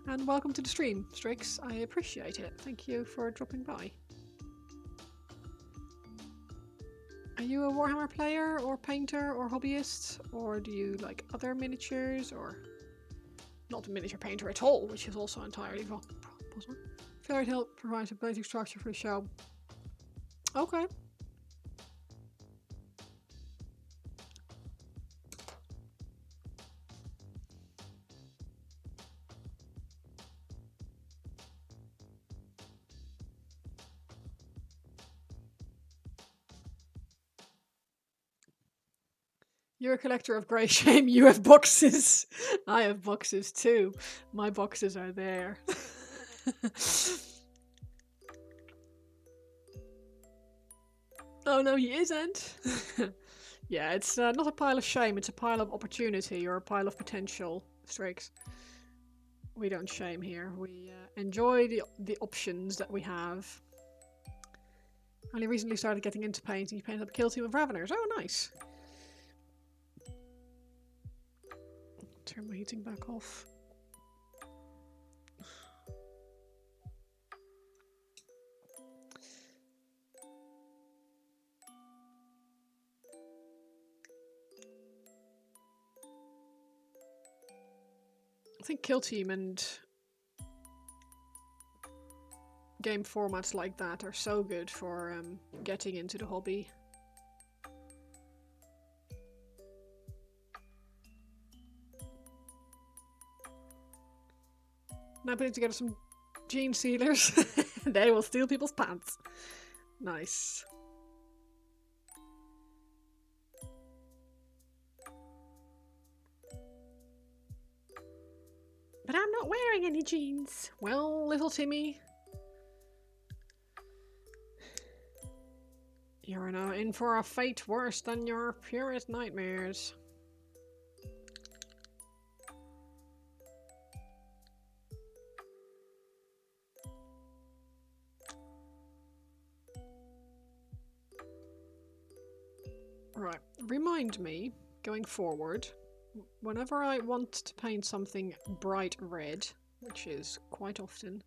And welcome to the stream, Strix. I appreciate it. Thank you for dropping by. Are you a Warhammer player, or painter, or hobbyist? Or do you like other miniatures, or not a miniature painter at all, which is also entirely possible? Fairy Tale provides a basic structure for the show. Okay. You're a collector of grey shame. You have boxes. I have boxes too. My boxes are there. Oh no, he isn't. Yeah, it's not a pile of shame. It's a pile of opportunity or a pile of potential. Strix. We don't shame here. We enjoy the options that we have. Only recently started getting into painting. You painted up a kill team of Raveners. Oh, nice. Turn my heating back off. I think kill team and game formats like that are so good for getting into the hobby. Now putting together some gene sealers. They will steal people's pants. Nice. But I'm not wearing any jeans. Well, little Timmy. You're now in for a fate worse than your purest nightmares. Right, remind me, going forward, whenever I want to paint something bright red, which is quite often,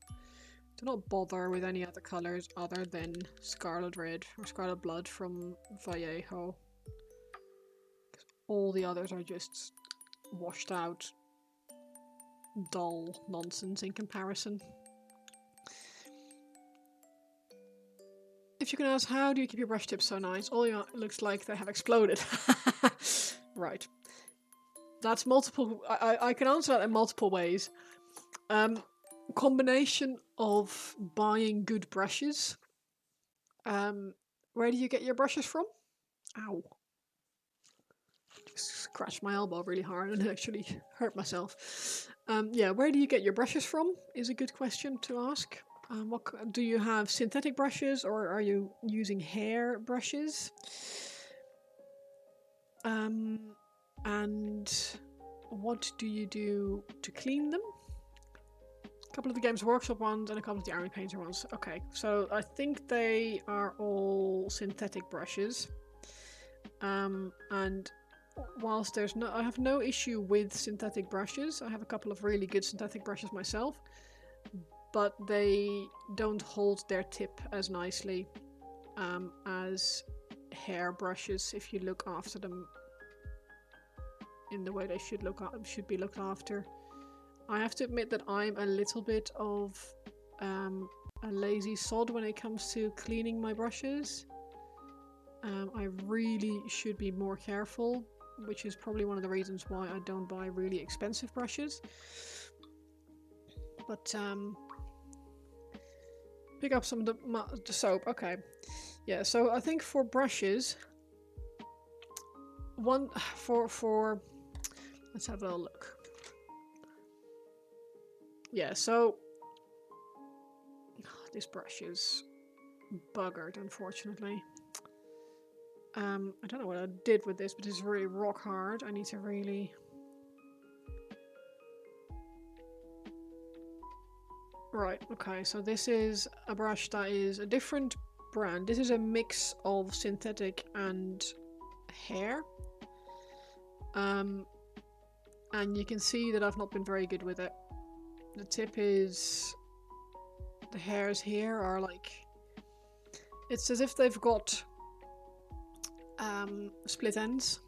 do not bother with any other colours other than Scarlet Red or Scarlet Blood from Vallejo. All the others are just washed out, dull nonsense in comparison. If you can ask, how do you keep your brush tips so nice? All your looks like they have exploded. Right. That's multiple. I can answer that in multiple ways. Combination of buying good brushes. Where do you get your brushes from? Ow. Scratched my elbow really hard and actually hurt myself. Yeah, where do you get your brushes from is a good question to ask. Do you have synthetic brushes or are you using hair brushes? And what do you do to clean them? A couple of the Games Workshop ones and a couple of the Army Painter ones. Okay, so I think they are all synthetic brushes. And whilst I have no issue with synthetic brushes. I have a couple of really good synthetic brushes myself, but they don't hold their tip as nicely as hair brushes if you look after them in the way they should be looked after. I have to admit that I'm a little bit of a lazy sod when it comes to cleaning my brushes. I really should be more careful, which is probably one of the reasons why I don't buy really expensive brushes. But pick up some of the soap. Okay, yeah. So I think for brushes, let's have a little look. Yeah, so this brush is buggered, unfortunately. I don't know what I did with this, but it's really rock hard. I need to really... Right, okay, so this is a brush that is a different brand. This is a mix of synthetic and hair. And you can see that I've not been very good with it. The tip is... The hairs here are like... It's as if they've got split ends.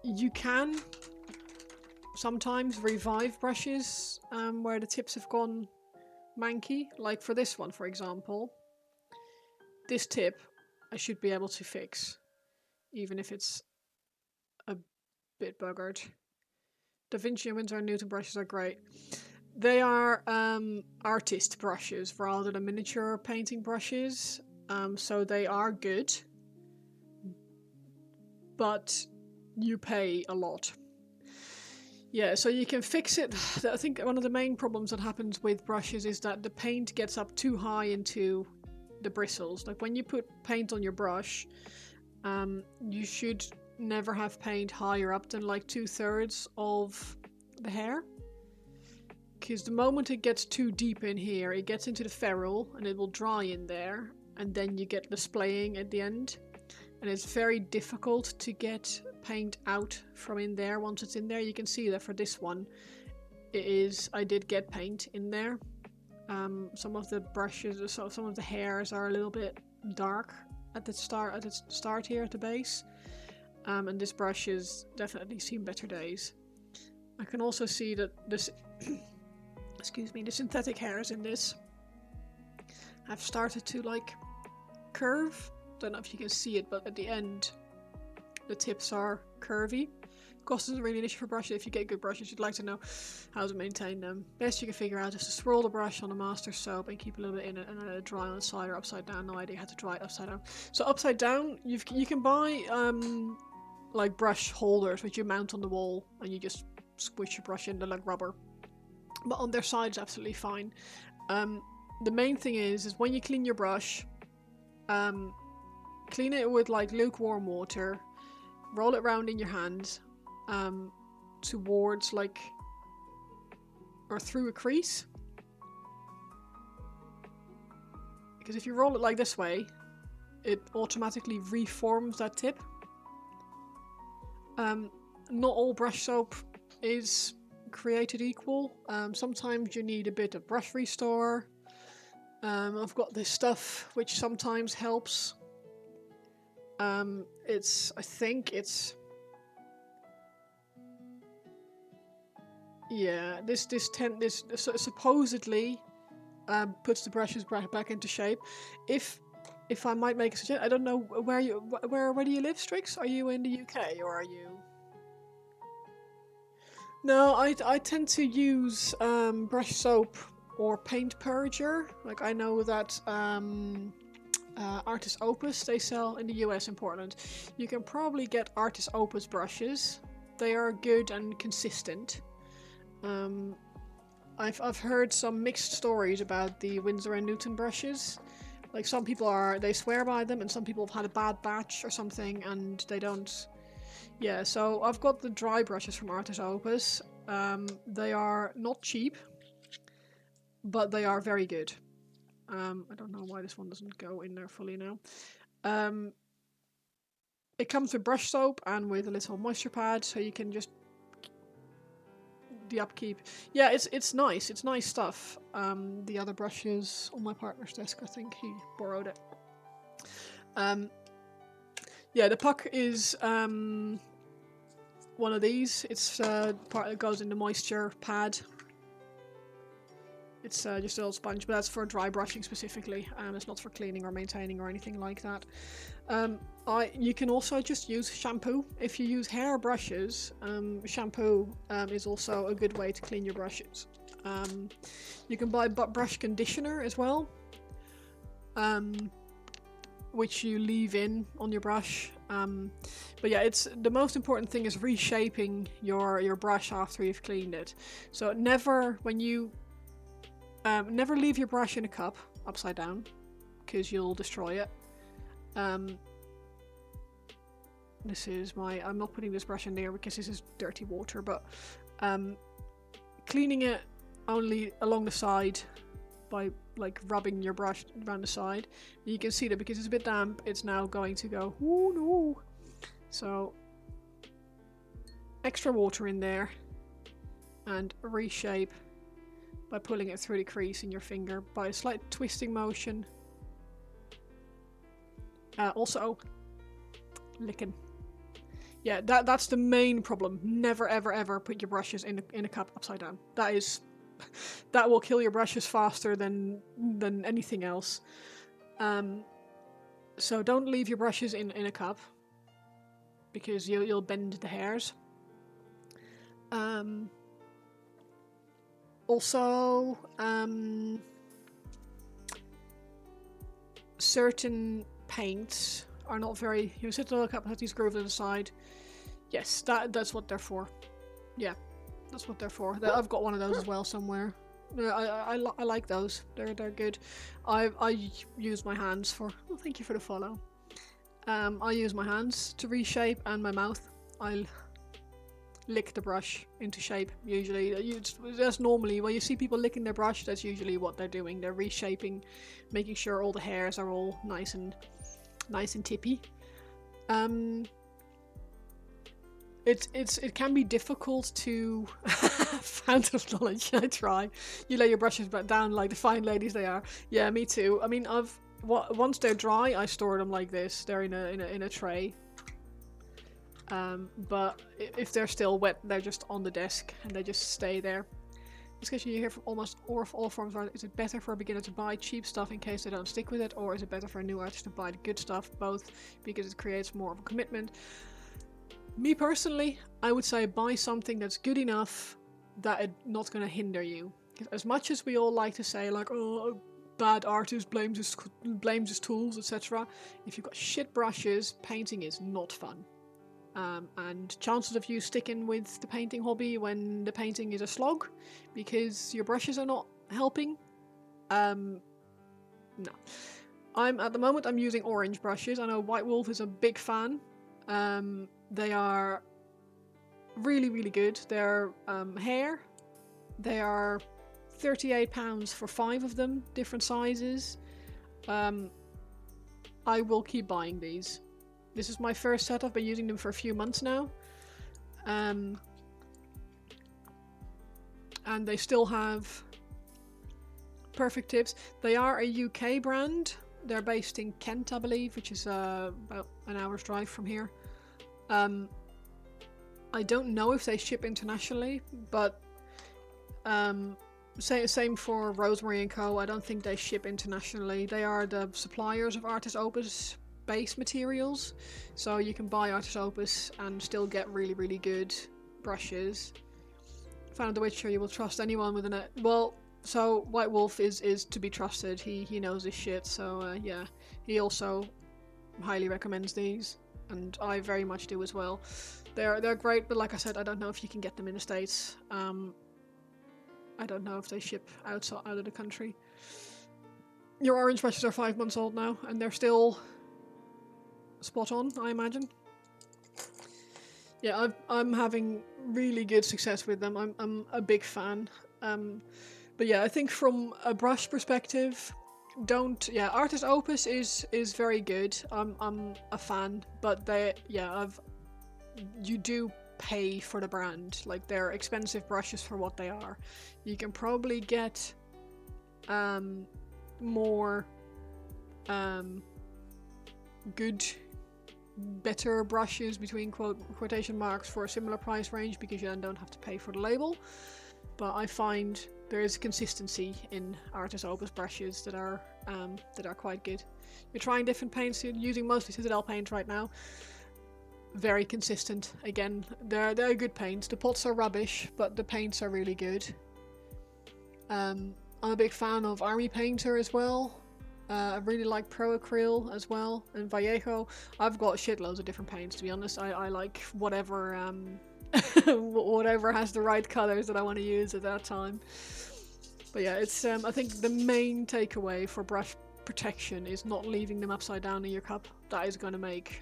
You can sometimes revive brushes where the tips have gone manky, like for this one, for example. This tip I should be able to fix, even if it's a bit buggered. Da Vinci and Winsor & Newton brushes are great. They are artist brushes rather than miniature painting brushes, so they are good, but you pay a lot. Yeah, so you can fix it. I think one of the main problems that happens with brushes is that the paint gets up too high into the bristles. Like when you put paint on your brush, you should never have paint higher up than like 2/3 of the hair. Because the moment it gets too deep in here, it gets into the ferrule and it will dry in there, and then you get the splaying at the end. And it's very difficult to get paint out from in there once it's in there. You can see that for this one, I did get paint in there. Some of the brushes, some of the hairs are a little bit dark at the start here at the base. And this brush has definitely seen better days. I can also see that this, excuse me, the synthetic hairs in this have started to like curve. Don't know if you can see it, but at the end the tips are curvy. Cost isn't really an issue for brushes. If you get good brushes, you'd like to know how to maintain them. Best you can figure out is to swirl the brush on a master soap and keep a little bit in it, and let it dry on the side or upside down. No idea how to dry it upside down. So upside down, you can buy like brush holders which you mount on the wall and you just squish your brush into like rubber. But on their sides, absolutely fine. The main thing is when you clean your brush, clean it with like lukewarm water, roll it around in your hand towards like, or through a crease. because if you roll it like this way, it automatically reforms that tip. Not all brush soap is created equal. Sometimes you need a bit of brush restore. I've got this stuff which sometimes helps. I think it's yeah. This supposedly puts the brushes back into shape. If I might make a suggestion, I don't know where do you live, Strix? Are you in the UK or are you? No, I tend to use brush soap or paint purger. Like I know that Artis Opus they sell in the US in Portland. You can probably get Artis Opus brushes. They are good and consistent. I've heard some mixed stories about the Winsor & Newton brushes. Like some people they swear by them, and some people have had a bad batch or something and they don't. Yeah, so I've got the dry brushes from Artis Opus. They are not cheap, but they are very good. I don't know why this one doesn't go in there fully now. It comes with brush soap and with a little moisture pad, so you can just the upkeep. Yeah, it's nice. It's nice stuff. The other brushes on my partner's desk, I think he borrowed it. Yeah, the puck is one of these. It's part that goes in the moisture pad. It's just a little sponge, but that's for dry brushing specifically. It's not for cleaning or maintaining or anything like that. You can also just use shampoo. If you use hair brushes, shampoo is also a good way to clean your brushes. You can buy brush conditioner as well, which you leave in on your brush. But yeah, it's the most important thing is reshaping your brush after you've cleaned it. So never leave your brush in a cup upside down, because you'll destroy it. This is I'm not putting this brush in there because this is dirty water, but cleaning it only along the side by like rubbing your brush around the side. You can see that because it's a bit damp, it's now going to go, oh no. So extra water in there and reshape by pulling it through the crease in your finger by a slight twisting motion. Also, licking. Yeah, that's the main problem. Never ever ever put your brushes in a cup upside down. That will kill your brushes faster than anything else. So don't leave your brushes in a cup, because you'll bend the hairs. Also, certain paints are not very. You sit look up, have these grooves on the side. Yes, that's what they're for. Yeah, that's what they're for. I've got one of those as well somewhere. I like those. They're good. I use my hands for. Oh, thank you for the follow. I use my hands to reshape, and my mouth. I'll lick the brush into shape. Usually, that's normally when you see people licking their brush. That's usually what they're doing. They're reshaping, making sure all the hairs are all nice and tippy. It can be difficult to fountain of knowledge. I try. You lay your brushes back down like the fine ladies they are. Yeah, me too. I mean, once they're dry, I store them like this. They're in a tray. But if they're still wet, they're just on the desk and they just stay there. Discussion you hear from almost all forms of art. Is it better for a beginner to buy cheap stuff in case they don't stick with it, or is it better for a new artist to buy the good stuff? Both, because it creates more of a commitment. Me personally, I would say buy something that's good enough that it's not going to hinder you. As much as we all like to say, like, oh, a bad artist blames his tools, etc. If you've got shit brushes, painting is not fun. And chances of you sticking with the painting hobby when the painting is a slog because your brushes are not helping, no. At the moment I'm using orange brushes. I know White Wolf is a big fan. They are really, really good. They're hair. They are £38 for 5 of them, different sizes. I will keep buying these. This is my first set. I've been using them for a few months now. And they still have perfect tips. They are a UK brand. They're based in Kent, I believe, which is about an hour's drive from here. I don't know if they ship internationally, but same for Rosemary & Co. I don't think they ship internationally. They are the suppliers of Artis Opus base materials, so you can buy Artis Opus and still get really, really good brushes. Fan of The Witcher, you will trust anyone with an... Well, so White Wolf is to be trusted. He knows his shit, so yeah. He also highly recommends these, and I very much do as well. They're great, but like I said, I don't know if you can get them in the States. I don't know if they ship out of the country. Your orange brushes are 5 months old now, and they're still spot on, I imagine. Yeah, I'm having really good success with them. I'm a big fan. But yeah, I think from a brush perspective, Artis Opus is very good. I'm a fan, but you do pay for the brand. Like, they're expensive brushes for what they are. You can probably get more better brushes between quotation marks for a similar price range, because you then don't have to pay for the label. But I find there is consistency in Artis Opus brushes that are quite good. You're trying different paints. You're using mostly Citadel paint right now. Very consistent. Again, they're good paints. The pots are rubbish, but the paints are really good. I'm a big fan of Army Painter as well. I really like Pro Acryl as well, and Vallejo. I've got shitloads of different paints, to be honest. I like whatever whatever has the right colors that I want to use at that time. But yeah, it's I think the main takeaway for brush protection is not leaving them upside down in your cup. That is going to make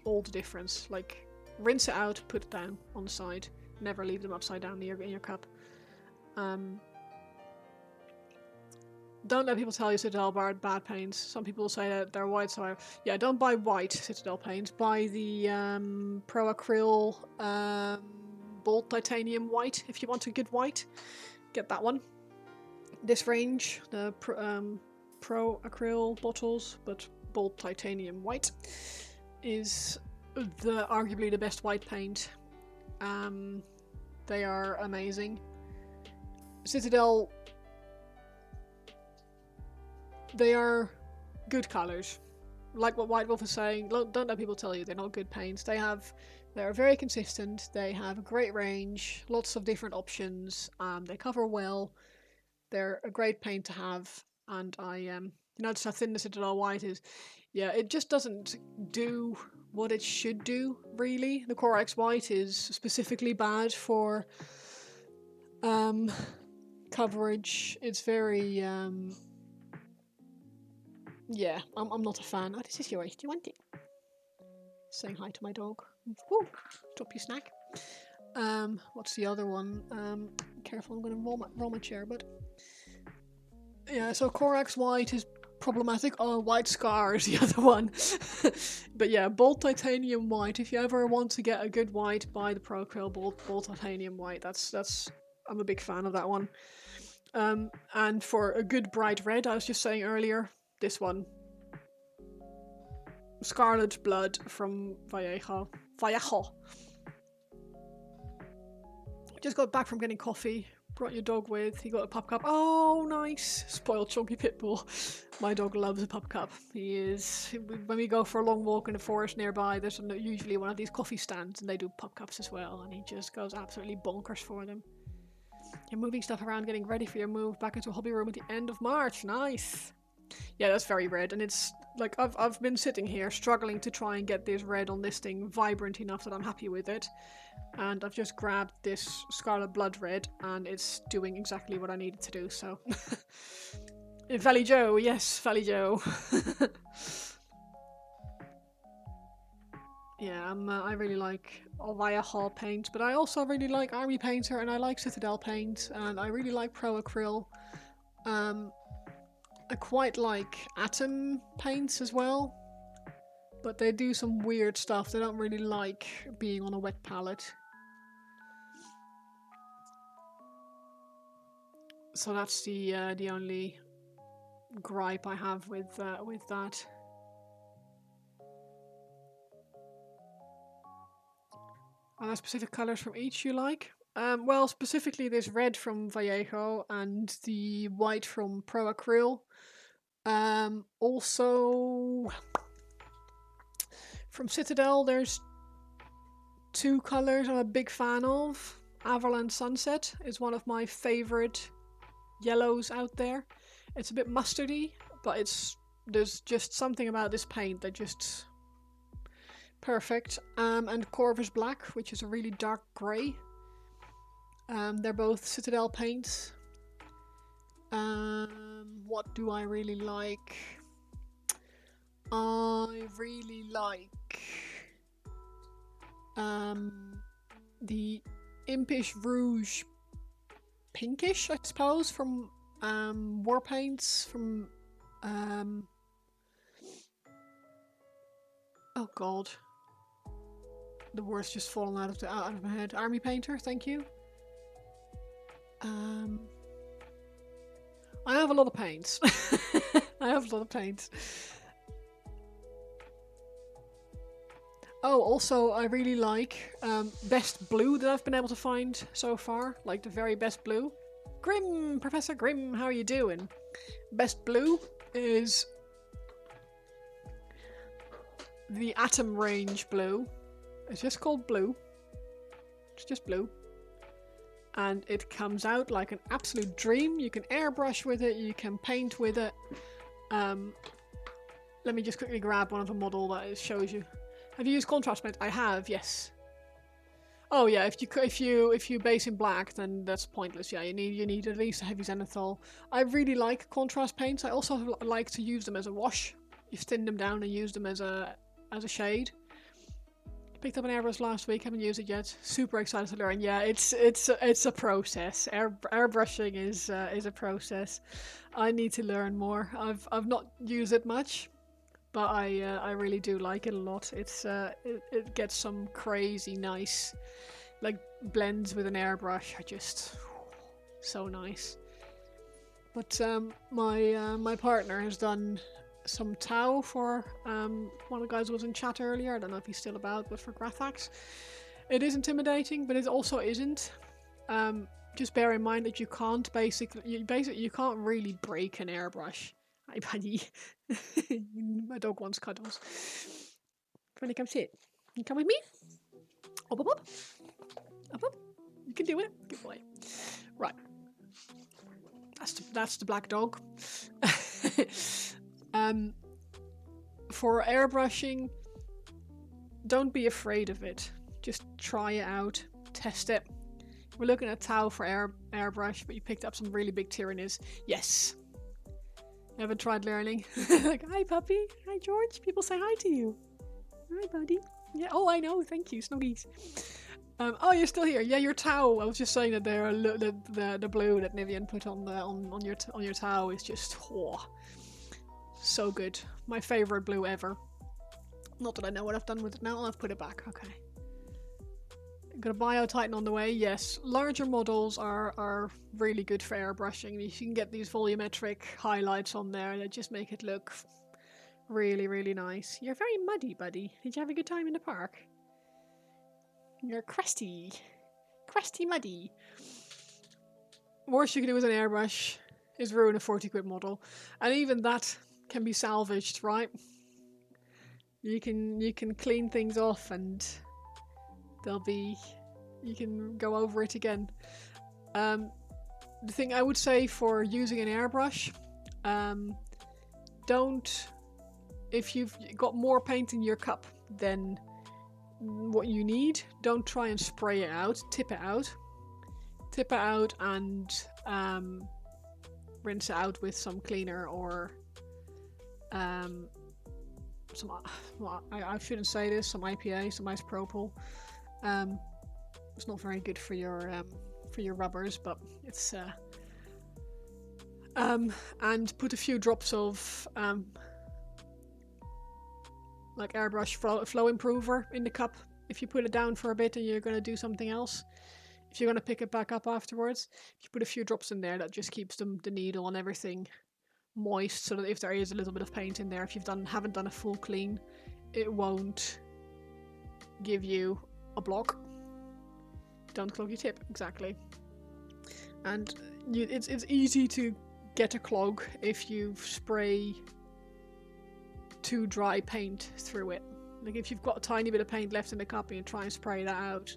all the difference. Like, rinse it out, put it down on the side. Never leave them upside down in your cup. Don't let people tell you Citadel are bad paints. Some people say that they're white, so yeah, don't buy white Citadel paints. Buy the Pro Acryl Bold Titanium White if you want a good white. Get that one. This range, the Pro Acryl bottles, but Bold Titanium White, is arguably the best white paint. They are amazing. Citadel, they are good colours. Like what White Wolf is saying, don't let people tell you they're not good paints. They're very consistent, they have a great range, lots of different options, they cover well, they're a great paint to have, and you notice how thin the Citadel White is. Yeah, it just doesn't do what it should do, really. The Corax White is specifically bad for coverage. It's very yeah, I'm not a fan. Oh, this is yours. Do you want it? Saying hi to my dog. Woo! Drop your snack. What's the other one? Careful, I'm gonna roll my chair, but yeah. So Corax White is problematic. Oh, White Scar is the other one. But yeah, Bold Titanium White. If you ever want to get a good white, buy the Pro Acryl Bold Titanium White. That's I'm a big fan of that one. And for a good bright red, I was just saying earlier, this one. Scarlet Blood from Vallejo. Just got back from getting coffee. Brought your dog with. He got a pup cup. Oh, nice. Spoiled chunky pitbull. My dog loves a pup cup. When we go for a long walk in the forest nearby, there's usually one of these coffee stands, and they do pup cups as well, and he just goes absolutely bonkers for them. You're moving stuff around, getting ready for your move back into a hobby room at the end of March. Nice. Yeah, that's very red, and it's like I've been sitting here struggling to try and get this red on this thing vibrant enough that I'm happy with it, and I've just grabbed this Scarlet Blood red, and it's doing exactly what I needed to do. So, Valley Joe, yes, Valley Joe. Yeah, I really like Vallejo paint, but I also really like Army Painter, and I like Citadel paint, and I really like Pro Acryl. I quite like Atom paints as well, but they do some weird stuff. They don't really like being on a wet palette. So that's the only gripe I have with that. Are there specific colors from each you like? Well, specifically this red from Vallejo and the white from Pro Acryl. Also, from Citadel, there's two colors I'm a big fan of. Avalanche Sunset is one of my favorite yellows out there. It's a bit mustardy, but there's just something about this paint that just perfect. And Corvus Black, which is a really dark grey. They're both Citadel paints. What do I really like? I really like the Impish Rouge Pinkish, I suppose, from War Paints, from oh god, the word's just fallen out of my head. Army Painter, thank you. I have a lot of paints. I have a lot of paints. Oh, also, I really like best blue that I've been able to find so far. Like the very best blue. Grimm! Professor Grimm, how are you doing? Best blue is the Atom Range blue. It's just called blue. It's just blue. And it comes out like an absolute dream. You can airbrush with it, you can paint with it. Let me just quickly grab one of the model that shows you. Have you used contrast paint? I have, yes. Oh yeah, if you base in black, then that's pointless. Yeah, you need at least a heavy zenithal. I really like contrast paints. I also like to use them as a wash. You thin them down and use them as a shade. Picked up an airbrush last week, haven't used it yet. Super excited to learn. Yeah, it's a process. Airbrushing is a process. I need to learn more. I've not used it much, but I really do like it a lot. It gets some crazy nice, like blends with an airbrush are just so nice. But my partner has done some Tau for one of the guys who was in chat earlier. I don't know if he's still about, but for Grathax. It is intimidating, but it also isn't. Just bear in mind that you can't you can't really break an airbrush. Hi buddy. My dog wants cuddles. Friendly, come sit. You come with me? Up, up, up. Up, up. You can do it. Good boy. Right. That's the black dog. For airbrushing, don't be afraid of it. Just try it out, test it. We're looking at Tau for airbrush, but you picked up some really big tyrannies. Yes. Haven't tried learning. Like, hi puppy, hi George. People say hi to you. Hi buddy. Yeah. Oh, I know. Thank you, Snuggies. Oh, you're still here. Yeah, your Tau. I was just saying that the blue that Nivian put on your Tau is just so good. My favorite blue ever. Not that I know what I've done with it now. I've put it back. Okay. Got a Bio Titan on the way. Yes, larger models are really good for airbrushing. You can get these volumetric highlights on there that just make it look really, really nice. You're very muddy, buddy. Did you have a good time in the park? You're crusty muddy. Worst you can do with an airbrush is ruin a 40 quid model, and even that can be salvaged, right? You can clean things off and you can go over it again. The thing I would say for using an airbrush, if you've got more paint in your cup than what you need, don't try and spray it out. Tip it out and rinse it out with some cleaner or some, well, I shouldn't say this, some IPA, some isopropyl. It's not very good for your rubbers, but it's And put a few drops of like airbrush flow improver in the cup. If you put it down for a bit and you're going to do something else, if you're going to pick it back up afterwards, if you put a few drops in there, that just keeps the needle and everything moist, so that if there is a little bit of paint in there, if you haven't done a full clean, it won't give you a block. Don't clog your tip, exactly. And it's easy to get a clog if you spray too dry paint through it. Like if you've got a tiny bit of paint left in the cup and you try and spray that out,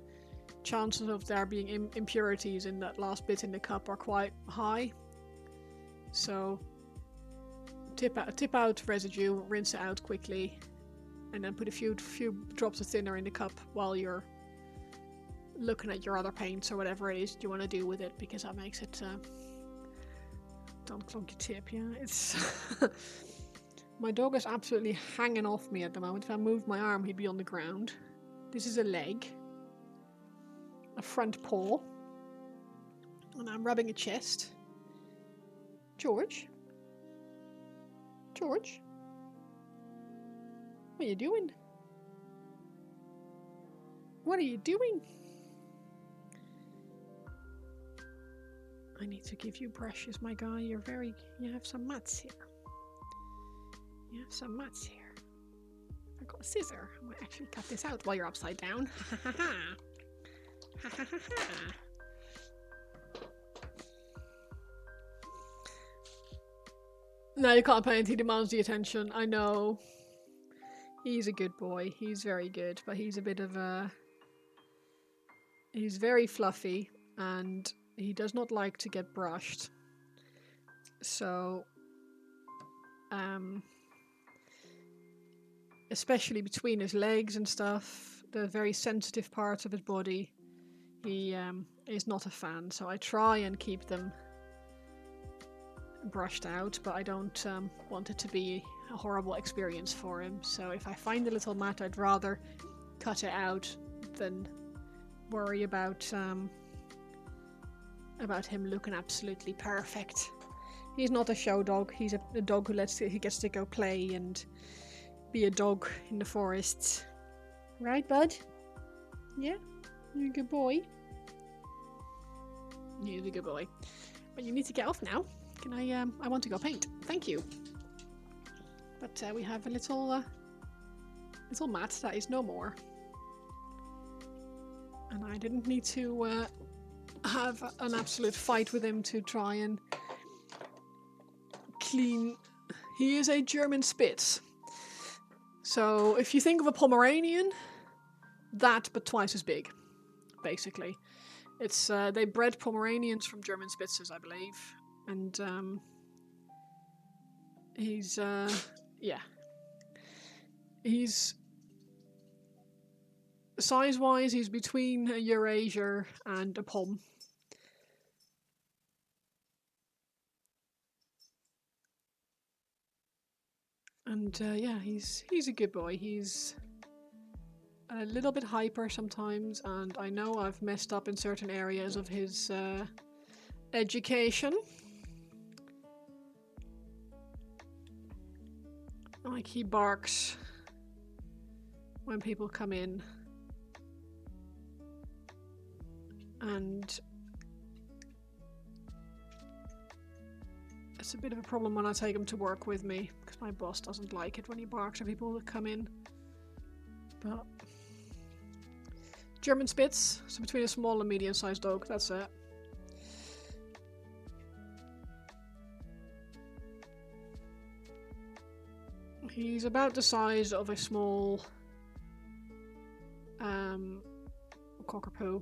chances of there being impurities in that last bit in the cup are quite high. So tip out residue, rinse it out quickly, and then put a few drops of thinner in the cup while you're looking at your other paints or whatever it is you want to do with it, because that makes it don't clog your tip. Yeah, it's my dog is absolutely hanging off me at the moment. If I moved my arm, he'd be on the ground. This is a leg, a front paw, and I'm rubbing a chest. George? George? What are you doing? What are you doing? I need to give you brushes, my guy. You have some mats here. You have some mats here. I've got a scissor. I might actually cut this out while you're upside down. Ha ha ha. Ha ha ha ha. No, you can't paint. He demands the attention. I know. He's a good boy. He's very good, but he's a bit of a... He's very fluffy, and he does not like to get brushed. So, especially between his legs and stuff, the very sensitive parts of his body, he is not a fan. So I try and keep them brushed out, but I don't want it to be a horrible experience for him. So if I find a little mat, I'd rather cut it out than worry about him looking absolutely perfect. He's not a show dog. He's a dog who gets to go play and be a dog in the forests. Right, bud? Yeah? You're a good boy. You're a good boy. But you need to get off now. Can I want to go paint. Thank you. But we have a little mat that is no more. And I didn't need to have an absolute fight with him to try and clean. He is a German Spitz. So if you think of a Pomeranian, that but twice as big, basically. It's they bred Pomeranians from German Spitzes, I believe. And he's size-wise, he's between a Eurasier and a Pom. And yeah, he's a good boy. He's a little bit hyper sometimes, and I know I've messed up in certain areas of his education. Like he barks when people come in. And it's a bit of a problem when I take him to work with me, because my boss doesn't like it when he barks at people that come in. But German Spitz, so between a small and medium-sized dog, that's it. He's about the size of a small cockapoo.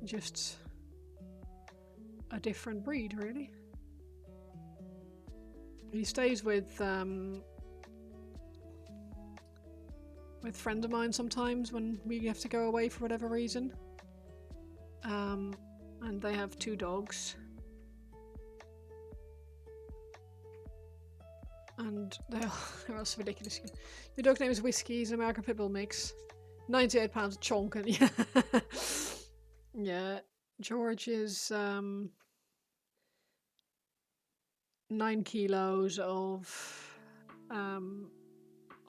Just a different breed, really. He stays with friends of mine sometimes when we have to go away for whatever reason. And they have 2 dogs. And they're also ridiculous. The dog name is Whiskey. He's an American Pit Bull mix. 98 pounds a chonk, and yeah. Yeah, George is 9 kilos of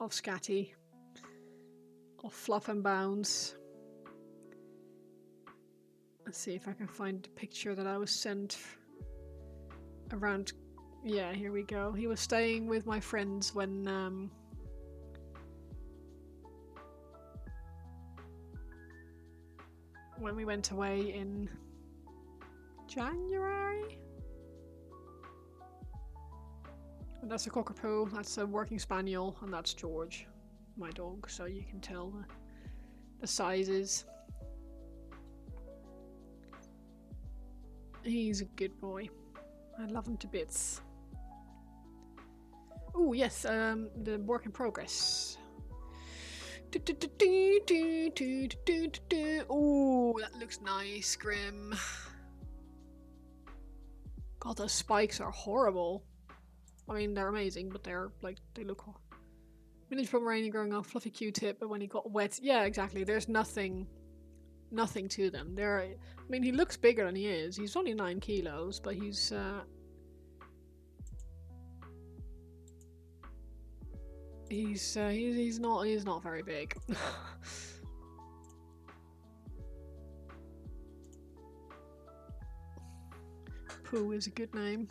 scatty, of fluff and bounce. Let's see if I can find a picture that I was sent around. Yeah, here we go. He was staying with my friends when we went away in January. And that's a cockapoo, that's a working spaniel, and that's George, my dog, so you can tell the sizes. He's a good boy. I love him to bits. Oh yes, the work in progress. Oh, that looks nice, Grim. God, those spikes are horrible. I mean, they're amazing, but they're like, they look. Miniature Pomeranian growing up, fluffy Q-tip, but when he got wet, yeah, exactly. There's nothing to them. I mean, he looks bigger than he is. He's only 9 kilos, but he's not very big. Pooh is a good name.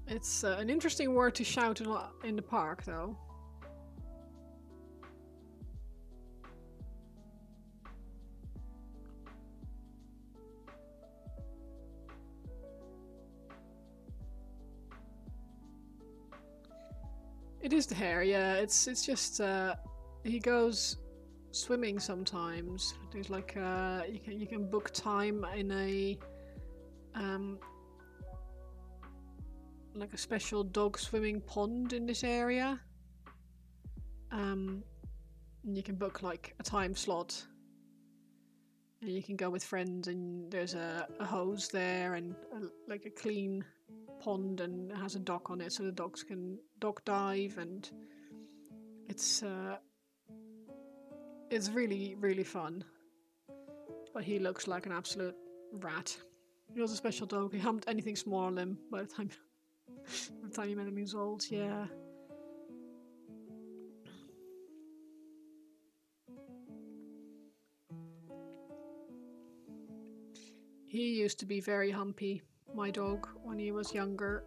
It's an interesting word to shout in the park, though. It is the hair, yeah. It's just he goes swimming sometimes. There's like you can book time in a like a special dog swimming pond in this area. And you can book like a time slot. And you can go with friends, and there's a hose there and like a clean pond, and it has a dock on it so the dogs can dock dive, and it's really, really fun. But he looks like an absolute rat. He was a special dog. He humped anything small on him by the time you met him. He was old, yeah. He used to be very humpy, my dog, when he was younger.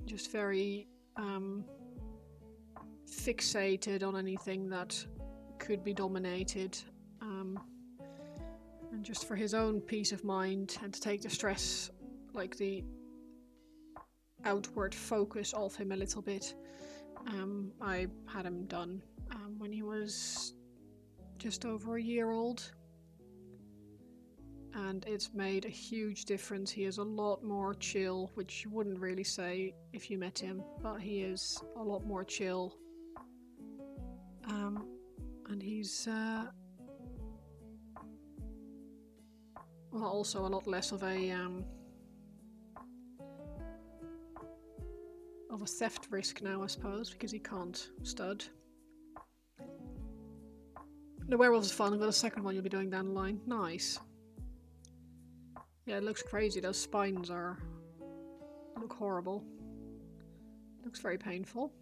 Just very fixated on anything that could be dominated. And just for his own peace of mind and to take the stress, like the outward focus off him a little bit, I had him done when he was just over a year old. And it's made a huge difference. He is a lot more chill, which you wouldn't really say if you met him, but he is a lot more chill. And he's well, also a lot less of a theft risk now, I suppose, because he can't stud. The werewolf is fun, but the second one you'll be doing down the line. Nice. Yeah, it looks crazy. Those spines look horrible. Looks very painful.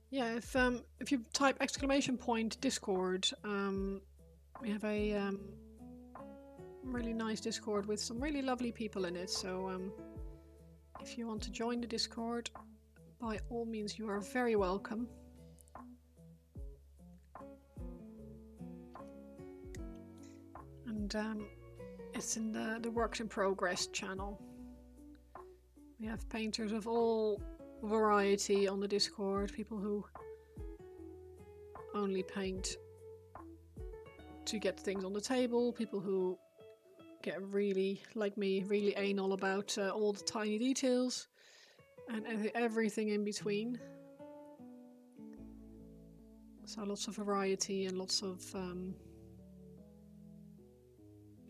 Yeah, if you type ! Discord, we have a really nice Discord with some really lovely people in it. So if you want to join the Discord, by all means, you are very welcome. And it's in the Works in Progress channel. We have painters of all variety on the Discord, people who only paint to get things on the table, people who get really, like me, really anal about all the tiny details, and everything in between. So lots of variety and lots of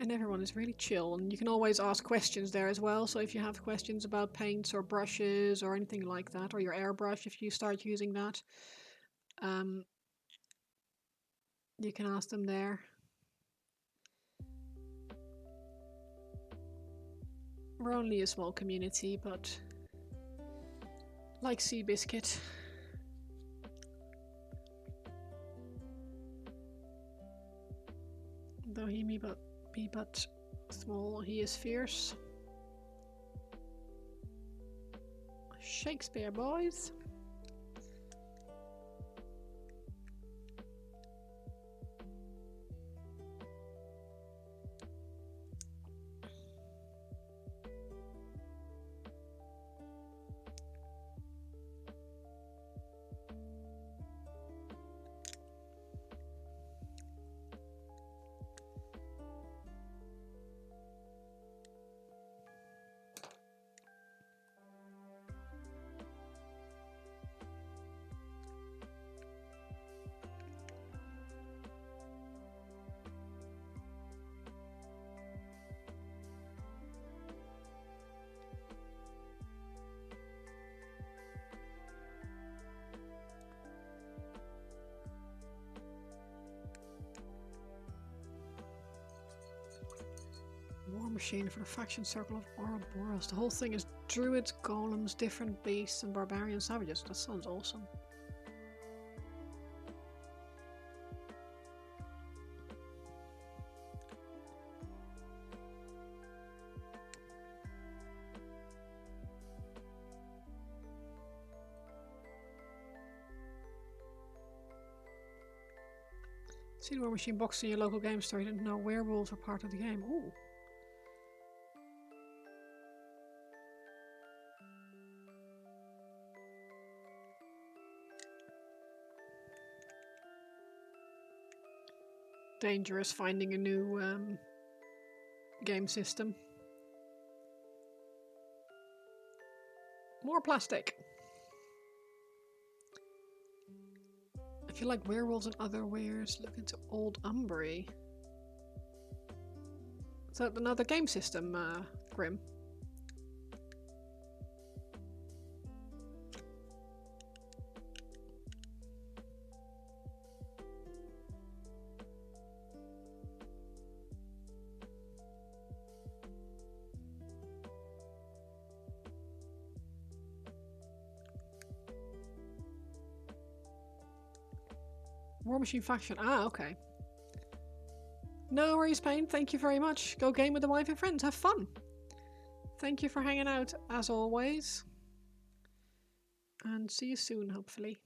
And everyone is really chill, and you can always ask questions there as well. So if you have questions about paints or brushes or anything like that, or your airbrush if you start using that, you can ask them there. We're only a small community, but like Seabiscuit. Though he be but small, he is fierce. Shakespeare, boys. War machine for the faction circle of Ouroboros. The whole thing is druids, golems, different beasts, and barbarian savages. That sounds awesome. See the War Machine box in your local game store. You didn't know werewolves were part of the game. Ooh. Dangerous finding a new game system. More plastic. If you like werewolves and other wares, look into Old Umbry. Is that another game system, Grim? War Machine faction. Ah, okay. No worries, Pain. Thank you very much. Go game with the wife and friends. Have fun. Thank you for hanging out, as always. And see you soon, hopefully.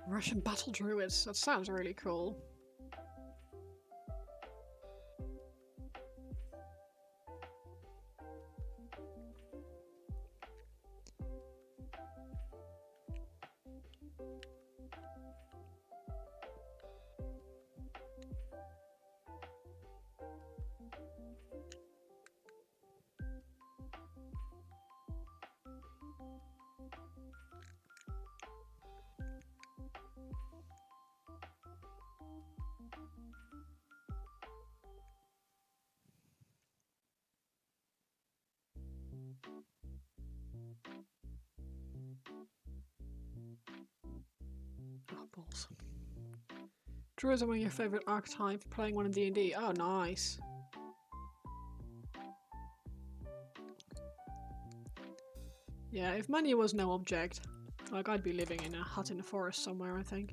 Russian battle druids. That sounds really cool. Oh, balls. Druids are one of your favourite archetypes, playing one in D&D. Oh, nice. Yeah, if money was no object, like I'd be living in a hut in the forest somewhere, I think.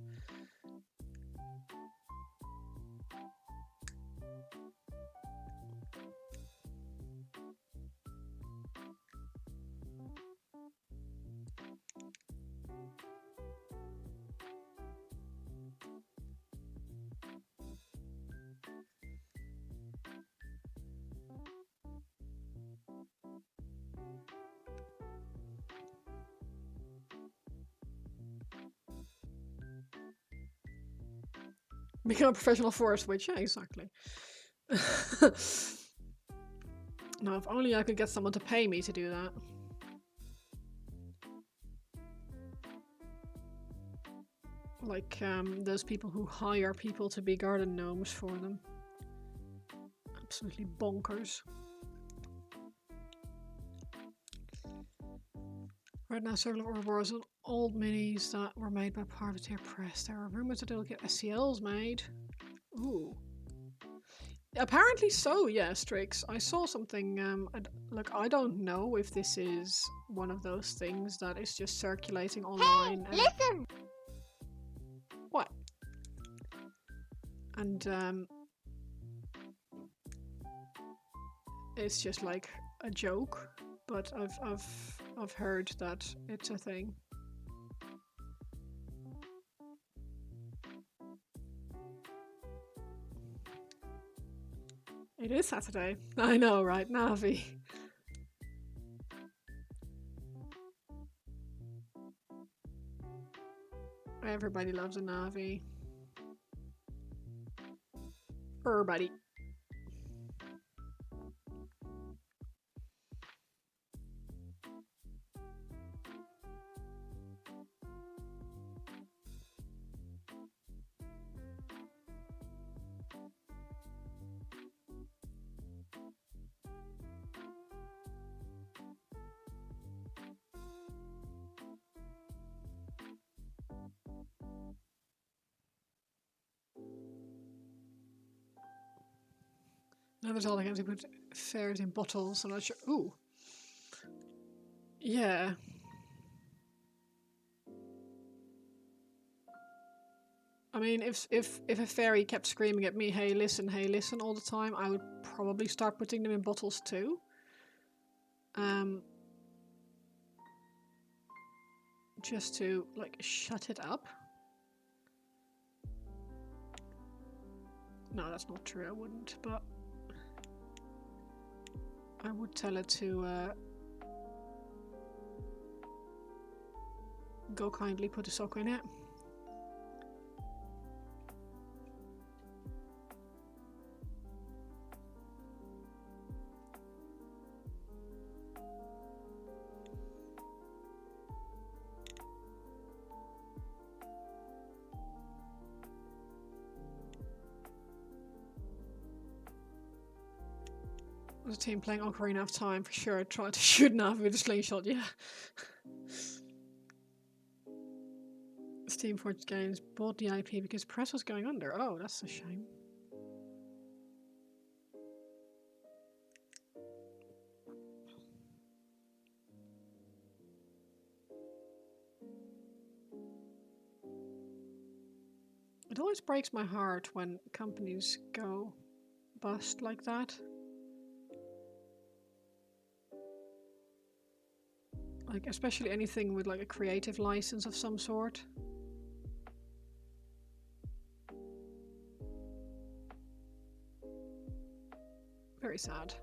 Become a professional forest witch. Yeah, exactly. Now, if only I could get someone to pay me to do that. Like, those people who hire people to be garden gnomes for them. Absolutely bonkers. Right now, Circular Ouroboros are old minis that were made by Privateer Press. There are rumors that they'll get SCLs made. Ooh. Apparently so, yeah, Strix. I saw something, look, I don't know if this is one of those things that is just circulating online. Hey, listen! What? And, it's just like a joke, but I've heard that it's a thing. It is Saturday. I know, right, Navi? Everybody loves a Navi. Everybody. Now there's all the guys who put fairs in bottles. I'm not sure. Ooh. Yeah. I mean, if a fairy kept screaming at me, hey listen, all the time, I would probably start putting them in bottles too. Just to, like, shut it up. No, that's not true, I wouldn't, but I would tell it to, go kindly put a sock in it. Was a team playing Ocarina of Time for sure. I tried to shoot Navi with a slingshot, yeah. Steam Forged Games bought the IP because press was going under. Oh, that's a shame. It always breaks my heart when companies go bust like that. Like, especially anything with like a creative license of some sort. Very sad.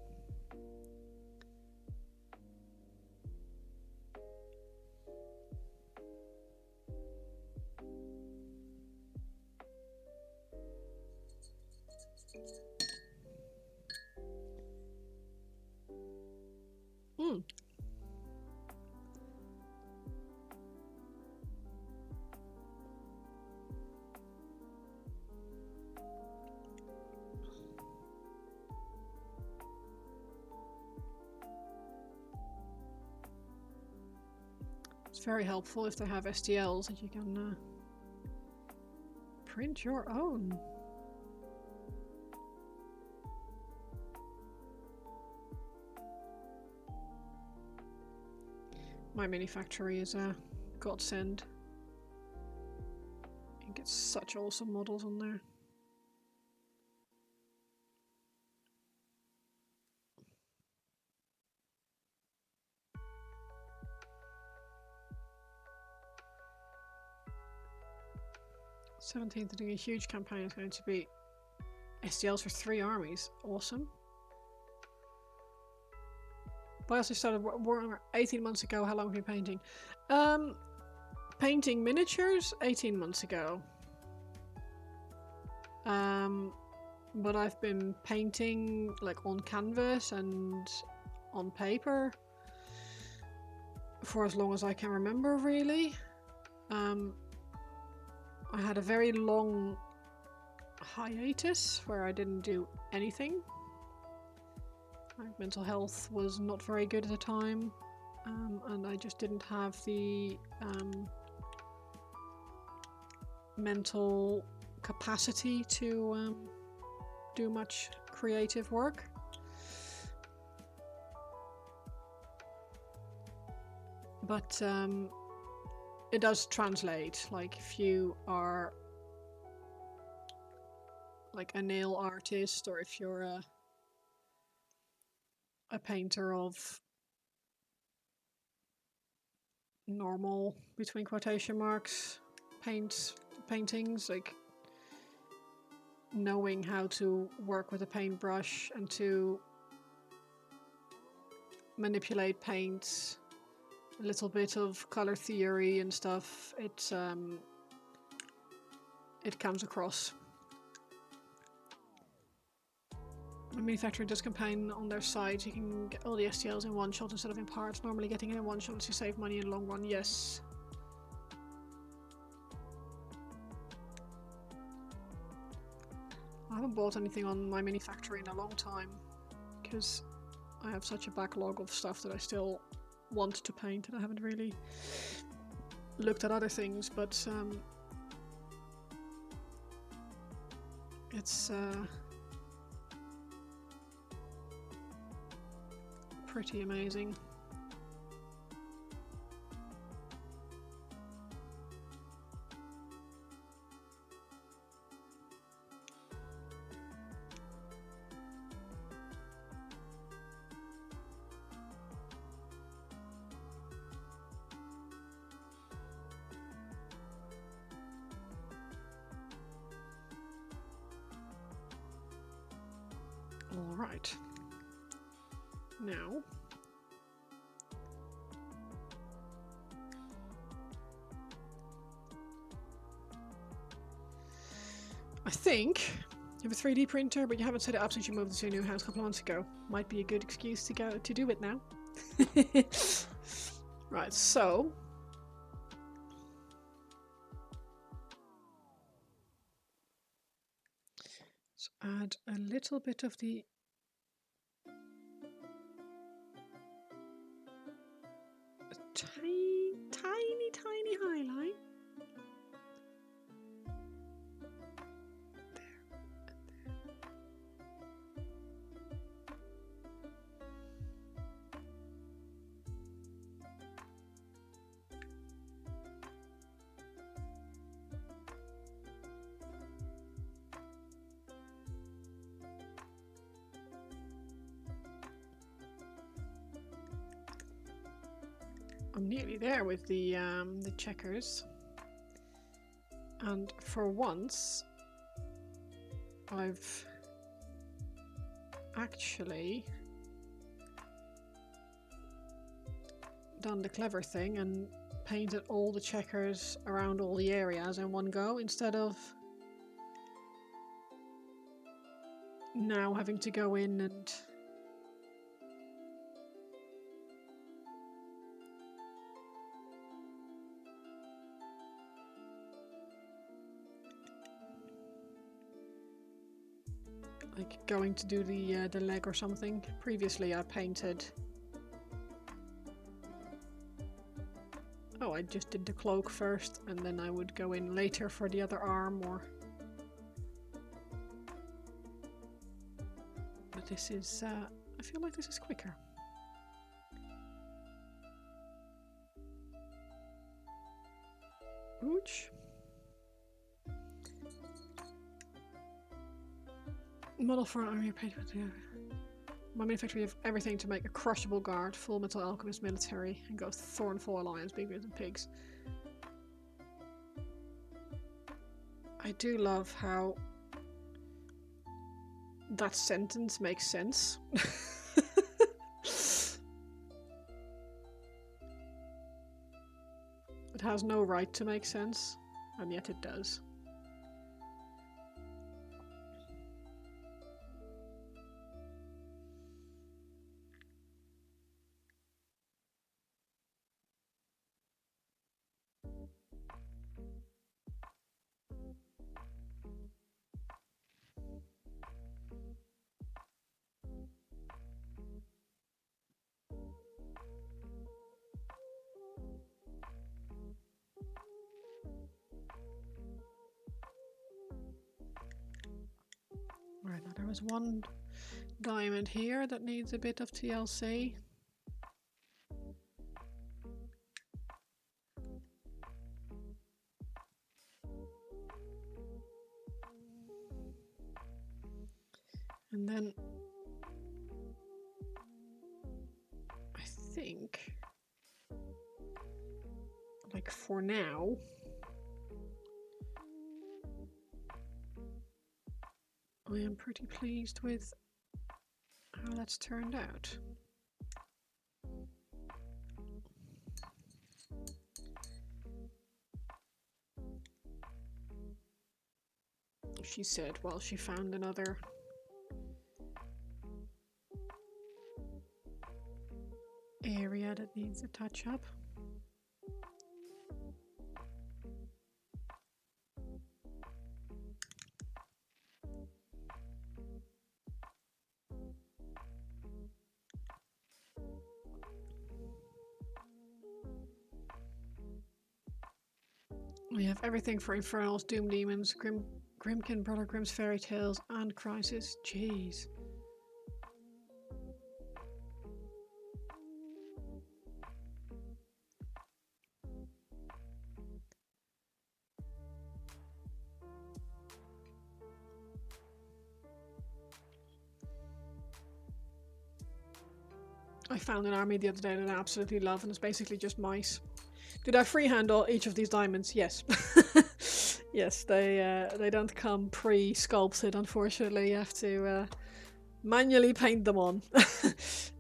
Hmm. It's very helpful if they have STLs that you can print your own. My mini factory is a godsend. You can get such awesome models on there. $17th doing a huge campaign is going to be STLs for 3 armies. Awesome. But I also started working 18 months ago. How long have you been painting? Painting miniatures 18 months ago. But I've been painting like on canvas and on paper for as long as I can remember, really. I had a very long hiatus where I didn't do anything. My mental health was not very good at the time, and I just didn't have the mental capacity to do much creative work. But it does translate. Like if you are like a nail artist, or if you're a painter of normal, between quotation marks, paintings, like knowing how to work with a paintbrush and to manipulate paints, a little bit of color theory and stuff, it comes across. The manufacturer does campaign on their site. You can get all the STLs in one shot instead of in parts. Normally getting it in one shot lets you save money in the long run. Yes. I haven't bought anything on my manufacturer in a long time because I have such a backlog of stuff that I still want to paint, and I haven't really looked at other things, but it's pretty amazing. All right. Now, I think you have a 3D printer, but you haven't set it up since you moved into your new house a couple of months ago. Might be a good excuse to go to do it now. Right, so let's add a little bit of the tiny highlight. I'm nearly there with the checkers, and for once I've actually done the clever thing and painted all the checkers around all the areas in one go, instead of now having to go in and like going to do the leg or something. Previously I painted... Oh, I just did the cloak first and then I would go in later for the other arm, or... But this is... I feel like this is quicker. Ouch. Model for an army paint. My manufacturer have everything to make a crushable guard, full metal alchemist military, and go Thornfall Alliance, bigger than pigs. I do love how that sentence makes sense. It has no right to make sense, and yet it does. There's one diamond here that needs a bit of TLC. And then I think, like for now, I am pretty pleased with how that's turned out. She said while she found another area that needs a touch up. We have everything for Infernals, Doom Demons, Grimkin, Brother Grimm's Fairy Tales, and Crisis. Jeez. I found an army the other day that I absolutely love, and it's basically just mice. Did I freehand all each of these diamonds? Yes. Yes, they don't come pre-sculpted, unfortunately. You have to manually paint them on.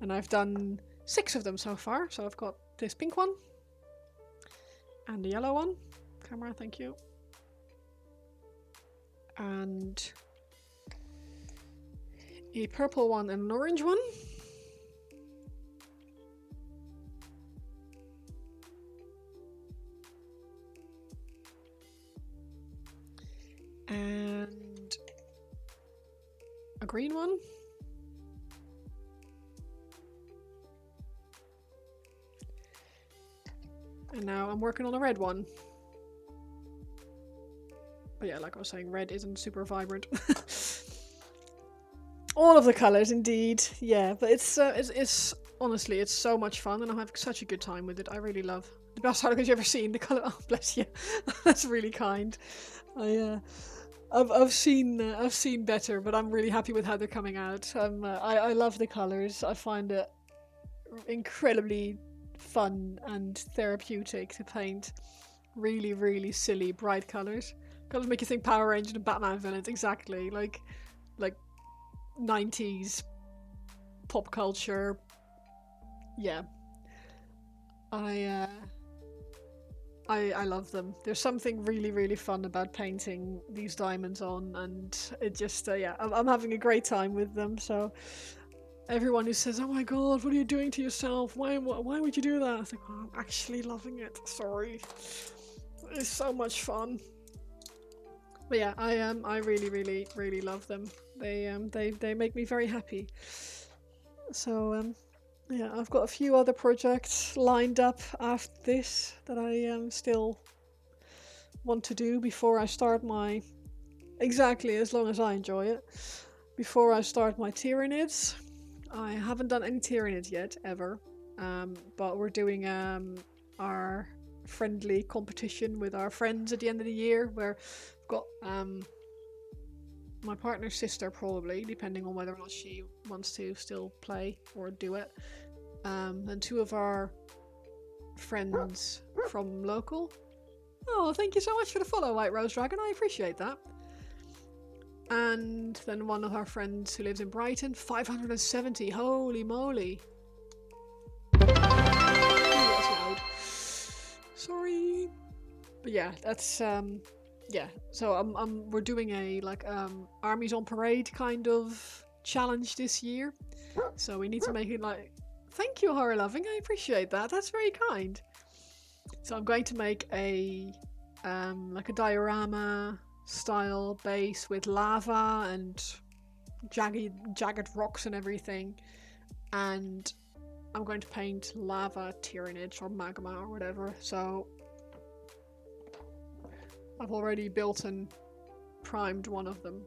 And I've done 6 of them so far. So I've got this pink one. And the yellow one. Camera, thank you. And a purple one and an orange one. And a green one. And now I'm working on a red one. But yeah, like I was saying, red isn't super vibrant. All of the colours, indeed. Yeah, but it's honestly, it's so much fun, and I'm having such a good time with it. I really love the best Harlequins you've ever seen. The colour, oh bless you, that's really kind. I've seen better, but I'm really happy with how they're coming out. I love the colours. I find it incredibly fun and therapeutic to paint really, really silly, bright colours. Colours make you think Power Rangers and Batman villains, exactly. Like 90s pop culture. Yeah. I love them. There's something really, really fun about painting these diamonds on, and it just, yeah, I'm having a great time with them. So everyone who says, "Oh my god, what are you doing to yourself? Why would you do that?" I think, oh, I'm actually loving it. Sorry. It's so much fun. But yeah, I really, really, really love them. They make me very happy. So yeah, I've got a few other projects lined up after this that I still want to do before I start my... Exactly, as long as I enjoy it. Before I start my Tyranids. I haven't done any Tyranids yet, ever. But we're doing our friendly competition with our friends at the end of the year, where I've got my partner's sister, probably, depending on whether or not she wants to still play or do it. And 2 of our friends from local. Oh, thank you so much for the follow, White Rose Dragon. I appreciate that. And then 1 of our friends who lives in Brighton. 570. Holy moly. Ooh, that's loud. Sorry. But yeah, that's yeah. So we're doing a armies on parade kind of challenge this year. So we need to make it like... Thank you, Horror Loving. I appreciate that. That's very kind. So I'm going to make a like a diorama style base with lava and jagged rocks and everything. And I'm going to paint lava Tyranids or magma or whatever. So I've already built and primed one of them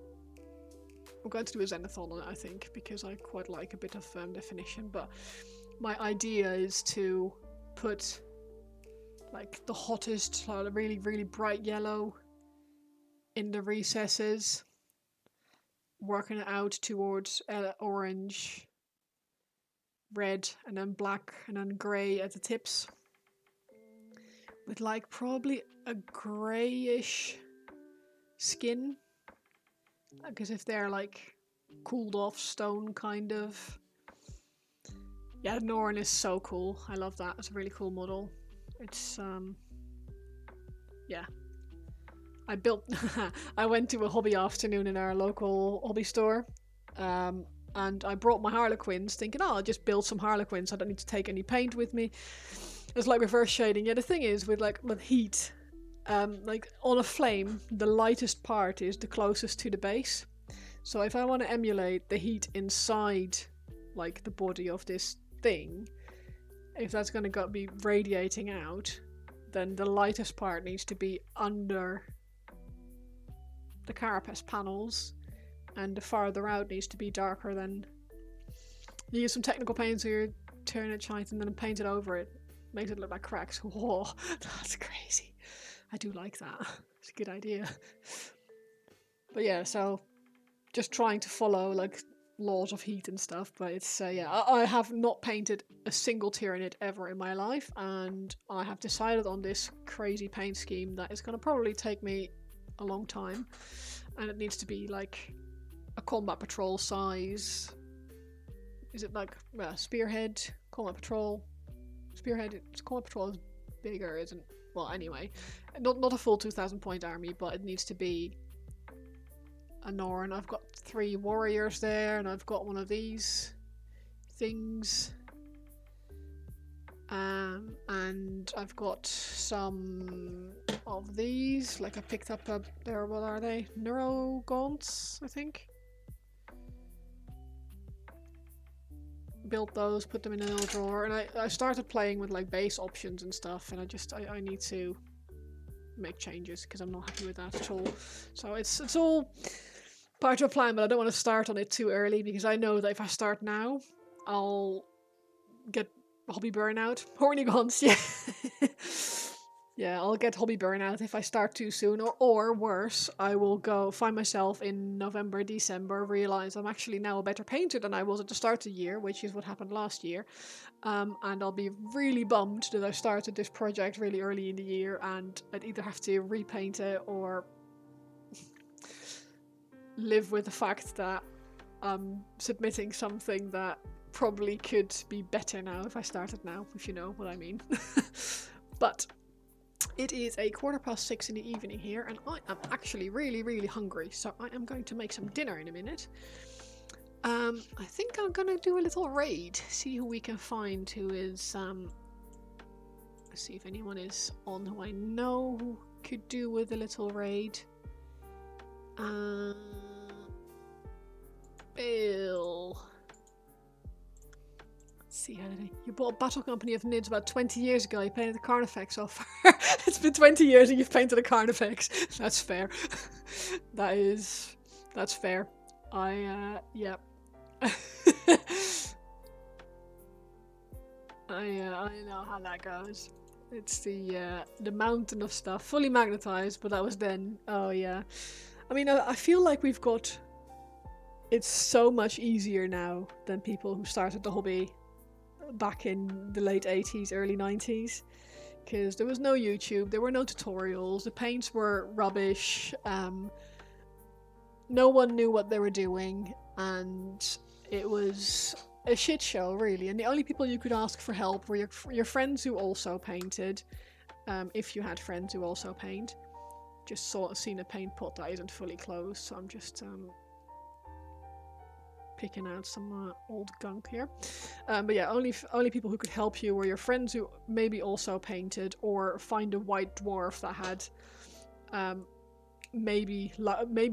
I'm going to do a Zenithon on it, I think, because I quite like a bit of definition. But my idea is to put like the hottest, really, really bright yellow in the recesses, working it out towards orange, red, and then black, and then grey at the tips. With like probably a greyish skin. Because if they're like cooled off stone kind of. Yeah, Norn is so cool. I love that. It's a really cool model. It's yeah. I built I went to a hobby afternoon in our local hobby store. And I brought my Harlequins thinking, oh, I'll just build some Harlequins. I don't need to take any paint with me. It's like reverse shading. Yeah, the thing is with heat, like on a flame, the lightest part is the closest to the base. So if I want to emulate the heat inside like the body of this thing, if that's going to be radiating out, then the lightest part needs to be under the carapace panels, and the farther out needs to be darker than. You use some technical paint so you turn it shiny and then paint it over it. Makes it look like cracks. Whoa, that's crazy. I do like that. It's a good idea. But yeah, so just trying to follow like laws of heat and stuff, but it's yeah, I have not painted a single Tyranid ever in my life, and I have decided on this crazy paint scheme that is going to probably take me a long time, and it needs to be like a combat patrol size. Is it like spearhead, combat patrol? Spearhead, combat patrol is bigger, isn't? Well, anyway, not a full 2,000 point army, but it needs to be a Norn. I've got 3 warriors there, and I've got one of these things. And I've got some of these. Like I picked up there. What are they? Neurogaunts, I think. Built those, put them in a little drawer, and I started playing with like base options and stuff, and I need to make changes because I'm not happy with that at all. So it's all part of a plan, but I don't want to start on it too early because I know that if I start now, I'll get hobby burnout. Horny guns, yeah. Yeah, I'll get hobby burnout if I start too soon, or worse, I will go find myself in November, December, realize I'm actually now a better painter than I was at the start of the year, which is what happened last year. And I'll be really bummed that I started this project really early in the year, and I'd either have to repaint it or live with the fact that I'm submitting something that probably could be better now if I started now, if you know what I mean. But it is 6:15 in the evening here, and I am actually really, really hungry, so I am going to make some dinner in a minute. I think I'm gonna do a little raid, see who we can find who is, let's see if anyone is on who I know who could do with a little raid. Bill. See how did you bought a battle company of Nids about 20 years ago. You painted the Carnifex so far. It's been 20 years and you've painted a Carnifex. That's fair. That's fair. Yeah. I know how that goes. It's the mountain of stuff, fully magnetized, but that was then. Oh yeah. I mean, I feel like we've got. It's so much easier now than people who started the hobby back in the late 80s, early 90s, because there was no YouTube, there were no tutorials, the paints were rubbish, no one knew what they were doing, and it was a shit show really, and the only people you could ask for help were your friends who also painted, if you had friends who also paint. Just seen a paint pot that isn't fully closed, so I'm just picking out some old gunk here. But yeah, only people who could help you were your friends who maybe also painted, or find a white dwarf that had maybe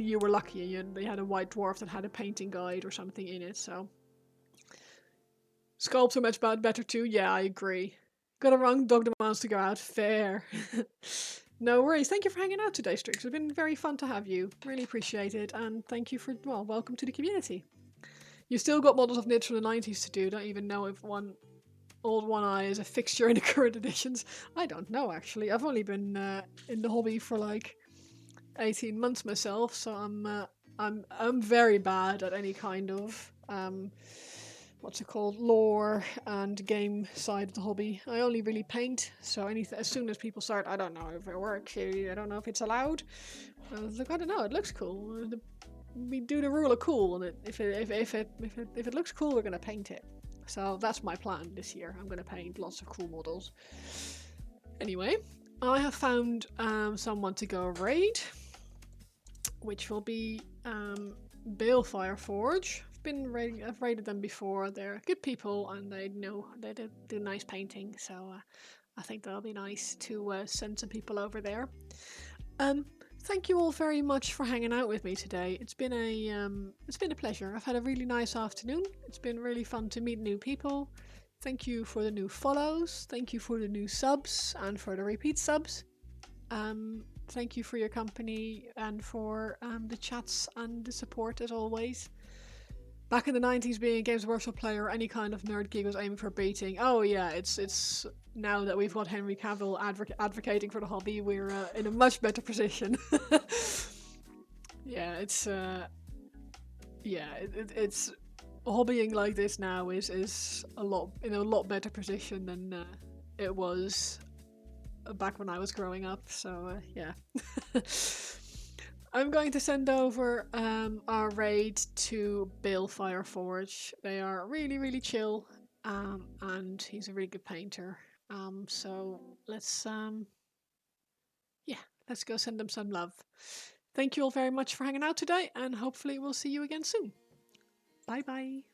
you were lucky and they had a white dwarf that had a painting guide or something in it. So sculpts are much better too. Yeah, I agree. Got a wrong dog demands to go out. Fair. No worries. Thank you for hanging out today, Strix. It's been very fun to have you. Really appreciate it. And thank you for, well, welcome to the community. You still got models of Nids from the 90s to do. Don't even know if Old One Eye is a fixture in the current editions. I don't know, actually. I've only been in the hobby for like 18 months myself, so I'm very bad at any kind of what's it called, lore and game side of the hobby. I only really paint, so anything as soon as people start, I don't know if it works. I don't know if it's allowed. I was like, I don't know. It looks cool. We do the rule of cool, and if it looks cool, we're gonna paint it. So that's my plan this year. I'm gonna paint lots of cool models. Anyway, I have found someone to go raid, which will be Balefire Forge. I've raided them before. They're good people and they know they do nice painting. So I think that'll be nice to send some people over there. Thank you all very much for hanging out with me today. It's been a pleasure. I've had a really nice afternoon. It's been really fun to meet new people. Thank you for the new follows. Thank you for the new subs and for the repeat subs. Thank you for your company and for the chats and the support as always. Back in the 90s, being a Games Workshop player, any kind of nerd gig was aiming for beating. Oh yeah, it's now that we've got Henry Cavill advocating for the hobby, we're in a much better position. Yeah, it's hobbying like this now is a lot better position than it was back when I was growing up. So yeah. I'm going to send over our raid to Balefire Forge. They are really, really chill, and he's a really good painter. So let's let's go send them some love. Thank you all very much for hanging out today, and hopefully we'll see you again soon. Bye bye.